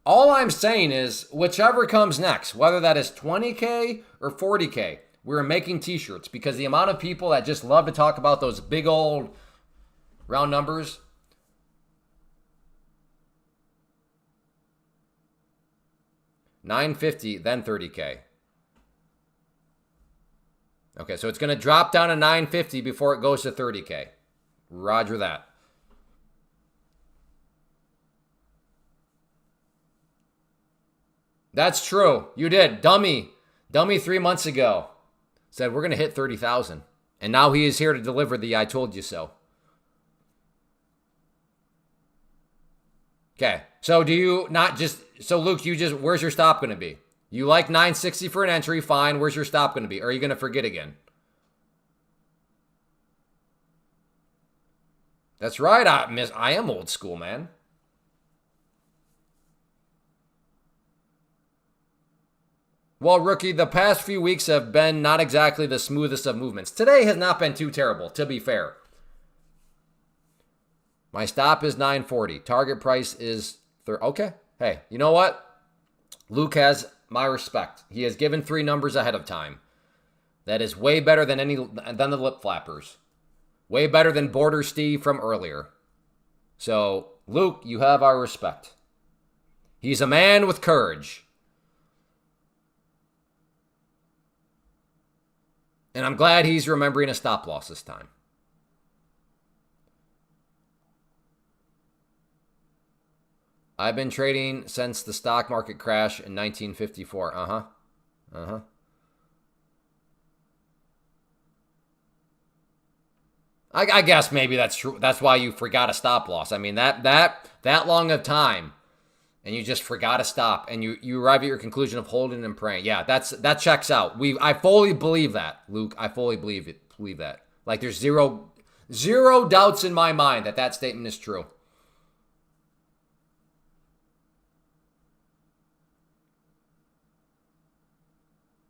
All I'm saying is whichever comes next, whether that is 20K or 40K, we're making t-shirts because the amount of people that just love to talk about those big old round numbers. $950, then 30K. Okay, so it's going to drop down to $950 before it goes to 30K. Roger that. That's true. You did. Dummy 3 months ago said we're going to hit 30,000. And now he is here to deliver the I told you so. Okay, so do you not just, so Luke, where's your stop going to be? You like 960 for an entry, fine. Where's your stop going to be? Or are you going to forget again? That's right. I am old school, man. Well, rookie, the past few weeks have been not exactly the smoothest of movements. Today has not been too terrible, to be fair. My stop is 940. Target price is okay. Hey, you know what? Luke has my respect. He has given 3 numbers ahead of time. That is way better than the lip flappers. Way better than Border Steve from earlier. So, Luke, you have our respect. He's a man with courage. And I'm glad he's remembering a stop loss this time. I've been trading since the stock market crash in 1954. Uh-huh. Uh-huh. I guess maybe that's true. That's why you forgot a stop loss. I mean, that long of time, and you just forgot to stop, and you arrive at your conclusion of holding and praying. Yeah, that checks out. I fully believe that, Luke. I fully believe it. Believe that. Like there's zero doubts in my mind that statement is true.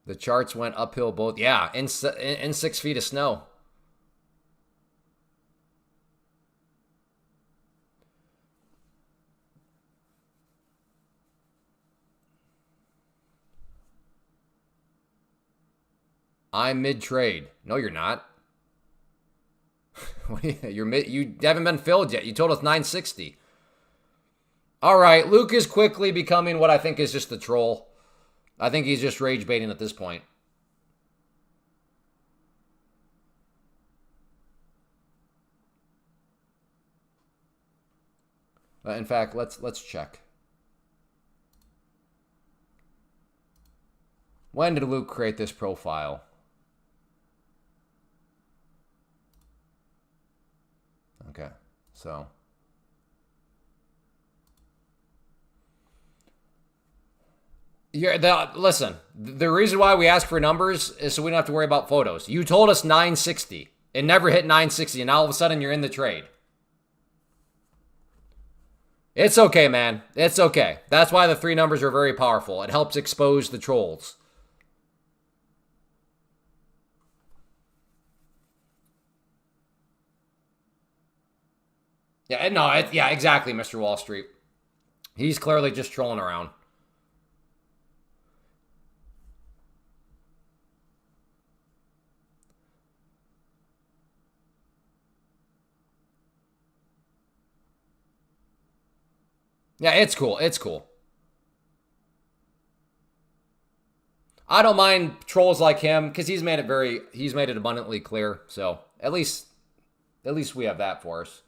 The charts went uphill both. Yeah, in 6 feet of snow. I'm mid trade. No, you're not. You haven't been filled yet. You told us 960. All right, Luke is quickly becoming what I think is just a troll. I think he's just rage baiting at this point. In fact, let's check. When did Luke create this profile? Okay, so listen. The reason why we ask for numbers is so we don't have to worry about photos. You told us 960. It never hit 960, and now all of a sudden you're in the trade. It's okay, man. It's okay. That's why the 3 numbers are very powerful. It helps expose the trolls. Yeah, no, yeah, exactly, Mr. Wall Street. He's clearly just trolling around. Yeah, it's cool. It's cool. I don't mind trolls like him because he's made it abundantly clear. So at least we have that for us.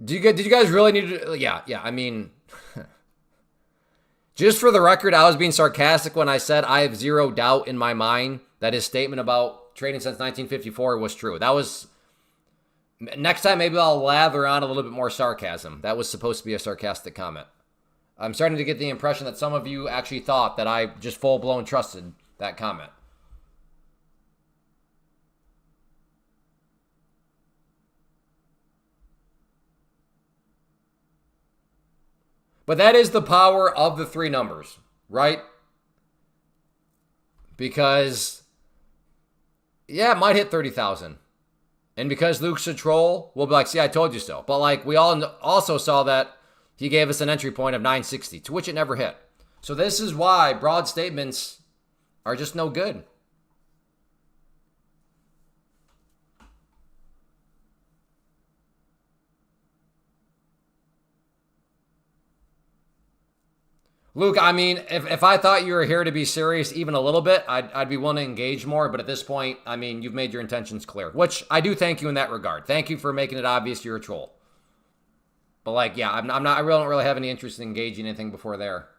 Did you guys really need to? Yeah. I mean, just for the record, I was being sarcastic when I said I have zero doubt in my mind that his statement about trading since 1954 was true. That was next time. Maybe I'll lather on a little bit more sarcasm. That was supposed to be a sarcastic comment. I'm starting to get the impression that some of you actually thought that I just full blown trusted that comment. But that is the power of the 3 numbers, right? Because, yeah, it might hit 30,000. And because Luke's a troll, we'll be like, see, I told you so. But like we all also saw that he gave us an entry point of 960, to which it never hit. So this is why broad statements are just no good. Luke, I mean, if I thought you were here to be serious even a little bit, I'd be willing to engage more. But at this point, I mean, you've made your intentions clear, which I do thank you in that regard. Thank you for making it obvious you're a troll. But like, yeah, I'm not. I really don't really have any interest in engaging anything before there.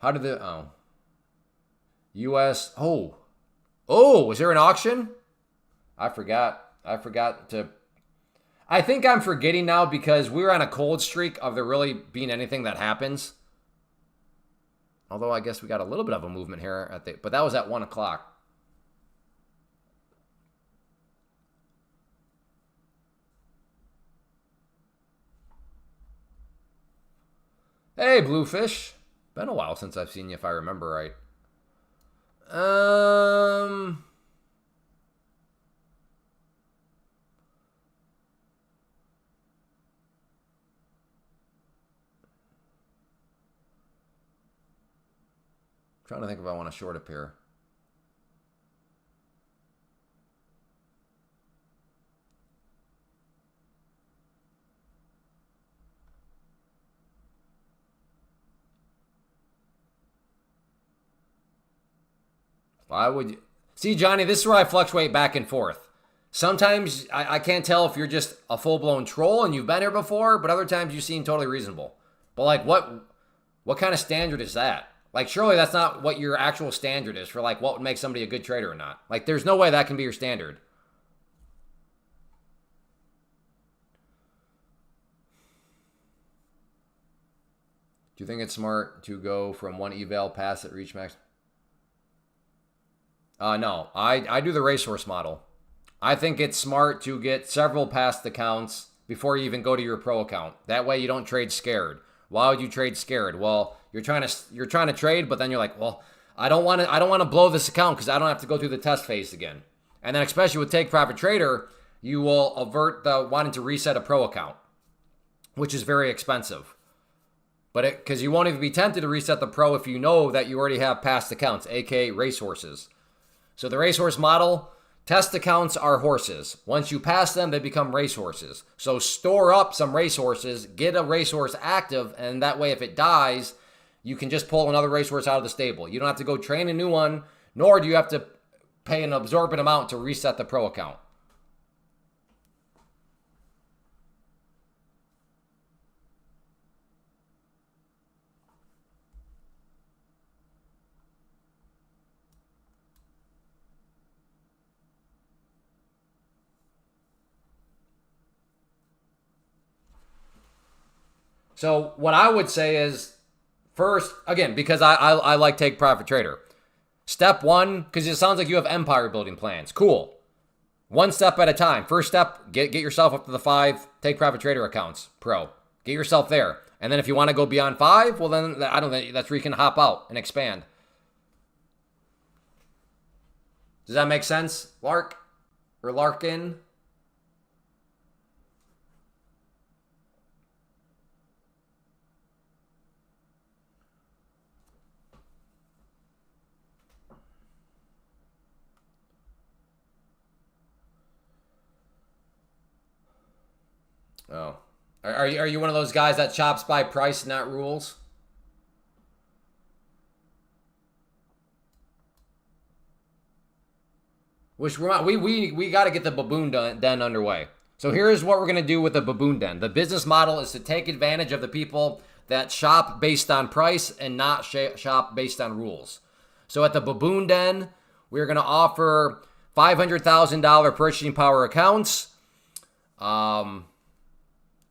How did the U.S. Was there an auction? I forgot. I think I'm forgetting now because we were on a cold streak of there really being anything that happens. Although I guess we got a little bit of a movement here but that was at 1 o'clock. Hey, Bluefish. Been a while since I've seen you, if I remember right. Trying to think if I want to short a pair. Why would you? See, Johnny, this is where I fluctuate back and forth. Sometimes I can't tell if you're just a full-blown troll and you've been here before, but other times you seem totally reasonable. But like, what kind of standard is that? Like, surely that's not what your actual standard is for like what would make somebody a good trader or not. Like, there's no way that can be your standard. Do you think it's smart to go from one eval pass at reach max? No, I do the racehorse model. I think it's smart to get several past accounts before you even go to your pro account. That way you don't trade scared. Why would you trade scared? Well, you're trying to trade, but then you're like, well, I don't want to blow this account because I don't have to go through the test phase again. And then especially with Take Profit Trader, you will avert the wanting to reset a pro account, which is very expensive. But because you won't even be tempted to reset the pro if you know that you already have past accounts, aka racehorses. So the racehorse model, test accounts are horses. Once you pass them, they become racehorses. So store up some racehorses, get a racehorse active, and that way if it dies, you can just pull another racehorse out of the stable. You don't have to go train a new one, nor do you have to pay an absorbent amount to reset the pro account. So what I would say is, first, again, because I like Take Profit Trader. Step one, because it sounds like you have empire building plans. Cool. One step at a time. First step, get yourself up to the 5 Take Profit Trader accounts, pro. Get yourself there. And then if you want to go beyond 5, well then I don't think that's where you can hop out and expand. Does that make sense, Lark? Or Larkin? Oh. Are you one of those guys that chops by price, not rules? Which we got to get the baboon den underway. So here's what we're going to do with the baboon den. The business model is to take advantage of the people that shop based on price and not shop based on rules. So at the baboon den, we're going to offer $500,000 purchasing power accounts.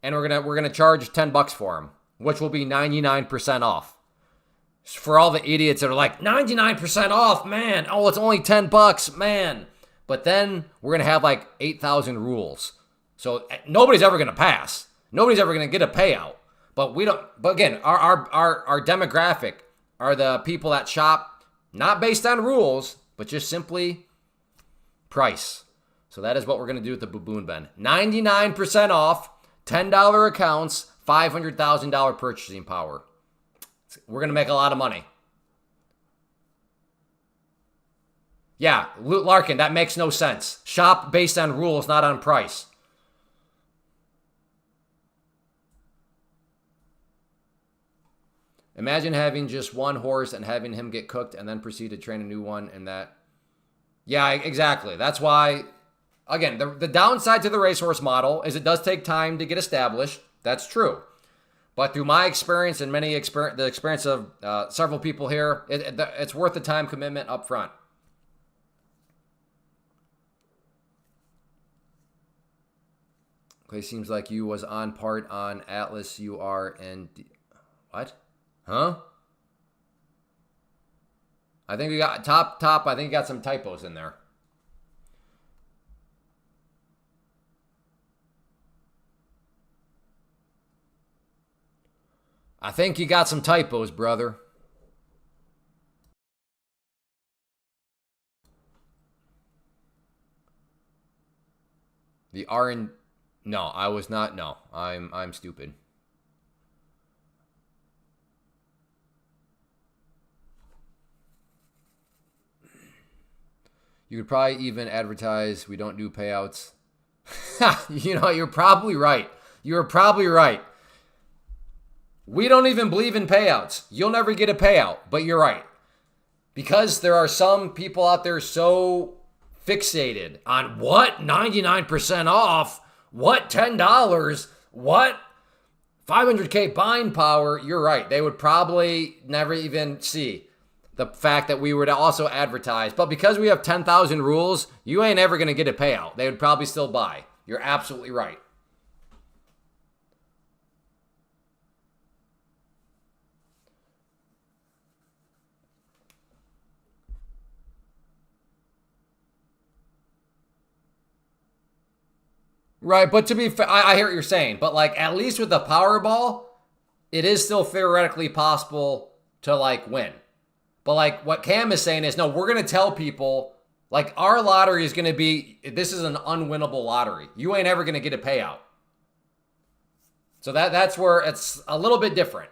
And we're gonna charge $10 for them, which will be 99% off. For all the idiots that are like 99% off, man. Oh, it's only $10, man. But then we're gonna have like 8,000 rules, so nobody's ever gonna pass. Nobody's ever gonna get a payout. But we don't. But again, our demographic are the people that shop not based on rules, but just simply price. So that is what we're gonna do with the baboon den. 99% off. $10 accounts, $500,000 purchasing power. We're going to make a lot of money. Yeah, Larkin, that makes no sense. Shop based on rules, not on price. Imagine having just one horse and having him get cooked and then proceed to train a new one and that. Yeah, exactly. That's why... Again, the downside to the racehorse model is it does take time to get established. That's true. But through my experience and the experience of several people here, it's worth the time commitment up front. Okay, seems like you was on part on Atlas, UR, and... What? Huh? I think we got top. I think you got some typos in there. I think you got some typos, brother. The R and... No, I was not. No, I'm stupid. You could probably even advertise we don't do payouts. You know, you're probably right. You're probably right. We don't even believe in payouts. You'll never get a payout, but you're right. because there are some people out there so fixated on what 99% off, what $10, what 500K buying power. You're right. They would probably never even see the fact that we were to also advertise. But because we have 10,000 rules, you ain't ever going to get a payout. They would probably still buy. You're absolutely right. Right, but to be fair, I hear what you're saying. But like, at least with the Powerball, it is still theoretically possible to like win. But like what Cam is saying is, no, we're going to tell people like our lottery is going to be, this is an unwinnable lottery. You ain't ever going to get a payout. So that's where it's a little bit different.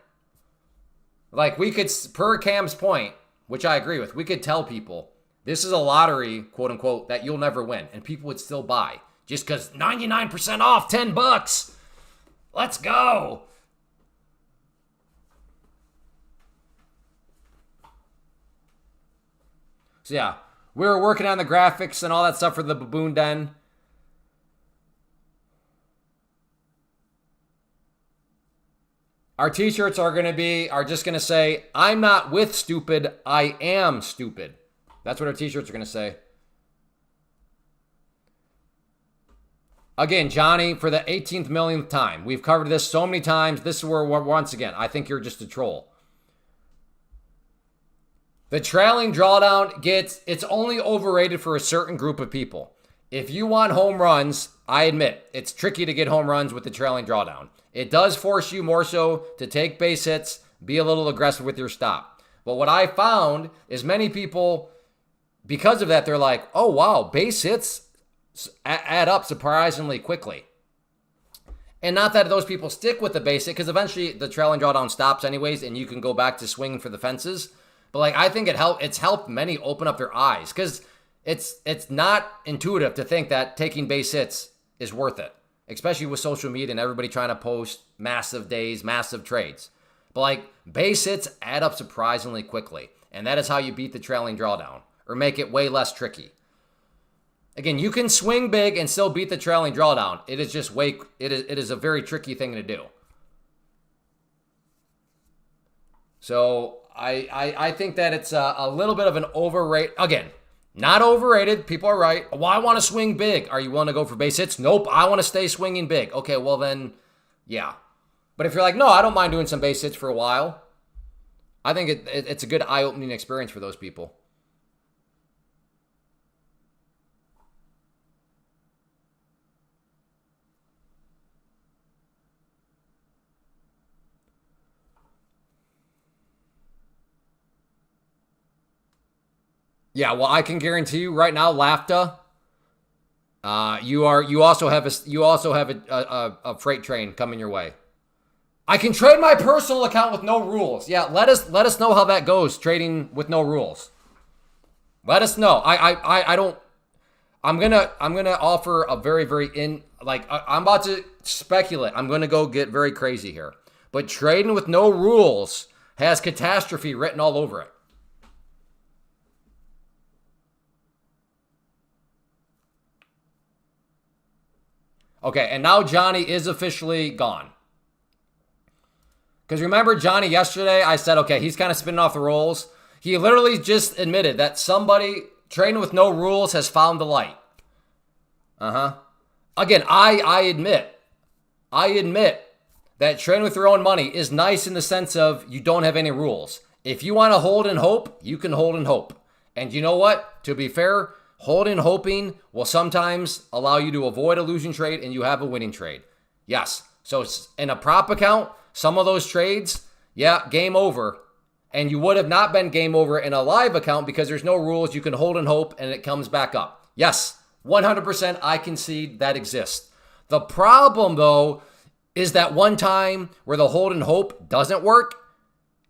Like we could, per Cam's point, which I agree with, we could tell people this is a lottery, quote unquote, that you'll never win. And people would still buy just because 99% off, $10. Let's go. So yeah, we were working on the graphics and all that stuff for the Baboon Den. Our t-shirts are just going to say, I'm not with stupid, I am stupid. That's what our t-shirts are going to say. Again, Johnny, for the 18th millionth time, we've covered this so many times. This is where, once again, I think you're just a troll. The trailing drawdown it's only overrated for a certain group of people. If you want home runs, I admit, it's tricky to get home runs with the trailing drawdown. It does force you more so to take base hits, be a little aggressive with your stop. But what I found is many people, because of that, they're like, oh, wow, base hits add up surprisingly quickly. And not that those people stick with the base hit, because eventually the trailing drawdown stops anyways, and you can go back to swinging for the fences. But like I think it's helped many open up their eyes, because it's not intuitive to think that taking base hits is worth it, especially with social media and everybody trying to post massive days, massive trades. But like base hits add up surprisingly quickly, and that is how you beat the trailing drawdown or make it way less tricky. Again, you can swing big and still beat the trailing drawdown. It is just it is a very tricky thing to do. So I think that it's a little bit of an overrated. Again, not overrated. People are right. Well, I want to swing big. Are you willing to go for base hits? Nope. I want to stay swinging big. Okay, well then, yeah. But if you're like, no, I don't mind doing some base hits for a while, I think it's a good eye-opening experience for those people. Yeah, well, I can guarantee you right now, LAFTA, you also have a freight train coming your way. I can trade my personal account with no rules. Yeah, let us know how that goes, trading with no rules. Let us know. I don't. I'm gonna offer a very I'm about to speculate. I'm gonna go get very crazy here, but trading with no rules has catastrophe written all over it. Okay, and now Johnny is officially gone. Because remember Johnny yesterday, I said, okay, he's kind of spinning off the rolls. He literally just admitted that somebody trading with no rules has found the light. Again, I admit that trading with your own money is nice in the sense of you don't have any rules. If you want to hold and hope, you can hold and hope. And you know what? To be fair, holding and hoping will sometimes allow you to avoid a losing trade and you have a winning trade. Yes. So in a prop account, some of those trades, yeah, game over. And you would have not been game over in a live account because there's no rules. You can hold and hope and it comes back up. Yes, 100% I concede that exists. The problem, though, is that one time where the hold and hope doesn't work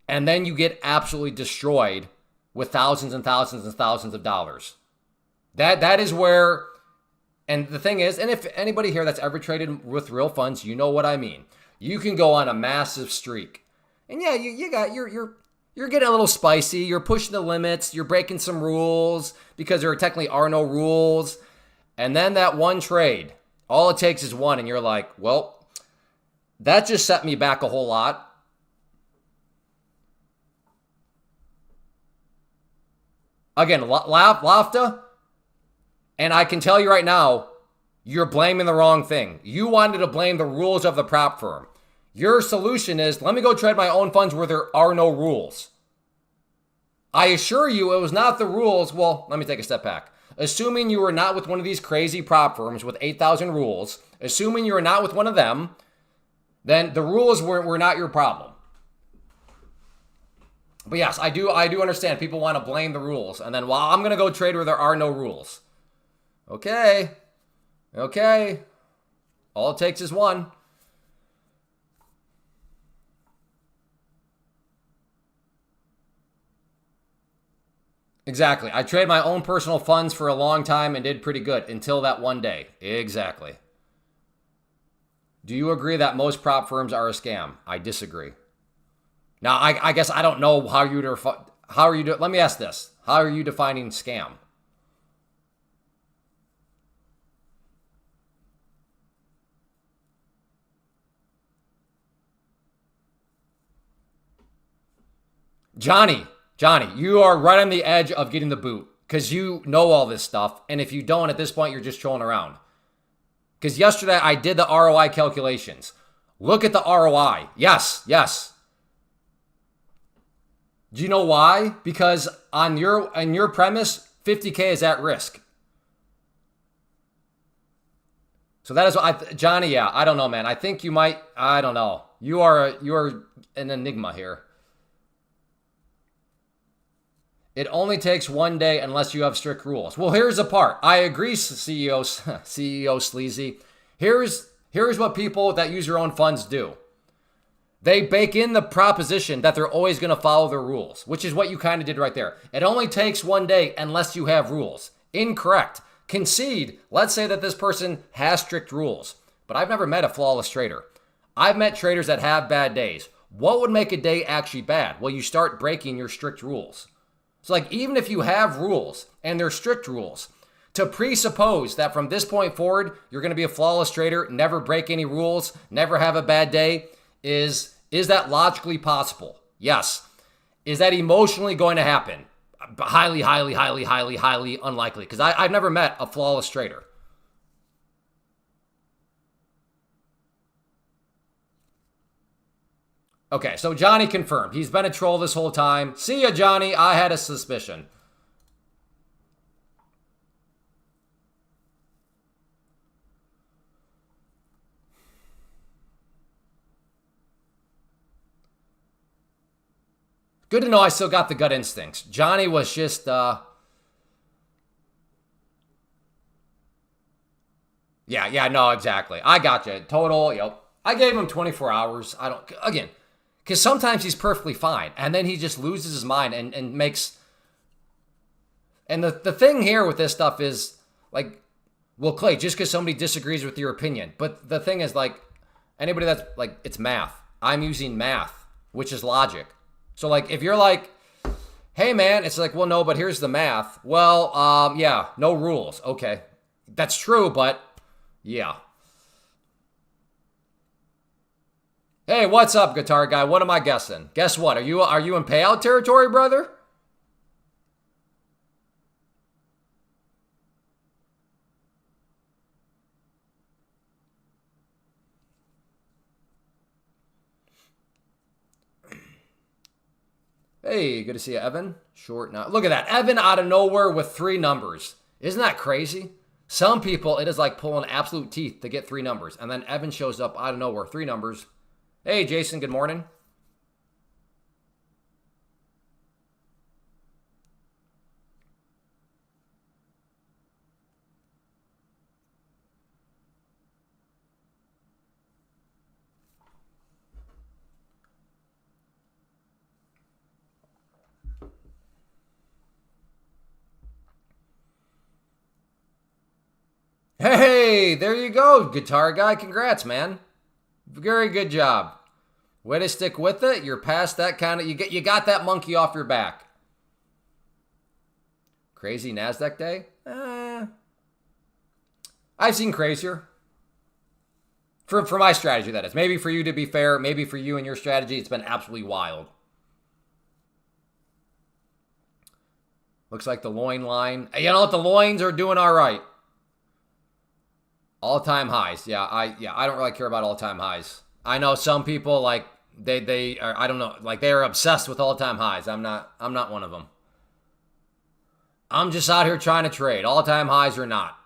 and then you get absolutely destroyed with thousands and thousands and thousands of dollars. That is where, and the thing is, and if anybody here that's ever traded with real funds, you know what I mean. You can go on a massive streak. And yeah, you got You're getting a little spicy. You're pushing the limits. You're breaking some rules because there technically are no rules. And then that one trade, all it takes is one. And you're like, well, that just set me back a whole lot. Again, Lofta, and I can tell you right now, you're blaming the wrong thing. You wanted to blame the rules of the prop firm. Your solution is, let me go trade my own funds where there are no rules. I assure you it was not the rules. Well, let me take a step back. Assuming you were not with one of these crazy prop firms with 8,000 rules, assuming you were not with one of them, then the rules were not your problem. But yes, I do understand people want to blame the rules. And then, well, I'm going to go trade where there are no rules. Okay. All it takes is one. Exactly. I traded my own personal funds for a long time and did pretty good until that one day. Exactly. Do you agree that most prop firms are a scam? I disagree. Now, I guess I don't know how let me ask this. How are you defining scam? Johnny, you are right on the edge of getting the boot because you know all this stuff. And if you don't, at this point, you're just trolling around. Because yesterday I did the ROI calculations. Look at the ROI. Yes. Do you know why? Because on your premise, 50K is at risk. So that is what Johnny, yeah, I don't know, man. I think you might, I don't know. You are an enigma here. It only takes one day unless you have strict rules. Well, here's the part. I agree, CEO Sleazy. Here's what people that use your own funds do. They bake in the proposition that they're always going to follow their rules, which is what you kind of did right there. It only takes one day unless you have rules. Incorrect. Concede. Let's say that this person has strict rules, but I've never met a flawless trader. I've met traders that have bad days. What would make a day actually bad? Well, you start breaking your strict rules. So like even if you have rules and they're strict rules, to presuppose that from this point forward, you're going to be a flawless trader, never break any rules, never have a bad day, is that logically possible? Yes. Is that emotionally going to happen? Highly unlikely because I've never met a flawless trader. Okay, so Johnny confirmed. He's been a troll this whole time. See ya, Johnny. I had a suspicion. Good to know I still got the gut instincts. Johnny was just, Yeah, no, exactly. I got you. Total, yep. I gave him 24 hours. Because sometimes he's perfectly fine, and then he just loses his mind and makes... And the thing here with this stuff is, like, well, Clay, just because somebody disagrees with your opinion. But the thing is, like, anybody that's, like, it's math. I'm using math, which is logic. So, like, if you're like, hey, man, it's like, well, no, but here's the math. Well, yeah, no rules. Okay. That's true, but, yeah. Hey, what's up, guitar guy? What am I guessing? Guess what? Are you in payout territory, brother? Hey, good to see you, Evan. Short now. Look at that. Evan out of nowhere with 3 numbers. Isn't that crazy? Some people, it is like pulling absolute teeth to get 3 numbers. And then Evan shows up out of nowhere. 3 numbers. Hey, Jason, good morning. Hey, there you go, guitar guy. Congrats, man. Very good job. Way to stick with it. You're past that kind of, you got that monkey off your back. Crazy NASDAQ day? I've seen crazier. For my strategy, that is. Maybe for you, to be fair, maybe for you and your strategy, it's been absolutely wild. Looks like the loin line. You know what? The loins are doing all right. All-time highs. Yeah, I don't really care about all-time highs. I know some people, like, they are, I don't know, like, they are obsessed with all-time highs. I'm not one of them. I'm just out here trying to trade, all-time highs or not.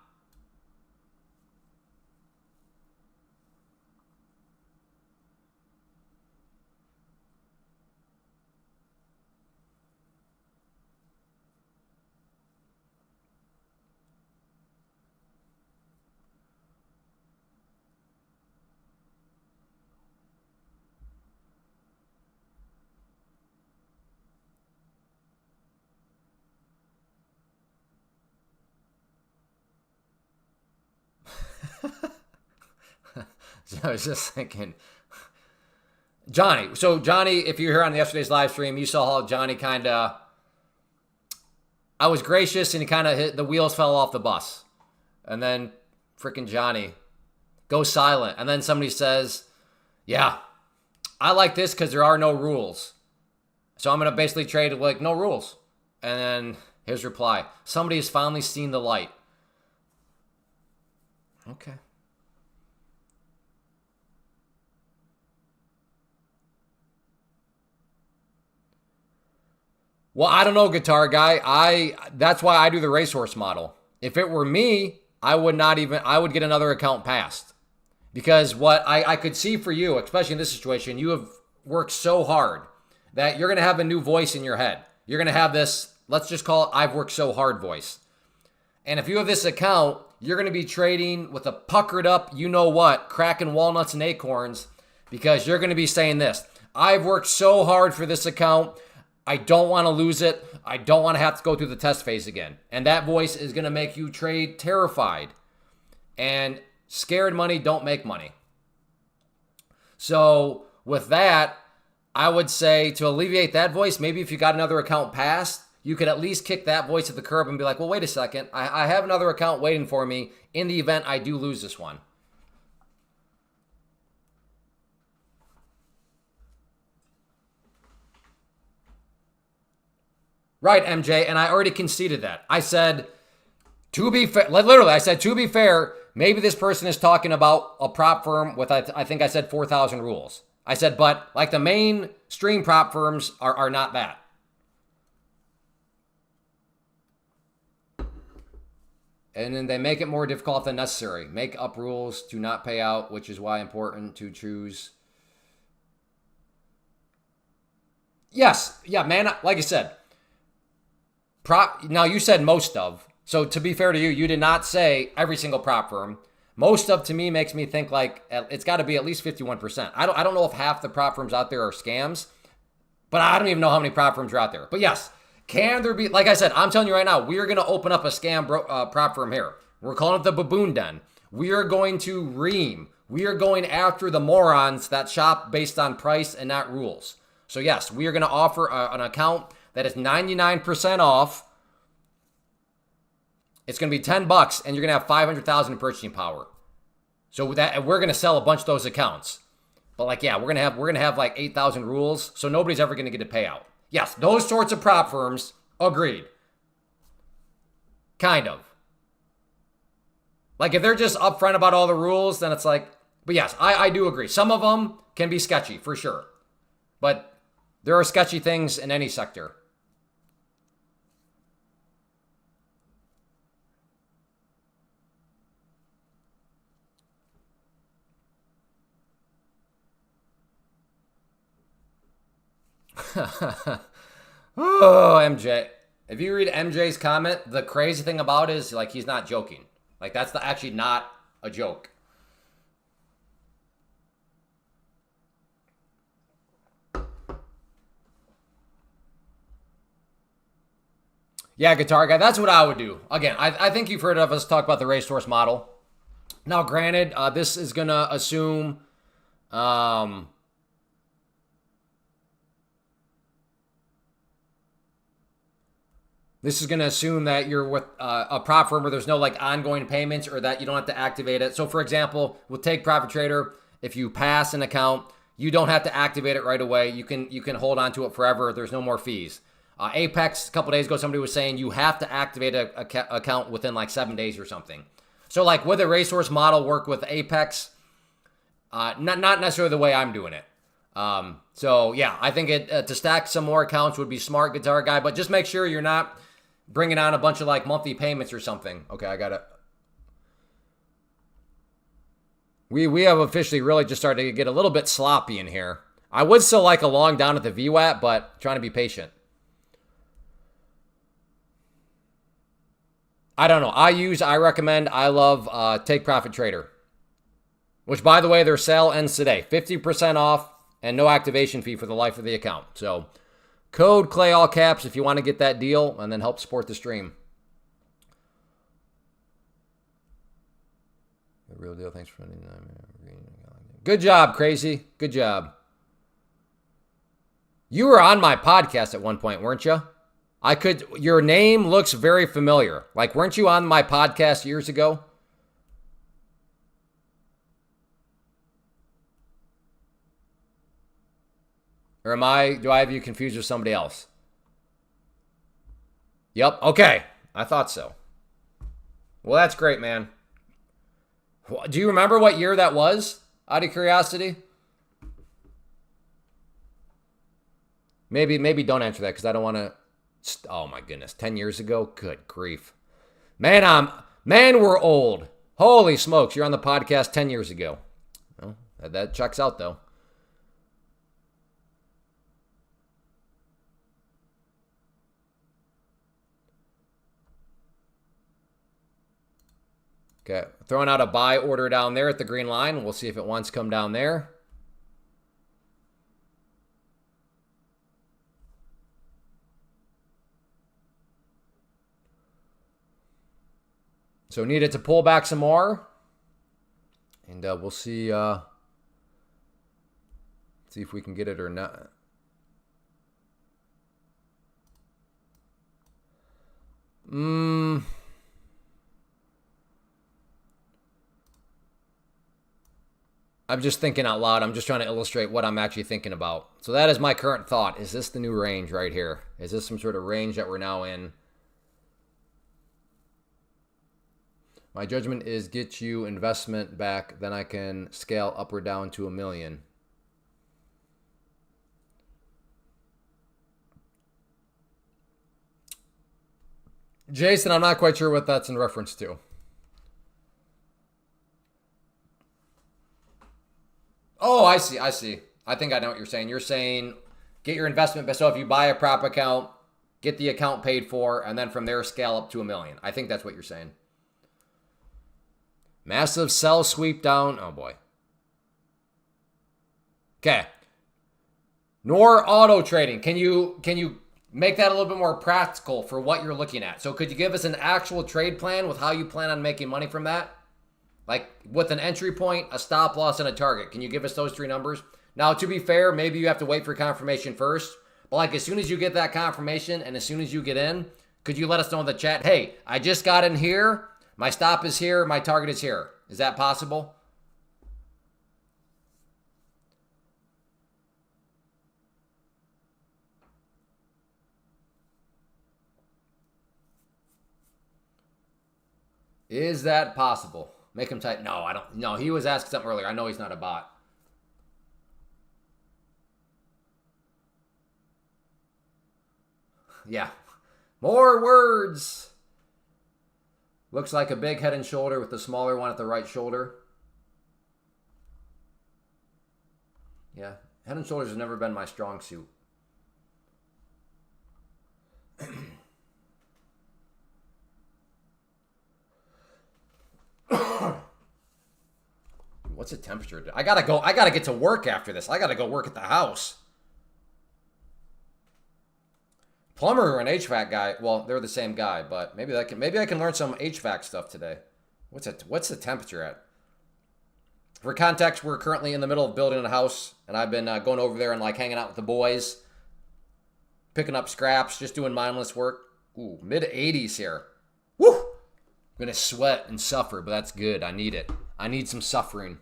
So I was just thinking, Johnny. So Johnny, if you're here on yesterday's live stream, you saw how Johnny kind of, I was gracious and he kind of hit, the wheels fell off the bus. And then freaking Johnny goes silent. And then somebody says, yeah, I like this because there are no rules. So I'm going to basically trade like no rules. And then his reply, somebody has finally seen the light. Okay. Well, I don't know, guitar guy. That's why I do the racehorse model. If it were me, I would get another account passed. Because what I could see for you, especially in this situation, you have worked so hard that you're going to have a new voice in your head. You're going to have this, let's just call it I've worked so hard voice. And if you have this account, you're going to be trading with a puckered up, you know what, cracking walnuts and acorns, because you're going to be saying this, I've worked so hard for this account. I don't want to lose it. I don't want to have to go through the test phase again. And that voice is going to make you trade terrified. And scared money don't make money. So with that, I would say to alleviate that voice, maybe if you got another account passed, you could at least kick that voice at the curb and be like, well, wait a second. I have another account waiting for me in the event I do lose this one. Right, MJ, and I already conceded that. I said, to be fair, literally, I said, to be fair, maybe this person is talking about a prop firm with, I think I said 4,000 rules. I said, but like the mainstream prop firms are not that. And then they make it more difficult than necessary. Make up rules to not pay out, which is why important to choose. Yes, yeah, man, like I said, now you said most of. So to be fair to you, you did not say every single prop firm. Most of to me makes me think like it's got to be at least 51%. I don't know if half the prop firms out there are scams, but I don't even know how many prop firms are out there. But yes, can there be, like I said, I'm telling you right now, we are going to open up a scam prop firm here. We're calling it the Baboon Den. We are going to ream. We are going after the morons that shop based on price and not rules. So yes, we are going to offer an account that is 99% off. It's going to be $10 and you're going to have 500,000 in purchasing power. So we're going to sell a bunch of those accounts. But like, yeah, we're going to have like 8,000 rules. So nobody's ever going to get a payout. Yes, those sorts of prop firms, agreed. Kind of. Like if they're just upfront about all the rules, then it's like, but yes, I do agree. Some of them can be sketchy for sure. But there are sketchy things in any sector. Oh, MJ. If you read MJ's comment, the crazy thing about it is like he's not joking. Like that's actually not a joke. Yeah, guitar guy, that's what I would do. Again, I think you've heard of us talk about the racehorse model. Now, granted, this is going to assume This is going to assume that you're with a prop firm where there's no like ongoing payments or that you don't have to activate it. So for example, with Take Profit Trader, if you pass an account, you don't have to activate it right away. You can hold on to it forever. There's no more fees. Apex, a couple days ago, somebody was saying you have to activate a account within like 7 days or something. So like with a racehorse model work with Apex, not necessarily the way I'm doing it. So yeah, I think to stack some more accounts would be smart, Guitar Guy, but just make sure you're not bringing on a bunch of like monthly payments or something. Okay, I got it. We have officially really just started to get a little bit sloppy in here. I would still like a long down at the VWAP, but trying to be patient. I don't know. I recommend, I love Take Profit Trader. Which, by the way, their sale ends today. 50% off and no activation fee for the life of the account. So, code Clay all caps if you want to get that deal and then help support the stream. The real deal. Thanks for 29. Good job, Crazy. Good job. You were on my podcast at one point, weren't you? Your name looks very familiar. Like, weren't you on my podcast years ago? Or do I have you confused with somebody else? Yep, okay. I thought so. Well, that's great, man. Do you remember what year that was, out of curiosity? Maybe don't answer that because I don't want to. Oh my goodness, 10 years ago? Good grief. Man, we're old. Holy smokes, you're on the podcast 10 years ago. Well, that checks out though. Okay, throwing out a buy order down there at the green line. We'll see if it wants to come down there. So need it to pull back some more. And we'll see if we can get it or not. I'm just thinking out loud. I'm just trying to illustrate what I'm actually thinking about. So that is my current thought. Is this the new range right here? Is this some sort of range that we're now in? My judgment is get you investment back, then I can scale up or down to $1 million. Jason, I'm not quite sure what that's in reference to. Oh, I see. I think I know what you're saying. You're saying get your investment back. So if you buy a prop account, get the account paid for, and then from there scale up to $1 million. I think that's what you're saying. Massive sell sweep down. Oh, boy. Okay. Nor auto trading. Can you make that a little bit more practical for what you're looking at? So could you give us an actual trade plan with how you plan on making money from that? Like with an entry point, a stop loss, and a target. Can you give us those 3 numbers? Now, to be fair, maybe you have to wait for confirmation first. But like as soon as you get that confirmation and as soon as you get in, could you let us know in the chat, hey, I just got in here. My stop is here. My target is here. Is that possible? Is that possible? Make him type. No, I don't. No, he was asking something earlier. I know he's not a bot. Yeah. More words. Looks like a big head and shoulder with the smaller one at the right shoulder. Yeah. Head and shoulders has never been my strong suit. What's the temperature? I gotta get to work after this. I gotta go work at the house. Plumber or an HVAC guy. Well, they're the same guy, but maybe I can learn some HVAC stuff today. What's the temperature at? For context, we're currently in the middle of building a house, and I've been going over there and like hanging out with the boys, picking up scraps, just doing mindless work. Ooh, mid-80s here. Woo! I'm going to sweat and suffer, but that's good. I need it. I need some suffering.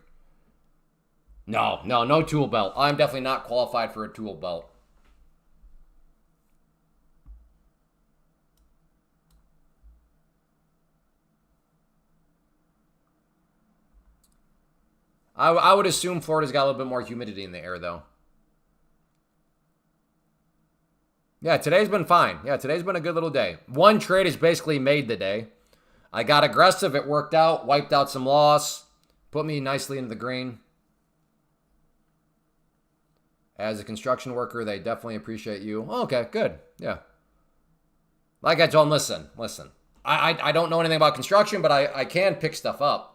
No tool belt. I'm definitely not qualified for a tool belt. I would assume Florida's got a little bit more humidity in the air, though. Yeah, today's been fine. Yeah, today's been a good little day. One trade has basically made the day. I got aggressive. It worked out. Wiped out some loss. Put me nicely into the green. As a construction worker, they definitely appreciate you. Oh, okay, good. Yeah. Like I told them, listen. I don't know anything about construction, but I can pick stuff up.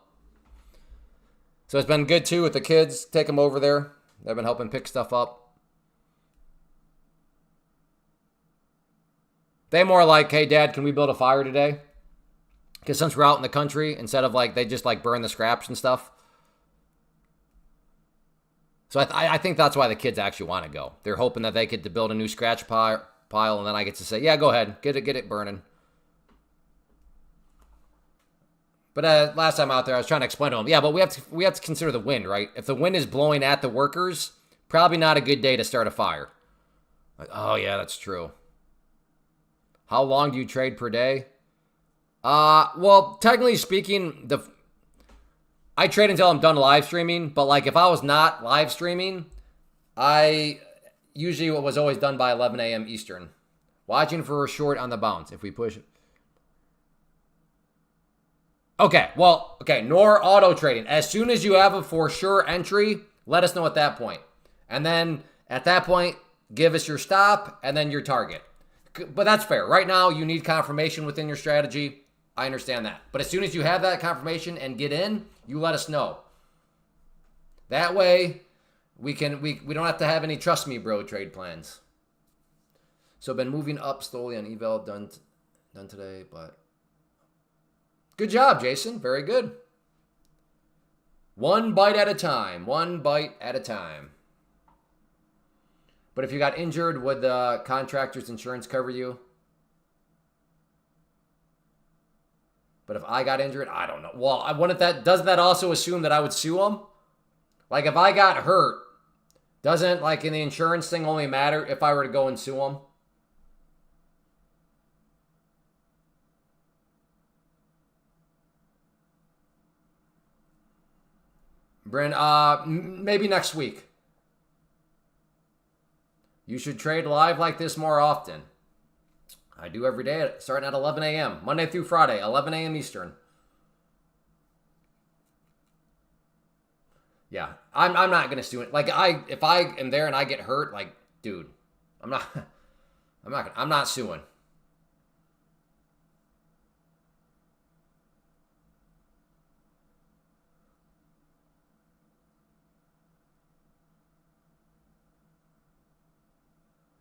So it's been good, too, with the kids. Take them over there. They've been helping pick stuff up. They more like, hey, Dad, can we build a fire today? Because since we're out in the country, instead of like, they just like burn the scraps and stuff. So I think that's why the kids actually want to go. They're hoping that they get to build a new scratch pile, and then I get to say, yeah, go ahead. Get it burning. But last time out there, I was trying to explain to them, yeah, but we have to consider the wind, right? If the wind is blowing at the workers, probably not a good day to start a fire. Like, oh, yeah, that's true. How long do you trade per day? Well, technically speaking, I trade until I'm done live streaming, but like if I was not live streaming, I usually was always done by 11 a.m. Eastern. Watching for a short on the bounce if we push it. Okay, nor auto trading. As soon as you have a for sure entry, let us know at that point. And then at that point, give us your stop and then your target. But that's fair. Right now, you need confirmation within your strategy. I understand that. But as soon as you have that confirmation and get in, you let us know. That way, we don't have to have any trust me bro trade plans. So been moving up slowly on eval done today, but good job, Jason. Very good. One bite at a time. But if you got injured, would the contractor's insurance cover you? But if I got injured, I don't know. Well, doesn't that also assume that I would sue them? Like if I got hurt, doesn't like in the insurance thing only matter if I were to go and sue them? Bryn, maybe next week. You should trade live like this more often. I do every day, starting at 11 a.m. Monday through Friday, 11 a.m. Eastern. Yeah, I'm not gonna sue it. Like if I am there and I get hurt, like, dude, I'm not suing.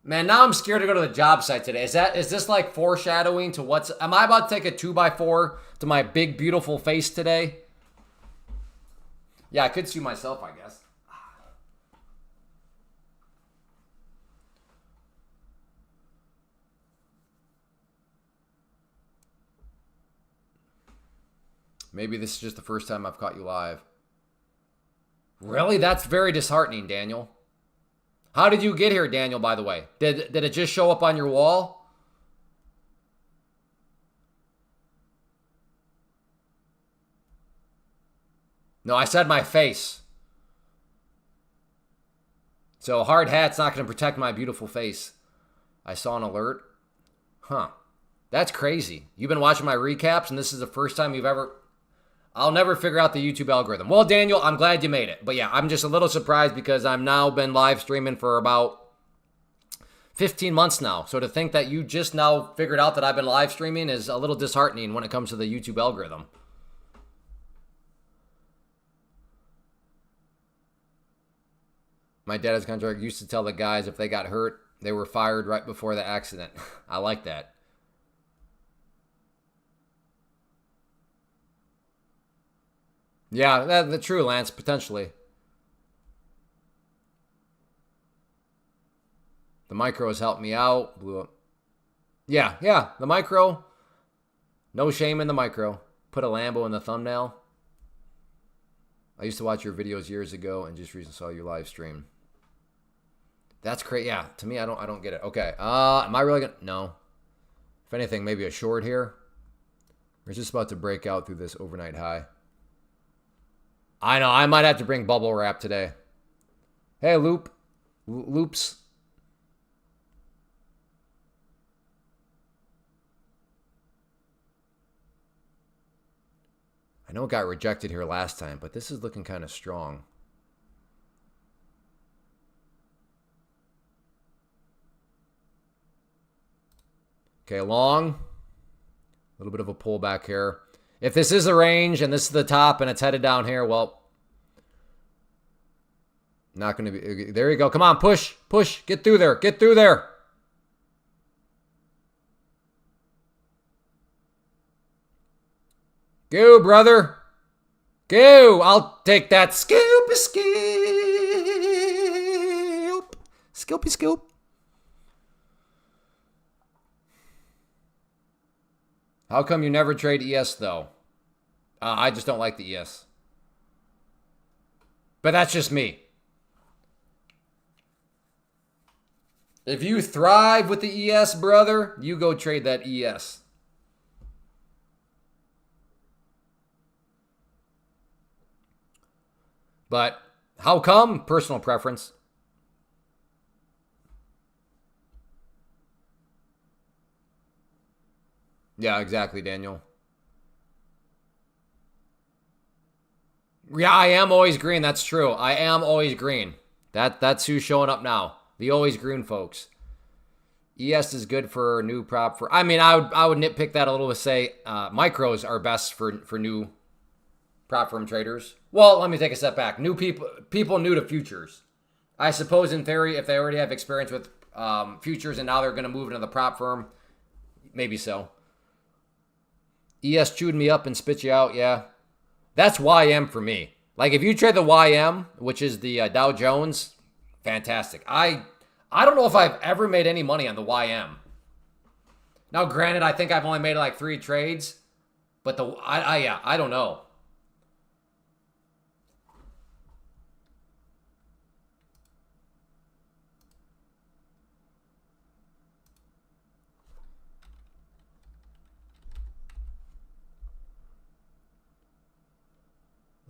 Man, now I'm scared to go to the job site today. Is this like foreshadowing to am I about to take a 2x4 to my big, beautiful face today? Yeah, I could sue myself, I guess. Maybe this is just the first time I've caught you live. Really? That's very disheartening, Daniel. How did you get here, Daniel, by the way? Did it just show up on your wall? No, I said my face. So hard hat's not going to protect my beautiful face. I saw an alert. Huh. That's crazy. You've been watching my recaps, and this is the first time you've ever... I'll never figure out the YouTube algorithm. Well, Daniel, I'm glad you made it. But yeah, I'm just a little surprised because I've now been live streaming for about 15 months now. So to think that you just now figured out that I've been live streaming is a little disheartening when it comes to the YouTube algorithm. My dad's contract used to tell the guys if they got hurt, they were fired right before the accident. I like that. Yeah, that's true, Lance, potentially. The micro has helped me out. Blew up. Yeah, yeah. The micro. No shame in the micro. Put a Lambo in the thumbnail. I used to watch your videos years ago and just recently saw your live stream. That's crazy. Yeah, to me, I don't get it. Okay. Am I really gonna? No. If anything, maybe a short here. We're just about to break out through this overnight high. I know. I might have to bring bubble wrap today. Hey, Loops. I know it got rejected here last time, but this is looking kind of strong. Okay, long. A little bit of a pullback here. If this is a range and this is the top and it's headed down here, well, not going to be. There you go. Come on, push. Get through there. Get through there. Go, brother. Go. I'll take that scoop. Scoop. How come you never trade ES, though? I just don't like the ES. But that's just me. If you thrive with the ES, brother, you go trade that ES. But how come? Personal preference. Yeah, exactly, Daniel. Yeah, I am always green. That's true. I am always green. That's who's showing up now. The always green folks. ES is good for new prop. I would nitpick that a little to say micros are best for new prop firm traders. Well, let me take a step back. New people new to futures. I suppose in theory, if they already have experience with futures and now they're going to move into the prop firm, maybe so. ES chewed me up and spit you out, yeah. That's YM for me. Like, if you trade the YM, which is the Dow Jones, fantastic. I don't know if I've ever made any money on the YM. Now, granted, I think I've only made like 3 trades, but I don't know.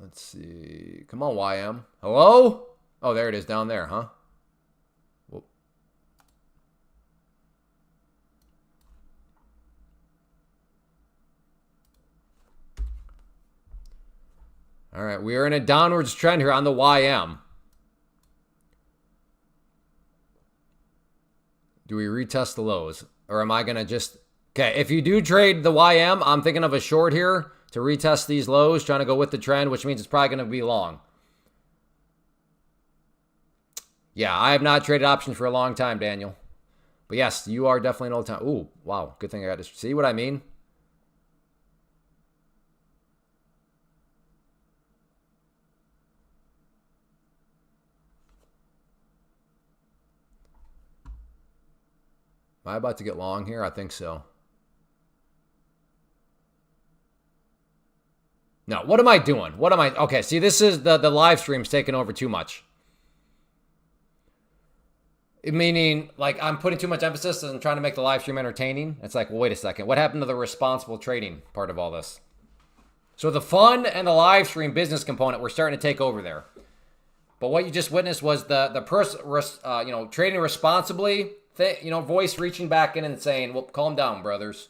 Let's see. Come on, YM. Hello? Oh, there it is down there, huh? Whoop. All right, we are in a downwards trend here on the YM. Do we retest the lows? Or am I going to just... Okay, if you do trade the YM, I'm thinking of a short here to retest these lows, trying to go with the trend, which means it's probably going to be long. Yeah, I have not traded options for a long time, Daniel. But yes, you are definitely an old time. Ooh, wow. Good thing I got to see what I mean. Am I about to get long here? I think so. No, what am I doing? Okay, see, this is the live stream's taking over too much. Meaning, like, I'm putting too much emphasis on trying to make the live stream entertaining. It's like, well, wait a second. What happened to the responsible trading part of all this? So the fun and the live stream business component, we're starting to take over there. But what you just witnessed was the person, trading responsibly, voice reaching back in and saying, well, calm down, brothers.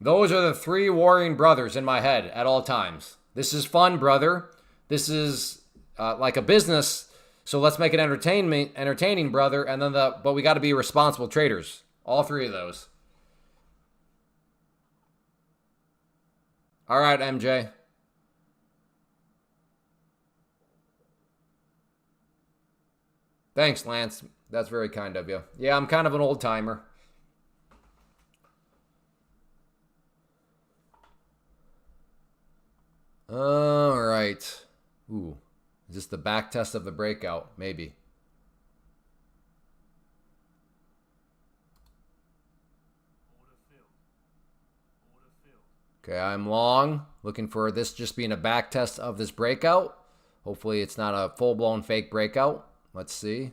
Those are the 3 warring brothers in my head at all times. This is fun, brother. This is like a business, so let's make it entertaining, brother. And then but we got to be responsible traders. All 3 of those. All right, MJ. Thanks, Lance. That's very kind of you. Yeah, I'm kind of an old timer. All right. Ooh. Is this the back test of the breakout? Maybe. Okay, I'm long. Looking for this just being a back test of this breakout. Hopefully it's not a full-blown fake breakout. Let's see.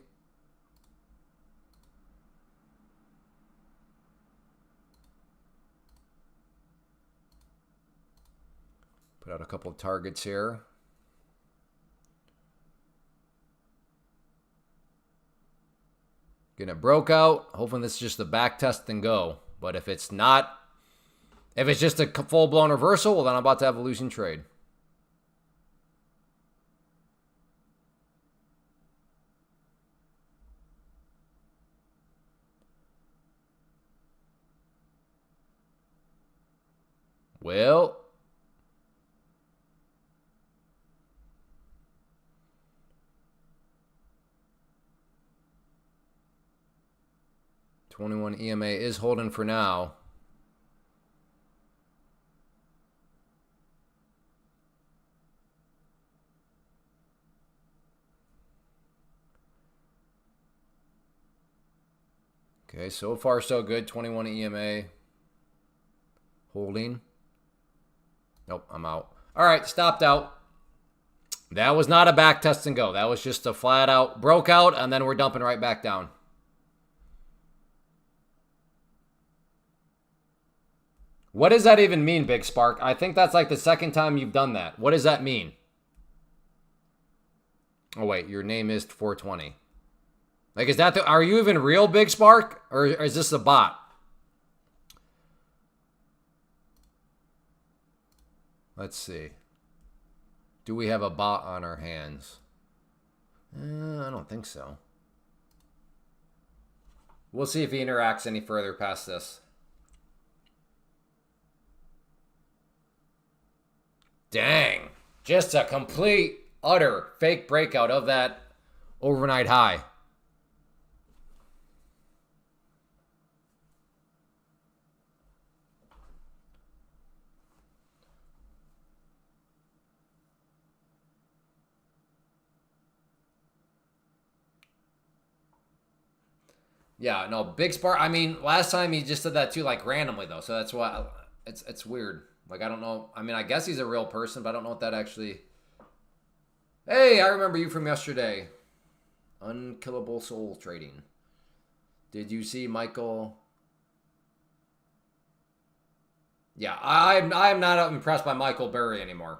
Put out a couple of targets here. Getting it broke out. Hoping this is just a back test and go. But if it's not, if it's just a full-blown reversal, well, then I'm about to have a losing trade. Well, $21 EMA is holding for now. Okay, so far so good. 21 EMA holding. Nope, I'm out. All right, stopped out. That was not a back test and go. That was just a flat out broke out, and then we're dumping right back down. What does that even mean, Big Spark? I think that's like the second time you've done that. What does that mean? Oh, wait, your name is 420. Like, is that are you even real, Big Spark? Or is this a bot? Let's see. Do we have a bot on our hands? I don't think so. We'll see if he interacts any further past this. Dang. Just a complete, utter fake breakout of that overnight high. Yeah, no, Big Spark. I mean, last time he just did that too, like randomly though. So that's why it's weird. Like, I don't know. I mean, I guess he's a real person, but I don't know what that actually. Hey, I remember you from yesterday. Unkillable Soul Trading. Did you see Michael? Yeah, I'm not impressed by Michael Burry anymore.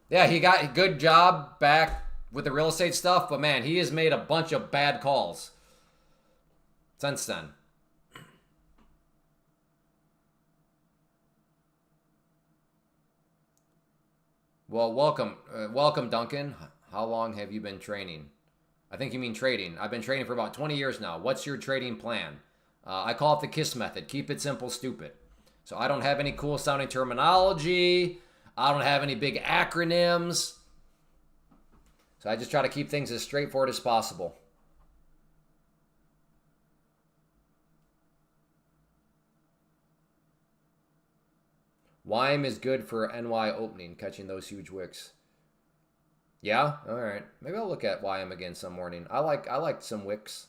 Yeah, he got a good job back with the real estate stuff, but man, he has made a bunch of bad calls since then. Well, welcome, Duncan. How long have you been training? I think you mean trading. I've been trading for about 20 years now. What's your trading plan? I call it the KISS method. Keep it simple, stupid. So I don't have any cool sounding terminology. I don't have any big acronyms. So I just try to keep things as straightforward as possible. YM is good for NY opening, catching those huge wicks. Yeah? All right. Maybe I'll look at YM again some morning. I like some wicks.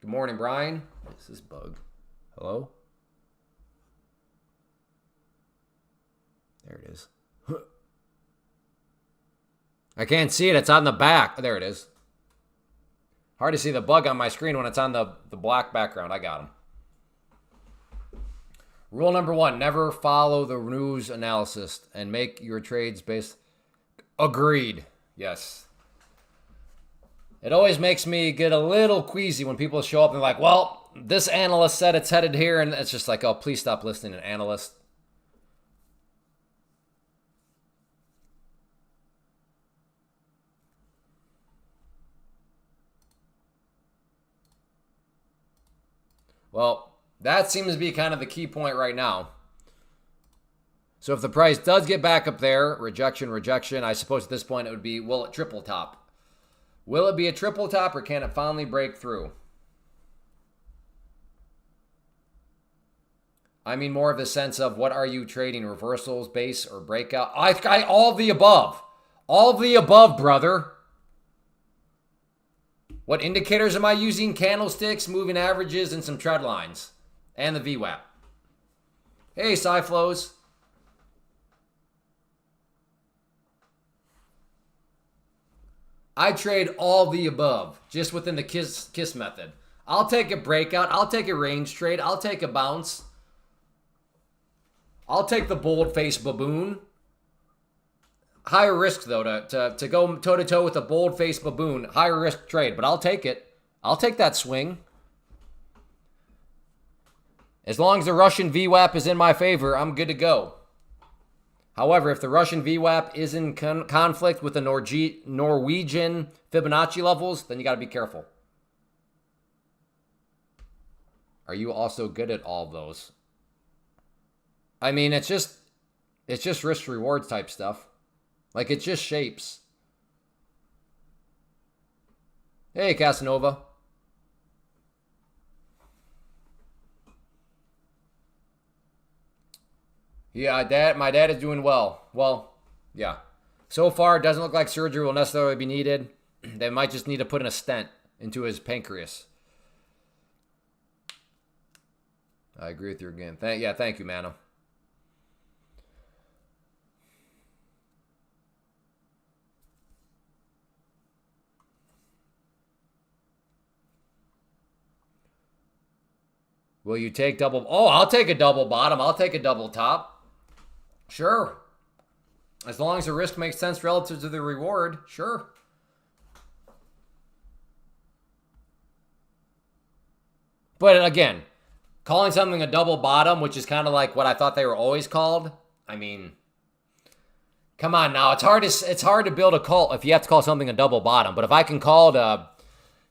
Good morning, Brian. What's this bug? Hello? There it is. I can't see it. It's on the back. There it is. Hard to see the bug on my screen when it's on the black background. I got him. Rule number 1, never follow the news analysis and make your trades based. Agreed. Yes. It always makes me get a little queasy when people show up and like, well, this analyst said it's headed here, and it's just like, oh, please stop listening to an analyst. Well, that seems to be kind of the key point right now. So if the price does get back up there, rejection, I suppose at this point it would be, will it triple top? Will it be a triple top, or can it finally break through? I mean more of the sense of, what are you trading, reversals, base, or breakout? All of the above. All of the above, brother. What indicators am I using? Candlesticks, moving averages, and some trend lines. And the VWAP. Hey, Cyflows. I trade all the above, just within the kiss method. I'll take a breakout. I'll take a range trade. I'll take a bounce. I'll take the bold-faced baboon. Higher risk, though, to go toe-to-toe with a bold-faced baboon. Higher risk trade, but I'll take it. I'll take that swing. As long as the Russian VWAP is in my favor, I'm good to go. However, if the Russian VWAP is in conflict with the Norwegian Fibonacci levels, then you got to be careful. Are you also good at all of those? I mean, it's just risk rewards type stuff. Like, it's just shapes. Hey, Casanova. Yeah, my dad is doing well. Well, yeah. So far, it doesn't look like surgery will necessarily be needed. They might just need to put in a stent into his pancreas. I agree with you again. Thank you, Mano. Will you take double? Oh, I'll take a double bottom. I'll take a double top. Sure. As long as the risk makes sense relative to the reward, sure. But again, calling something a double bottom, which is kind of like what I thought they were always called. I mean, come on now. It's hard to build a call if you have to call something a double bottom. But if I can call it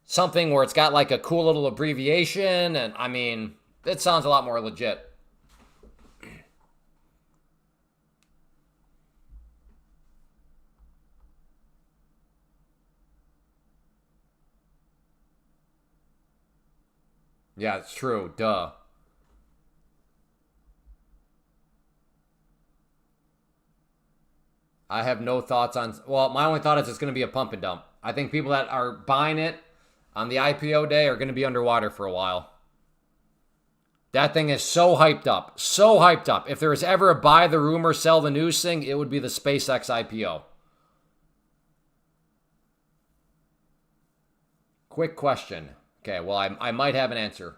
something where it's got like a cool little abbreviation, and I mean, it sounds a lot more legit. Yeah, it's true. Duh. I have no thoughts on... Well, my only thought is it's going to be a pump and dump. I think people that are buying it on the IPO day are going to be underwater for a while. That thing is so hyped up. So hyped up. If there was ever a buy the rumor, sell the news thing, it would be the SpaceX IPO. Quick question. Okay, well, I might have an answer.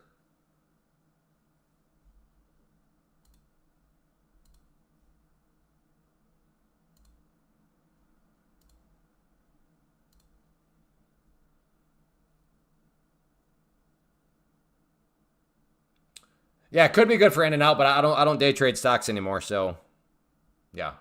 Yeah, it could be good for in and out, but I don't day trade stocks anymore, so yeah.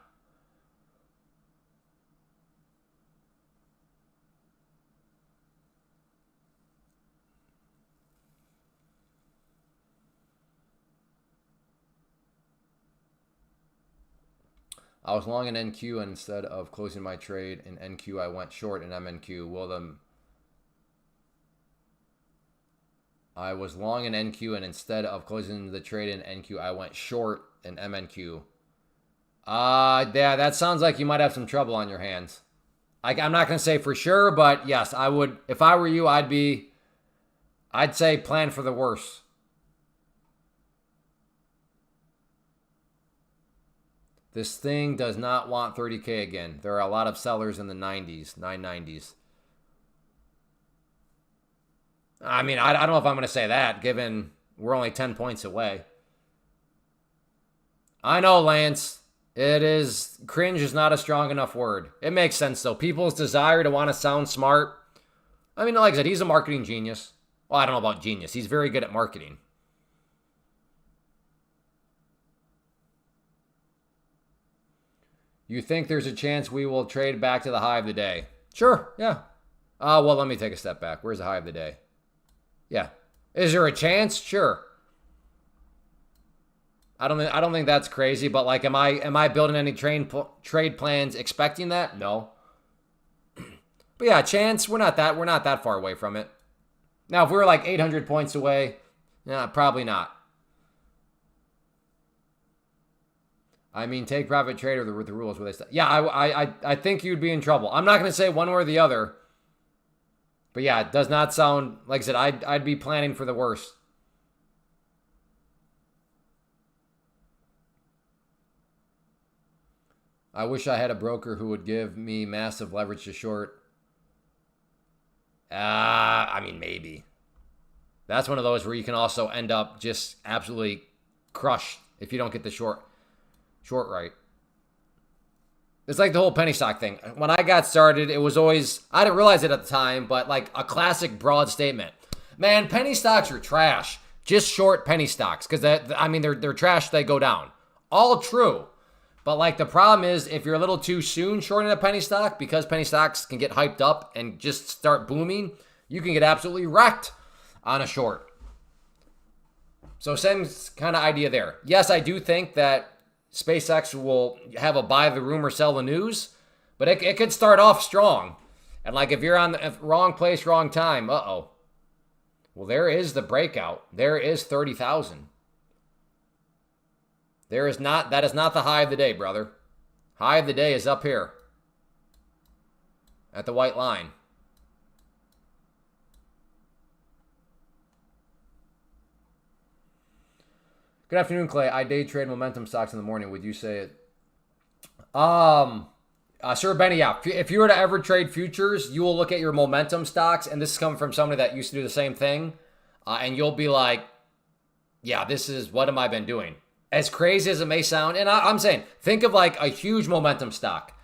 I was long in NQ, and instead of closing my trade in NQ, I went short in MNQ. I was long in NQ, and instead of closing the trade in NQ, I went short in MNQ. Yeah, that sounds like you might have some trouble on your hands. I'm not going to say for sure, but yes, I would. If I were you, I'd say plan for the worst. This thing does not want 30K again. There are a lot of sellers in the 90s, 990s. I mean, I don't know if I'm going to say that, given we're only 10 points away. I know, Lance. Cringe is not a strong enough word. It makes sense, though. People's desire to want to sound smart. I mean, like I said, he's a marketing genius. Well, I don't know about genius. He's very good at marketing. You think there's a chance we will trade back to the high of the day? Sure, yeah. Well, let me take a step back. Where's the high of the day? Yeah. Is there a chance? Sure. I don't think that's crazy, but like, am I building any trade plans expecting that? No. But yeah, chance, we're not that far away from it. Now, if we were like 800 points away, yeah, probably not. I mean, take profit trade or the rules where they say. Yeah, I think you'd be in trouble. I'm not going to say one way or the other. But yeah, it does not sound, like I said, I'd be planning for the worst. I wish I had a broker who would give me massive leverage to short. I mean, maybe. That's one of those where you can also end up just absolutely crushed if you don't get the short right. It's like the whole penny stock thing. When I got started, it was always, I didn't realize it at the time, but like a classic broad statement. Man, penny stocks are trash. Just short penny stocks because they're trash. They go down. All true. But like the problem is if you're a little too soon shorting a penny stock, because penny stocks can get hyped up and just start booming, you can get absolutely wrecked on a short. So same kind of idea there. Yes, I do think that SpaceX will have a buy the rumor, sell the news, but it could start off strong. And like if you're on the wrong place, wrong time, uh-oh. Well, there is the breakout. There is 30,000. That is not the high of the day, brother. High of the day is up here at the white line. Good afternoon, Clay. I day trade momentum stocks in the morning. Would you say it? Sir Benny, yeah. If you were to ever trade futures, you will look at your momentum stocks, and this is coming from somebody that used to do the same thing, and you'll be like, yeah, this is, what am I been doing? As crazy as it may sound, and I'm saying, think of like a huge momentum stock.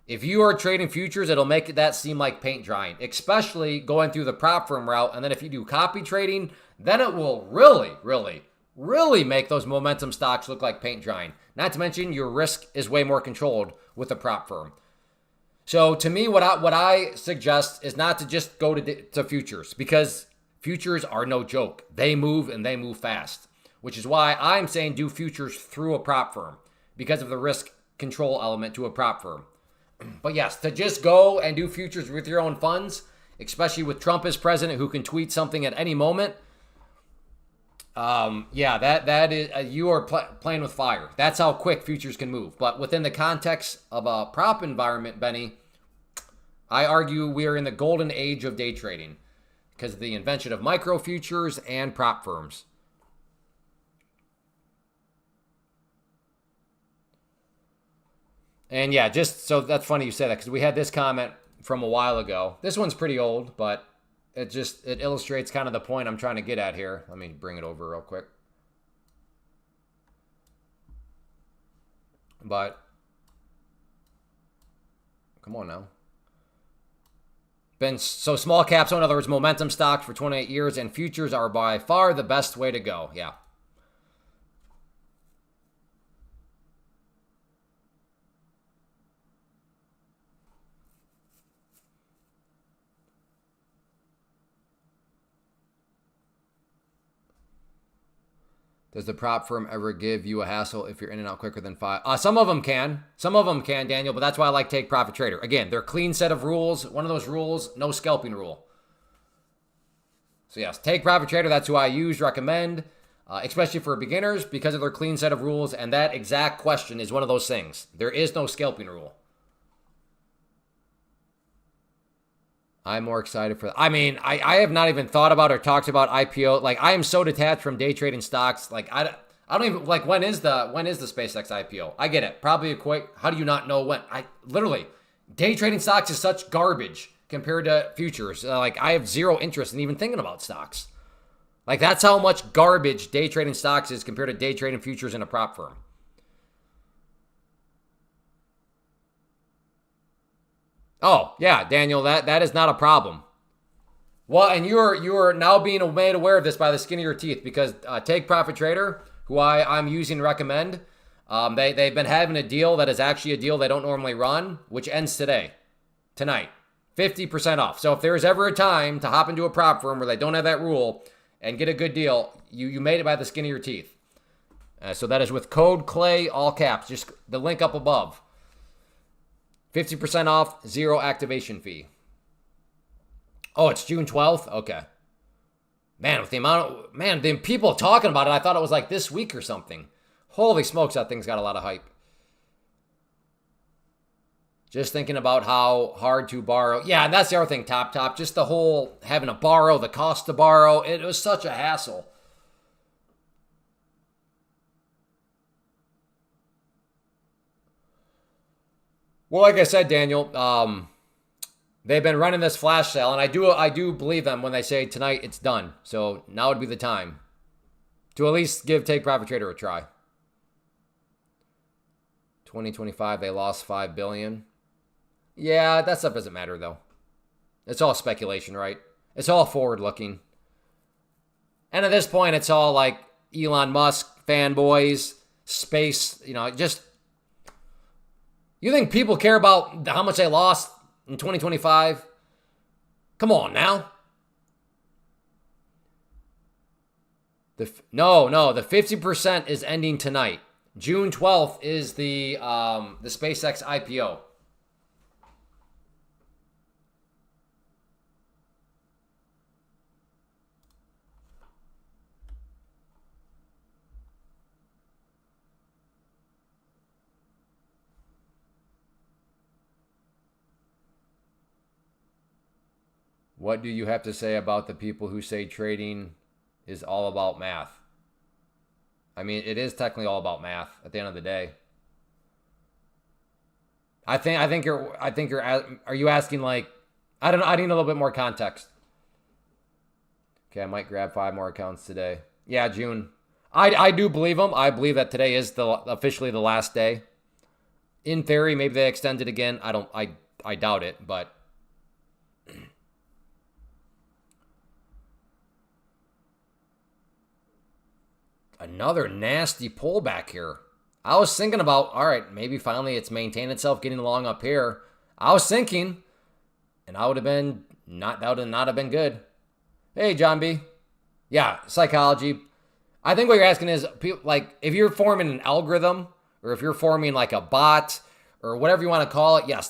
If you are trading futures, it'll make that seem like paint drying, especially going through the prop firm route, and then if you do copy trading, then it will really make those momentum stocks look like paint drying. Not to mention your risk is way more controlled with a prop firm. So to me, what I suggest is not to just go to futures, because futures are no joke. They move and they move fast, which is why I'm saying do futures through a prop firm because of the risk control element to a prop firm. But yes, to just go and do futures with your own funds, especially with Trump as president who can tweet something at any moment, that is you are playing with fire. That's how quick futures can move. But within the context of a prop environment, Benny, I argue we are in the golden age of day trading because of the invention of micro futures and prop firms. And yeah, just so that's funny you say that because we had this comment from a while ago. This one's pretty old, but it illustrates kind of the point I'm trying to get at here. Let me bring it over real quick. But come on now. So small caps, so in other words, momentum stocks for 28 years and futures are by far the best way to go. Yeah. Does the prop firm ever give you a hassle if you're in and out quicker than 5? Some of them can. Some of them can, Daniel, but that's why I like Take Profit Trader. Again, they're a clean set of rules. One of those rules, no scalping rule. So yes, Take Profit Trader, that's who I use, recommend, especially for beginners because of their clean set of rules. And that exact question is one of those things. There is no scalping rule. I'm more excited for that. I mean, I have not even thought about or talked about IPO. Like, I am so detached from day trading stocks. Like, I don't even, like, when is the SpaceX IPO? I get it. Probably a quick, how do you not know when? Literally, day trading stocks is such garbage compared to futures. Like, I have zero interest in even thinking about stocks. Like, that's how much garbage day trading stocks is compared to day trading futures in a prop firm. Oh, yeah, Daniel, that is not a problem. Well, and you are now being made aware of this by the skin of your teeth because Take Profit Trader, who I'm using to recommend, they've been having a deal that is actually a deal they don't normally run, which ends tonight, 50% off. So if there's ever a time to hop into a prop firm where they don't have that rule and get a good deal, you made it by the skin of your teeth. So that is with code CLAY, all caps, just the link up above. 50% off, zero activation fee. Oh, it's June 12th? Okay. Man, with the people talking about it, I thought it was like this week or something. Holy smokes, that thing's got a lot of hype. Just thinking about how hard to borrow. Yeah, and that's the other thing, Top. Just the whole having to borrow, the cost to borrow. It was such a hassle. Well, like I said, Daniel, they've been running this flash sale, and I do believe them when they say tonight it's done. So now would be the time to at least give Take Profit Trader a try. 2025, they lost $5 billion. Yeah, that stuff doesn't matter though. It's all speculation, right? It's all forward looking. And at this point, it's all like Elon Musk fanboys, space, just. You think people care about how much they lost in 2025? Come on now. No, the 50% is ending tonight. June 12th is the SpaceX IPO. What do you have to say about the people who say trading is all about math? I mean, it is technically all about math at the end of the day. I think you're are you asking like I don't know, I need a little bit more context. Okay, I might grab 5 more accounts today. Yeah, June. I do believe them. I believe that today is officially the last day. In theory, maybe they extend it again. I doubt it, but another nasty pullback here. I was thinking about, all right, maybe finally it's maintained itself getting along up here. I was thinking, and that would not have been good. Hey, John B. Yeah, psychology. I think what you're asking is, like, if you're forming an algorithm or if you're forming like a bot or whatever you want to call it, yes,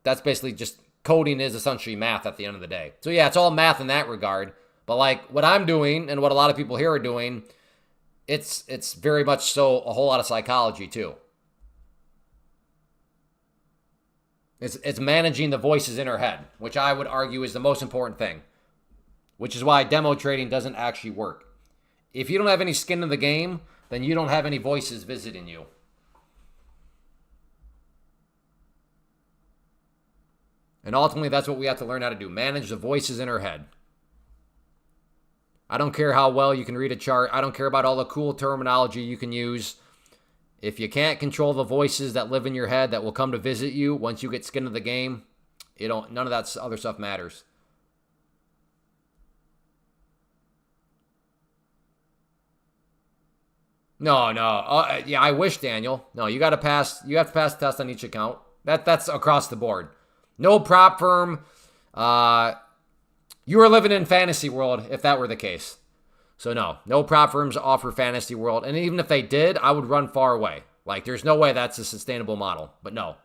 that's basically just coding is essentially math at the end of the day. So yeah, it's all math in that regard. But like what I'm doing and what a lot of people here are doing, it's very much so a whole lot of psychology too. It's managing the voices in her head, which I would argue is the most important thing, which is why demo trading doesn't actually work. If you don't have any skin in the game, then you don't have any voices visiting you. And ultimately, that's what we have to learn how to do. Manage the voices in her head. I don't care how well you can read a chart. I don't care about all the cool terminology you can use. If you can't control the voices that live in your head that will come to visit you once you get skin in the game, none of that other stuff matters. No. Yeah, I wish, Daniel. No, you got to pass. You have to pass the test on each account. That's across the board. No prop firm. You are living in fantasy world if that were the case. So no prop firms offer fantasy world. And even if they did, I would run far away. Like there's no way that's a sustainable model. But no. All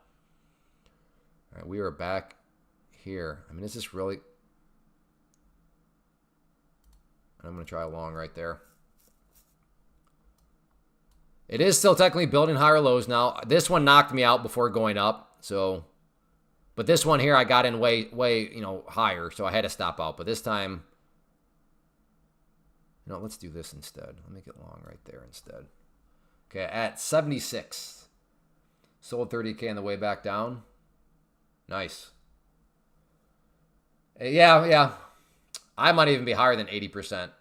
right, we are back here. I mean, is this really? I'm going to try a long right there. It is still technically building higher lows now. This one knocked me out before going up. So, but this one here I got in way higher, so I had to stop out. But this time, let's do this instead. Let me get long right there instead. Okay, at 76. Sold 30K on the way back down. Nice. Yeah. I might even be higher than 80%.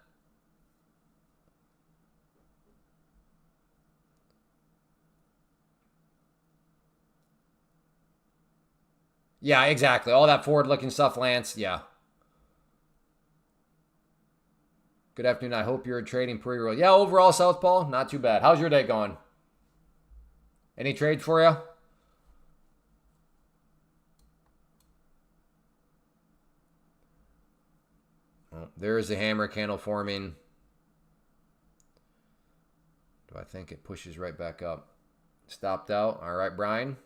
Yeah, exactly. All that forward-looking stuff, Lance. Yeah. Good afternoon. I hope you're trading pretty well. Yeah, overall, Southpaw, not too bad. How's your day going? Any trades for you? Oh, there is the hammer candle forming. Do I think it pushes right back up? Stopped out. All right, Brian.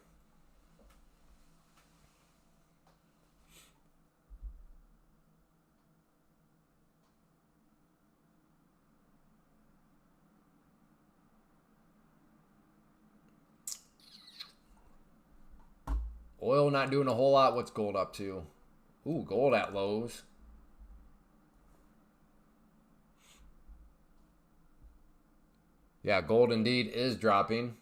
Oil not doing a whole lot. What's gold up to? Ooh, gold at lows. Yeah, gold indeed is dropping.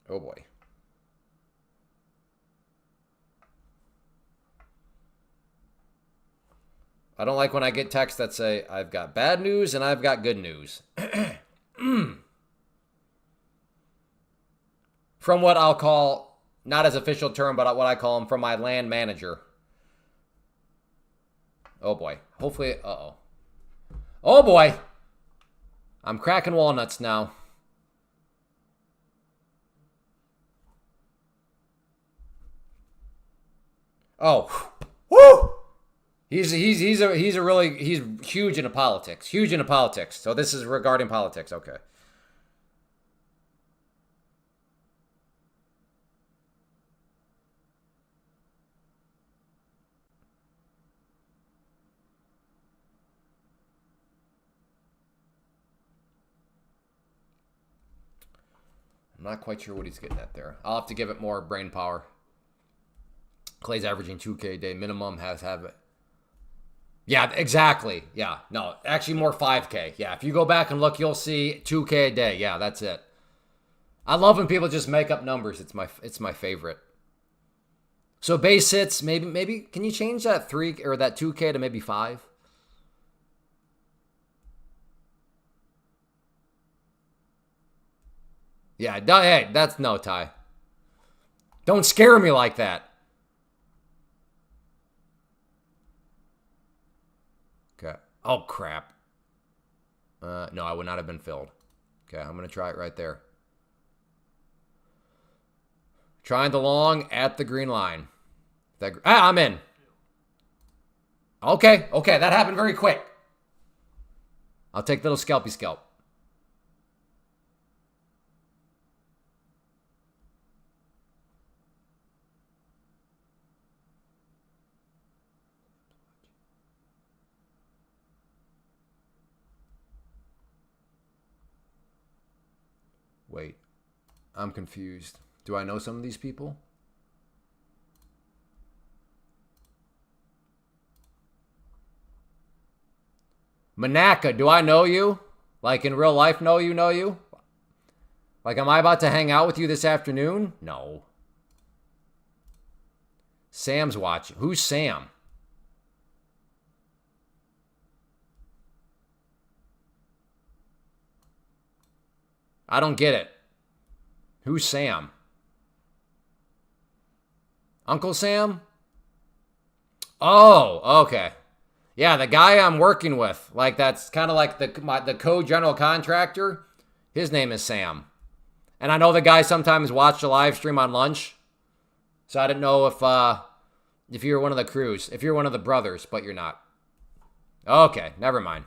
Oh boy. I don't like when I get texts that say, I've got bad news and I've got good news. From what I'll call, not as official term, but what I call them, from my land manager. Oh boy. Hopefully, uh-oh. Oh boy. I'm cracking walnuts now. Oh. Woo! He's huge into politics. Huge into politics. So this is regarding politics. Okay. I'm not quite sure what he's getting at there. I'll have to give it more brain power. Clay's averaging 2K a day minimum. Have it. Yeah, exactly. Yeah, no, actually more 5K. Yeah, if you go back and look, you'll see 2K a day. Yeah, that's it. I love when people just make up numbers. It's my favorite. So base hits, maybe can you change that 3 or that 2K to maybe 5? Yeah, hey, that's no Ty. Don't scare me like that. Okay. Oh, crap. No, I would not have been filled. Okay, I'm going to try it right there. Trying the long at the green line. I'm in. Okay, that happened very quick. I'll take little scalpy scalp. Wait, I'm confused. Do I know some of these people? Manaka, do I know you? Like in real life, know you? Like, am I about to hang out with you this afternoon? No. Sam's watching. Who's Sam? I don't get it. Who's Sam? Uncle Sam? Oh, okay. Yeah, the guy I'm working with, like that's kind of like the co-general contractor. His name is Sam. And I know the guy sometimes watched a live stream on lunch. So I didn't know if you're one of the crews, if you're one of the brothers, but you're not. Okay, never mind.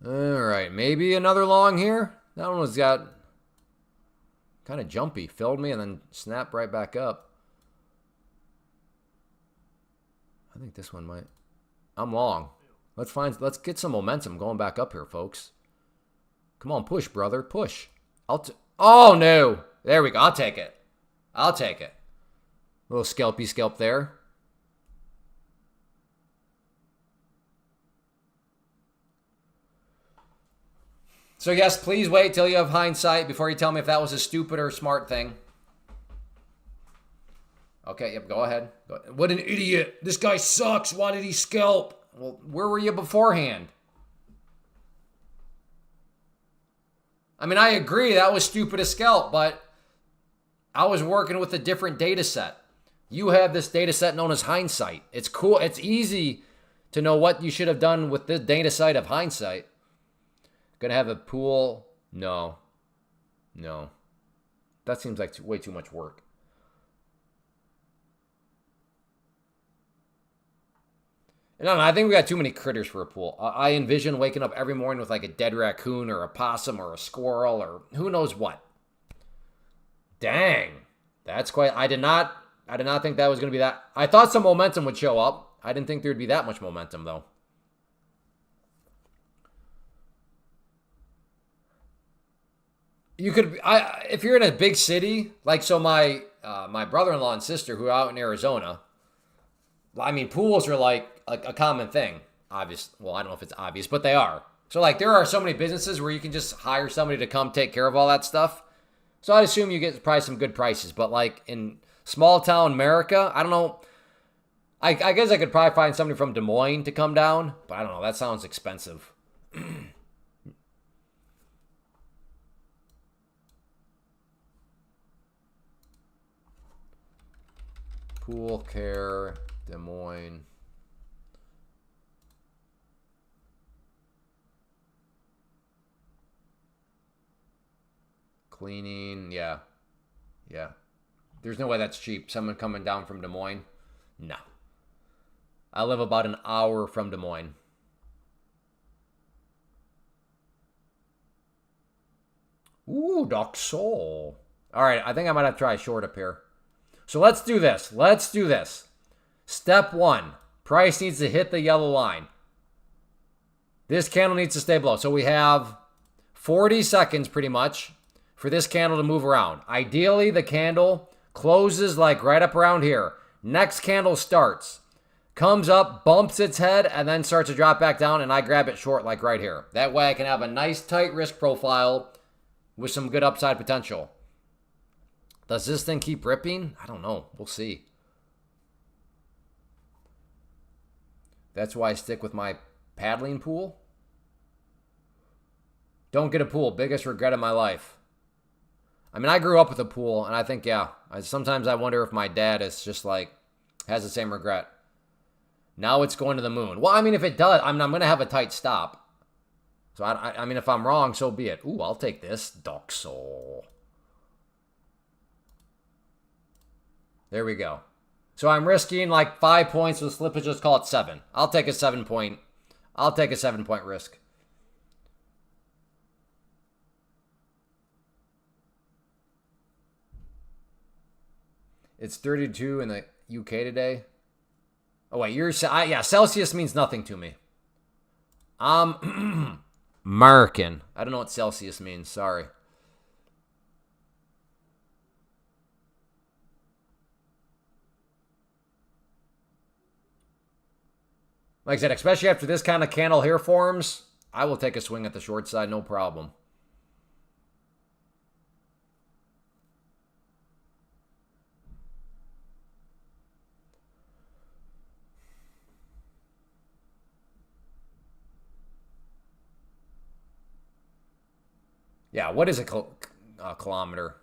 All right, maybe another long here. That one was got kind of jumpy. Filled me and then snapped right back up. I think this one might. I'm long. Let's get some momentum going back up here, folks. Come on, push, brother. Push. Oh, no. There we go. I'll take it. A little scalpy scalp there. So yes, please wait till you have hindsight before you tell me if that was a stupid or smart thing. Okay, yep, go ahead. What an idiot. This guy sucks. Why did he scalp? Well, where were you beforehand? I mean, I agree that was stupid as scalp, but I was working with a different data set. You have this data set known as hindsight. It's cool. It's easy to know what you should have done with this data set of hindsight. Gonna have a pool? No. That seems like way too much work. No, I think we got too many critters for a pool. I envision waking up every morning with like a dead raccoon or a possum or a squirrel or who knows what. Dang. That's quite... I did not think that was going to be that... I thought some momentum would show up. I didn't think there would be that much momentum, though. You could... if you're in a big city, like, so my brother-in-law and sister who are out in Arizona... I mean, pools are like a common thing. Obvious. Well, I don't know if it's obvious, but they are. So like there are so many businesses where you can just hire somebody to come take care of all that stuff. So I'd assume you get probably some good prices. But like in small town America, I don't know. I guess I could probably find somebody from Des Moines to come down, but I don't know. That sounds expensive. Pool care, Des Moines. Cleaning, yeah. Yeah. There's no way that's cheap. Someone coming down from Des Moines? No. I live about an hour from Des Moines. Ooh, Doc Soul. All right, I think I might have to try short up here. So let's do this. Let's do this. Step one. Price needs to hit the yellow line. This candle needs to stay below. So we have 40 seconds pretty much for this candle to move around. Ideally, the candle closes like right up around here. Next candle starts. Comes up, bumps its head, and then starts to drop back down, and I grab it short like right here. That way I can have a nice tight risk profile with some good upside potential. Does this thing keep ripping? I don't know. We'll see. That's why I stick with my paddling pool. Don't get a pool. Biggest regret of my life. I mean, I grew up with a pool, and I think, yeah, sometimes I wonder if my dad is just like, has the same regret. Now it's going to the moon. Well, I mean, if it does, I'm going to have a tight stop. So, I mean, if I'm wrong, so be it. Ooh, I'll take this. Dark Soul. There we go. So I'm risking like 5 points with slippage. Let's call it 7. I'll take a 7 point. I'll take a 7 point risk. It's 32 in the UK today. Oh wait, yeah. Celsius means nothing to me. American. I don't know what Celsius means. Sorry. Like I said, especially after this kind of candle here forms, I will take a swing at the short side, no problem. Yeah, what is a kilometer?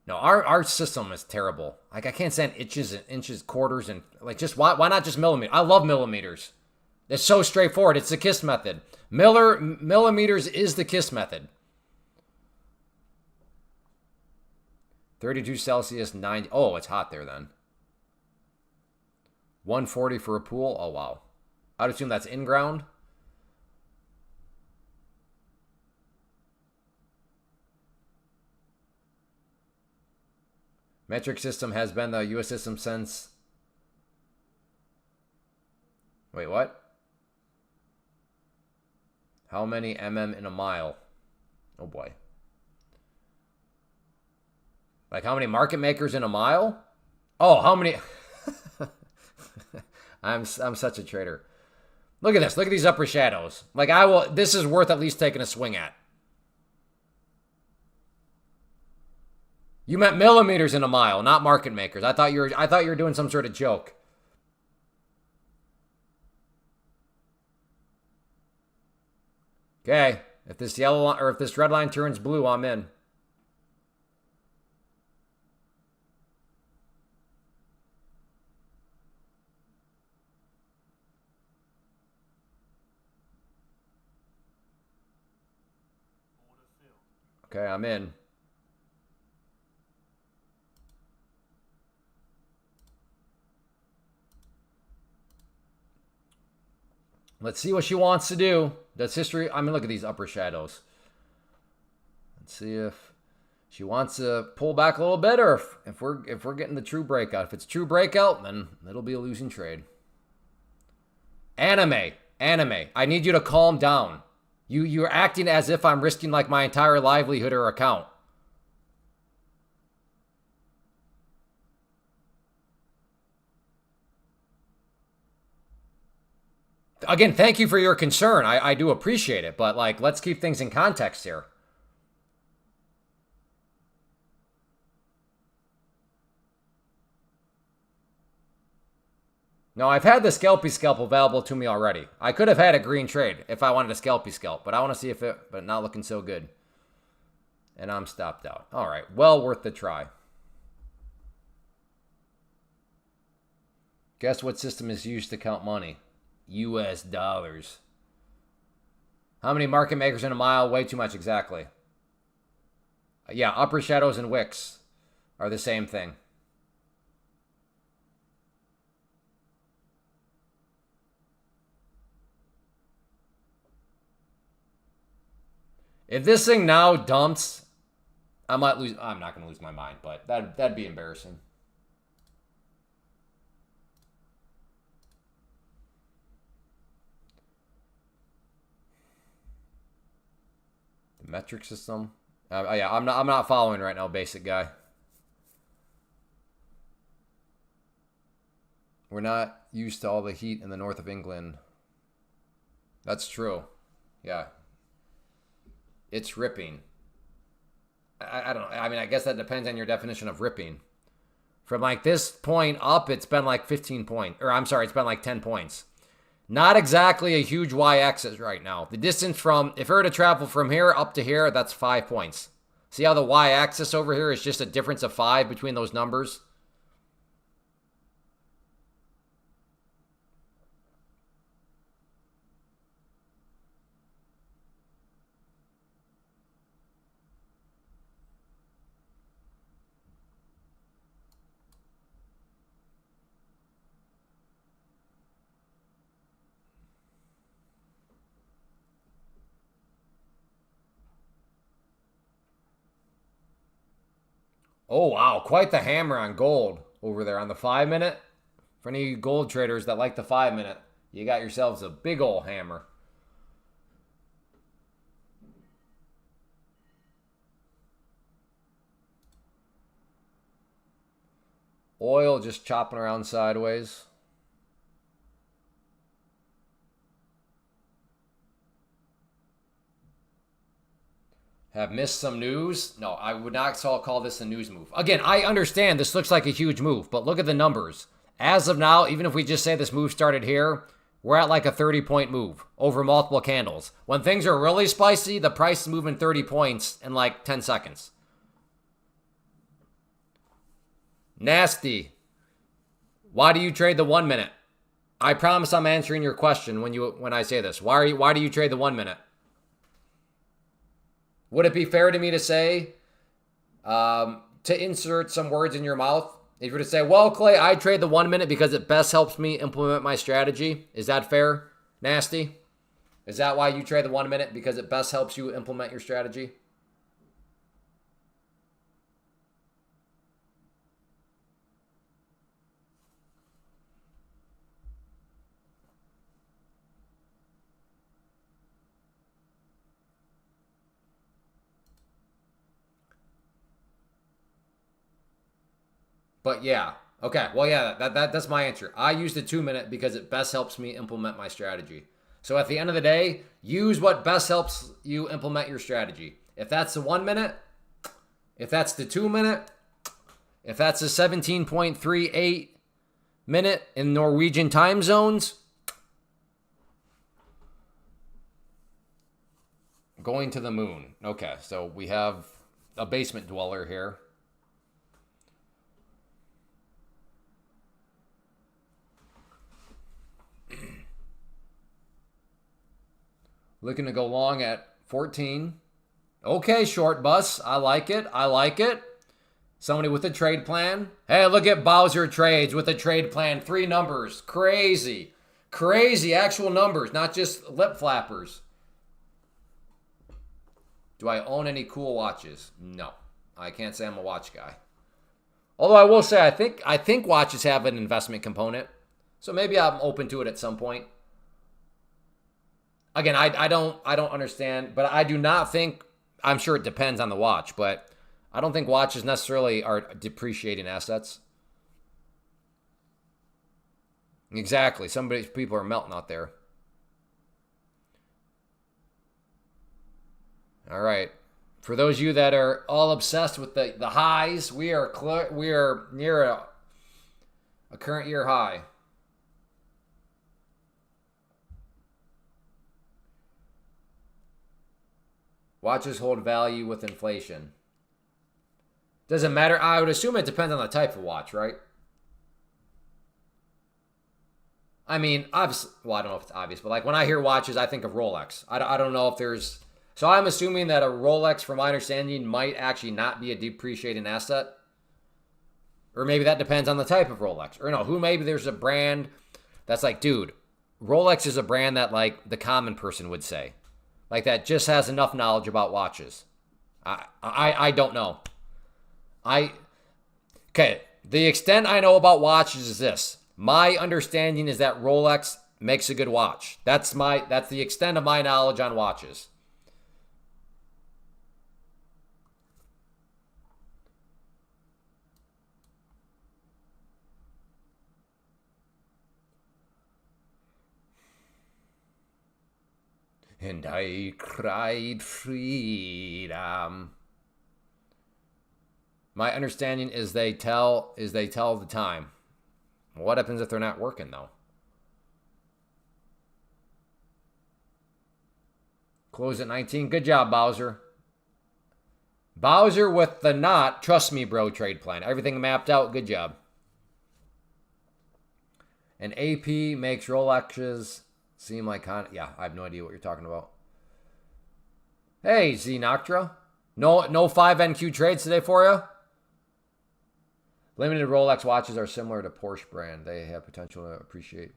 No, our system is terrible. Like, I can't stand inches, quarters, and like, just why not just millimeters? I love millimeters. It's so straightforward. It's the KISS method. Millimeters is the KISS method. 32 Celsius, 90. Oh, it's hot there then. 140 for a pool. Oh, wow. I'd assume that's in ground. Metric system has been the U.S. system since... Wait, what? How many mm in a mile? Oh, boy. Like, how many market makers in a mile? Oh, how many... I'm such a trader. Look at this. Look at these upper shadows. Like, this is worth at least taking a swing at. You meant millimeters in a mile, not market makers. I thought you were doing some sort of joke. Okay, if this yellow line, or if this red line turns blue, I'm in. Okay, I'm in. Let's see what she wants to do. That's history. I mean, look at these upper shadows. Let's see if she wants to pull back a little bit, or if we're getting the true breakout. If it's true breakout, then it'll be a losing trade. Anime. I need you to calm down. You're acting as if I'm risking like my entire livelihood or account. Again, thank you for your concern. I do appreciate it, but like, let's keep things in context here. No, I've had the Scalpy Scalp available to me already. I could have had a green trade if I wanted a Scalpy Scalp, but I want to see if it, but not looking so good. And I'm stopped out. All right, well worth the try. Guess what system is used to count money? US dollars. How many market makers in a mile? Way too much, exactly. Yeah, upper shadows and wicks are the same thing. If this thing now dumps, I might lose. I'm not going to lose my mind, but that'd be embarrassing. The metric system. Yeah, I'm not following right now, basic guy. We're not used to all the heat in the north of England. That's true. Yeah. It's ripping. I don't know. I mean, I guess that depends on your definition of ripping. From like this point up, it's been like 15 points. Or I'm sorry, it's been like 10 points. Not exactly a huge y-axis right now. The distance from, if we were to travel from here up to here, that's 5 points. See how the y-axis over here is just a difference of 5 between those numbers? Oh, wow. Quite the hammer on gold over there on the 5 minute. For any gold traders that like the 5 minute, you got yourselves a big old hammer. Oil just chopping around sideways. Have missed some news? No, I would not call this a news move. Again, I understand this looks like a huge move, but look at the numbers. As of now, even if we just say this move started here, we're at like a 30-point move over multiple candles. When things are really spicy, the price is moving 30 points in like 10 seconds. Nasty. Why do you trade the 1 minute? I promise I'm answering your question when I say this. Why do you trade the 1 minute? Would it be fair to me to say, to insert some words in your mouth? If you were to say, well, Clay, I trade the 1 minute because it best helps me implement my strategy. Is that fair? Nasty? Is that why you trade the 1 minute? Because it best helps you implement your strategy? But yeah. Okay. Well, yeah, that's my answer. I use the 2 minute because it best helps me implement my strategy. So at the end of the day, use what best helps you implement your strategy. If that's the 1 minute, if that's the 2 minute, if that's the 17.38 minute in Norwegian time zones, going to the moon. Okay, so we have a basement dweller here. Looking to go long at 14. Okay, short bus. I like it. I like it. Somebody with a trade plan. Hey, look at Bowser Trades with a trade plan. 3 numbers. Crazy. Crazy actual numbers, not just lip flappers. Do I own any cool watches? No. I can't say I'm a watch guy. Although I will say I think watches have an investment component. So maybe I'm open to it at some point. Again, I don't understand, but I do not think, I'm sure it depends on the watch, but I don't think watches necessarily are depreciating assets. Exactly. People are melting out there. All right. For those of you that are all obsessed with the highs, we are near a current year high. Watches hold value with inflation. Doesn't matter. I would assume it depends on the type of watch, right? I mean, obviously, well, I don't know if it's obvious, but like when I hear watches, I think of Rolex. I don't know if there's. So I'm assuming that a Rolex, from my understanding, might actually not be a depreciating asset. Or maybe that depends on the type of Rolex. Or no, maybe there's a brand that's like, dude, Rolex is a brand that like the common person would say. Like that just has enough knowledge about watches. I don't know. Okay, the extent I know about watches is this. My understanding is that Rolex makes a good watch. That's the extent of my knowledge on watches. And I cried freedom. My understanding is they tell the time. What happens if they're not working, though? Close at 19. Good job, Bowser. Bowser with the not, trust me, bro, trade plan. Everything mapped out. Good job. And AP makes Rolexes seem like... Yeah, I have no idea what you're talking about. Hey, Z Noctra. No 5NQ trades today for you? Limited Rolex watches are similar to Porsche brand. They have potential to appreciate.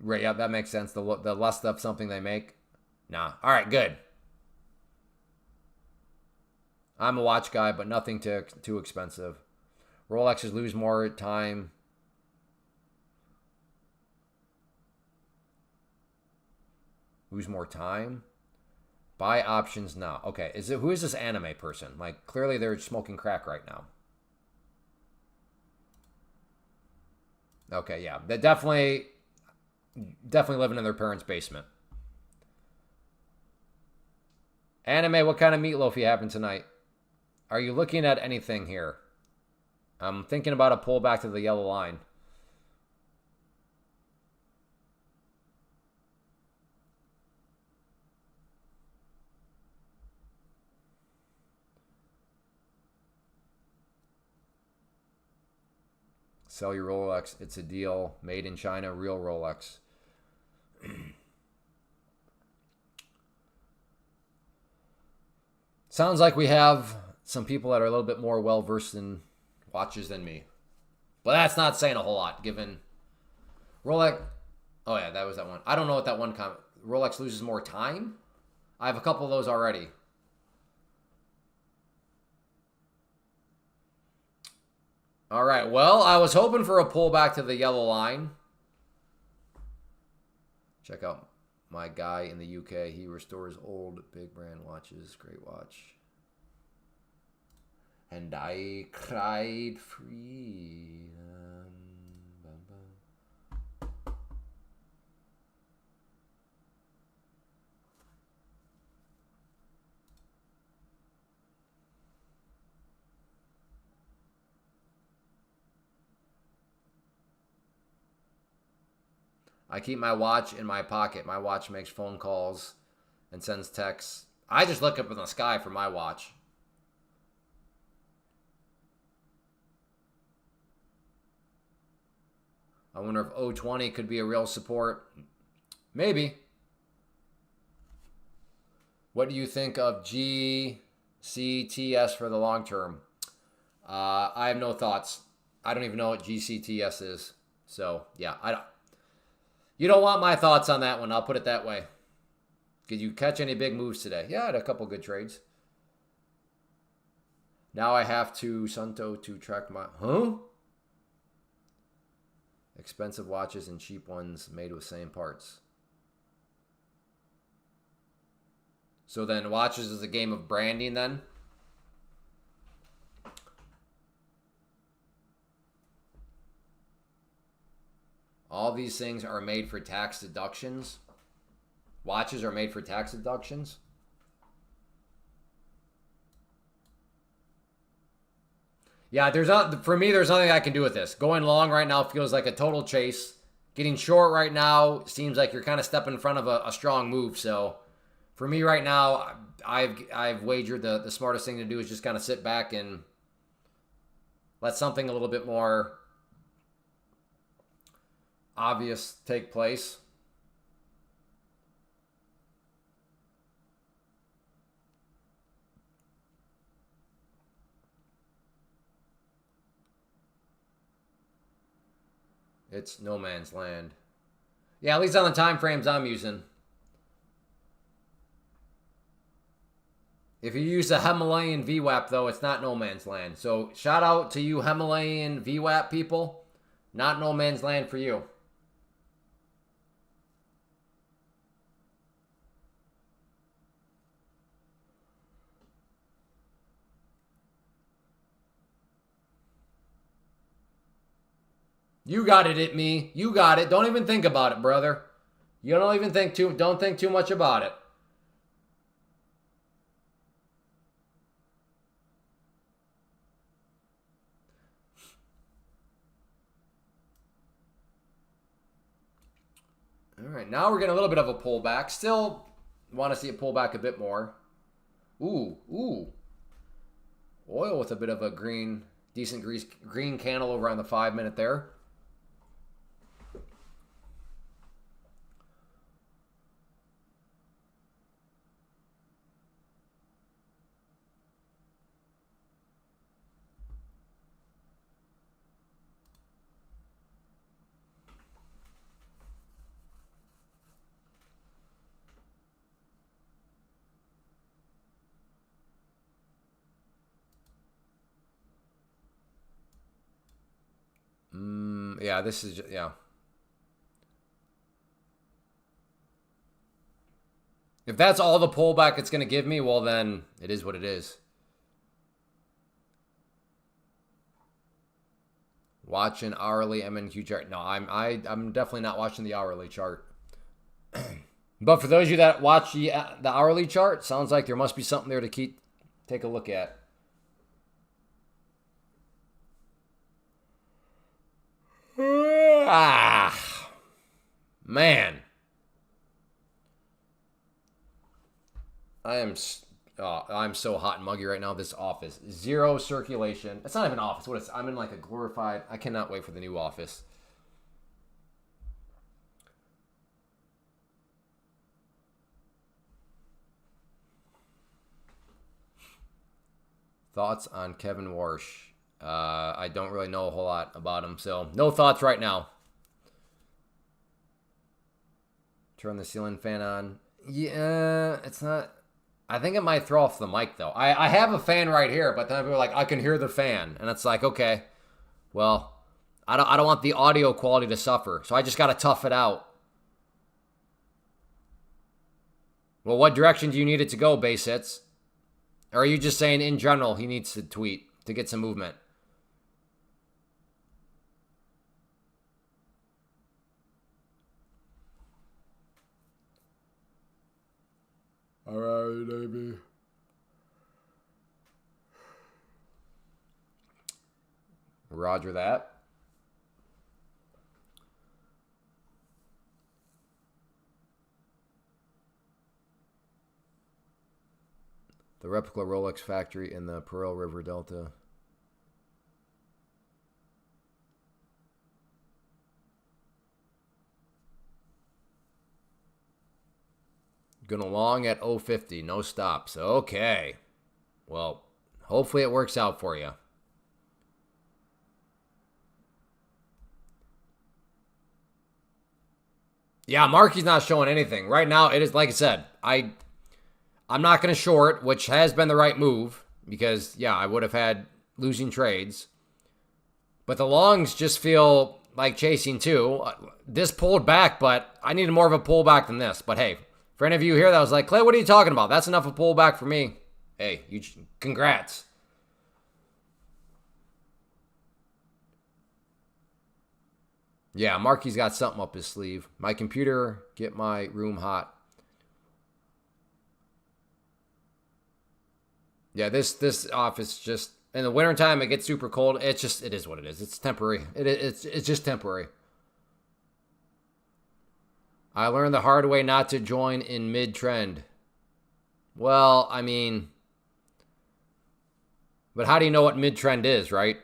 Right, yeah, that makes sense. The less of something they make. Nah. All right, good. I'm a watch guy, but nothing too expensive. Rolexes lose more time. Lose more time? Buy options now. Okay, who is this anime person? Like, clearly they're smoking crack right now. Okay, yeah. They're definitely living in their parents' basement. Anime, what kind of meatloaf you having tonight? Are you looking at anything here? I'm thinking about a pullback to the yellow line. Sell your Rolex. It's a deal. Made in China. Real Rolex. Sounds like we have some people that are a little bit more well-versed in watches than me. But that's not saying a whole lot, given Rolex. Oh, yeah, that was that one. I don't know what that one comment. Rolex loses more time? I have a couple of those already. All right, well, I was hoping for a pullback to the yellow line. Check out my guy in the UK. He restores old big brand watches. Great watch. And I cried freedom. I keep my watch in my pocket. My watch makes phone calls and sends texts. I just look up in the sky for my watch. I wonder if 020 could be a real support. Maybe. What do you think of GCTS for the long term? I have no thoughts. I don't even know what GCTS is. So, yeah, you don't want my thoughts on that one. I'll put it that way. Did you catch any big moves today? Yeah, I had a couple good trades. Now I have to Sunto to track my... Huh? Expensive watches and cheap ones made with same parts. So then watches is a game of branding then? All these things are made for tax deductions. Watches are made for tax deductions. Yeah, there's not for me. There's nothing I can do with this. Going long right now feels like a total chase. Getting short right now seems like you're kind of stepping in front of a strong move. So for me right now, I've wagered the smartest thing to do is just kind of sit back and let something a little bit more obvious take place. It's no man's land. Yeah, at least on the time frames I'm using. If you use a Himalayan VWAP, though, it's not no man's land. So shout out to you Himalayan VWAP people. Not no man's land for you. You got it, me. You got it. Don't even think about it, brother. You don't think too much about it. All right, now we're getting a little bit of a pullback. Still want to see it pull back a bit more. Ooh. Oil with a bit of a decent green candle over on the 5-minute there. Yeah, this is, yeah. If that's all the pullback it's going to give me, well, then it is what it is. Watching hourly MNQ chart. No, I'm definitely not watching the hourly chart. But for those of you that watch the hourly chart, sounds like there must be something there to take a look at. Man. I'm so hot and muggy right now. This office, zero circulation. It's not even an office. What is? I'm in like a glorified. I cannot wait for the new office. Thoughts on Kevin Warsh? I don't really know a whole lot about him, so no thoughts right now. Turn the ceiling fan on. Yeah, it's not. I think it might throw off the mic, though. I have a fan right here, but then people are like, I can hear the fan. And it's like, okay, well, I don't want the audio quality to suffer, so I just got to tough it out. Well, what direction do you need it to go, base hits? Or are you just saying in general he needs to tweet to get some movement? All right, baby. Roger that. The replica Rolex factory in the Pearl River Delta. Going long at 050, no stops. Okay. Well, hopefully it works out for you. Yeah, Marky's not showing anything. Right now, it is, like I said, I'm not going to short, which has been the right move, because, yeah, I would have had losing trades. But the longs just feel like chasing too. This pulled back, but I needed more of a pullback than this. But hey, for any of you here that was like, Clay, what are you talking about? That's enough of a pullback for me. Hey, congrats. Yeah, Marky's got something up his sleeve. My computer, get my room hot. Yeah, this office just in the wintertime it gets super cold. It is what it is. It's temporary. It's just temporary. I learned the hard way not to join in mid-trend. Well, I mean, but how do you know what mid-trend is, right?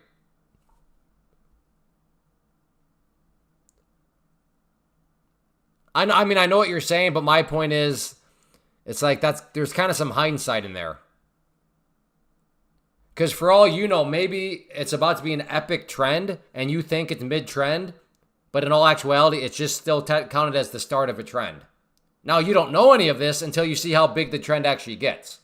I mean, I know what you're saying, but my point is, it's like there's kind of some hindsight in there. Because for all you know, maybe it's about to be an epic trend, and you think it's mid-trend, but in all actuality, it's just still counted as the start of a trend. Now, you don't know any of this until you see how big the trend actually gets.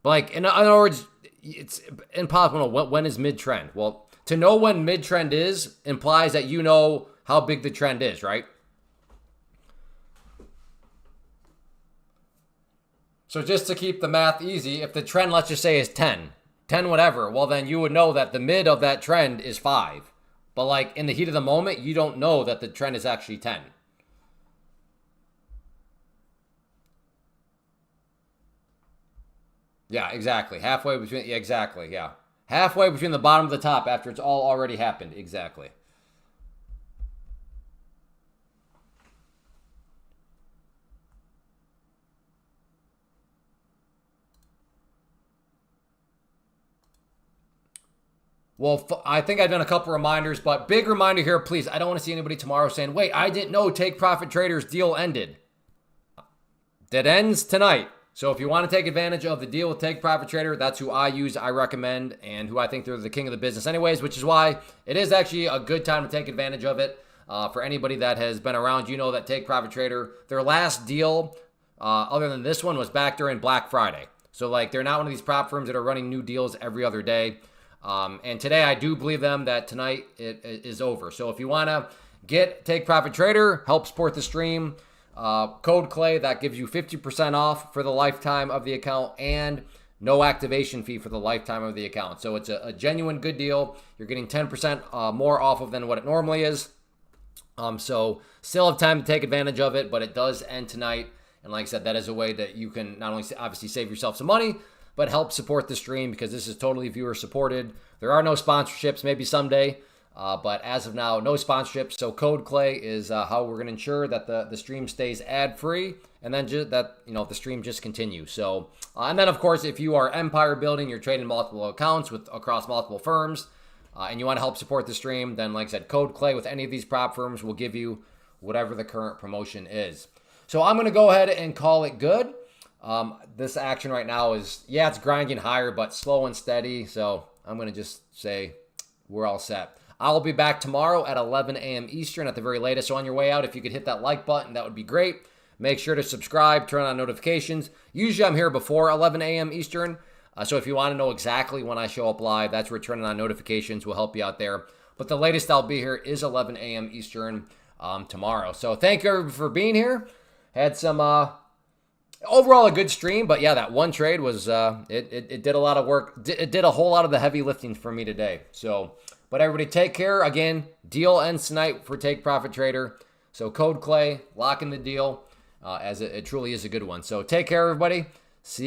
But like, in other words, it's impossible to know when is mid-trend. Well, to know when mid-trend is implies that you know how big the trend is, right? So just to keep the math easy, if the trend, let's just say, is 10 whatever, well, then you would know that the mid of that trend is 5. But like in the heat of the moment, you don't know that the trend is actually 10. Yeah, exactly. Halfway between, yeah, exactly, yeah. Halfway between the bottom of the top after it's all already happened. Exactly. Well, I think I've done a couple reminders, but big reminder here, please. I don't want to see anybody tomorrow saying, wait, I didn't know Take Profit Traders deal ended. That ends tonight. So if you want to take advantage of the deal with Take Profit Trader, that's who I use, I recommend, and who I think they're the king of the business anyways, which is why it is actually a good time to take advantage of it. For anybody that has been around, you know that Take Profit Trader, their last deal, other than this one, was back during Black Friday. So like they're not one of these prop firms that are running new deals every other day. And today I do believe them that tonight it is over. So if you want to get Take Profit Trader, help support the stream, code Clay, that gives you 50% off for the lifetime of the account and no activation fee for the lifetime of the account. So it's a genuine good deal. You're getting 10% more off of than what it normally is. So still have time to take advantage of it, but it does end tonight. And like I said, that is a way that you can not only obviously save yourself some money, but help support the stream because this is totally viewer supported. There are no sponsorships, maybe someday. But as of now, no sponsorships. So Code Clay is how we're going to ensure that the stream stays ad-free and then that the stream just continues. So and then of course, if you are empire building, you're trading multiple accounts across multiple firms, and you want to help support the stream, then like I said, Code Clay with any of these prop firms will give you whatever the current promotion is. So I'm going to go ahead and call it good. This action right now is, yeah, it's grinding higher, but slow and steady. So I'm going to just say we're all set. I'll be back tomorrow at 11 a.m. Eastern at the very latest. So on your way out, if you could hit that like button, that would be great. Make sure to subscribe, turn on notifications. Usually I'm here before 11 a.m. Eastern. So if you want to know exactly when I show up live, that's where turning on notifications will help you out there. But the latest I'll be here is 11 a.m. Eastern tomorrow. So thank you for being here. Had some overall a good stream, but yeah, that one trade was it did a lot of work. It did a whole lot of the heavy lifting for me today. So, but everybody take care. Again, deal ends tonight for Take Profit Trader. So Code Clay, lock in the deal, as it truly is a good one. So take care, everybody. See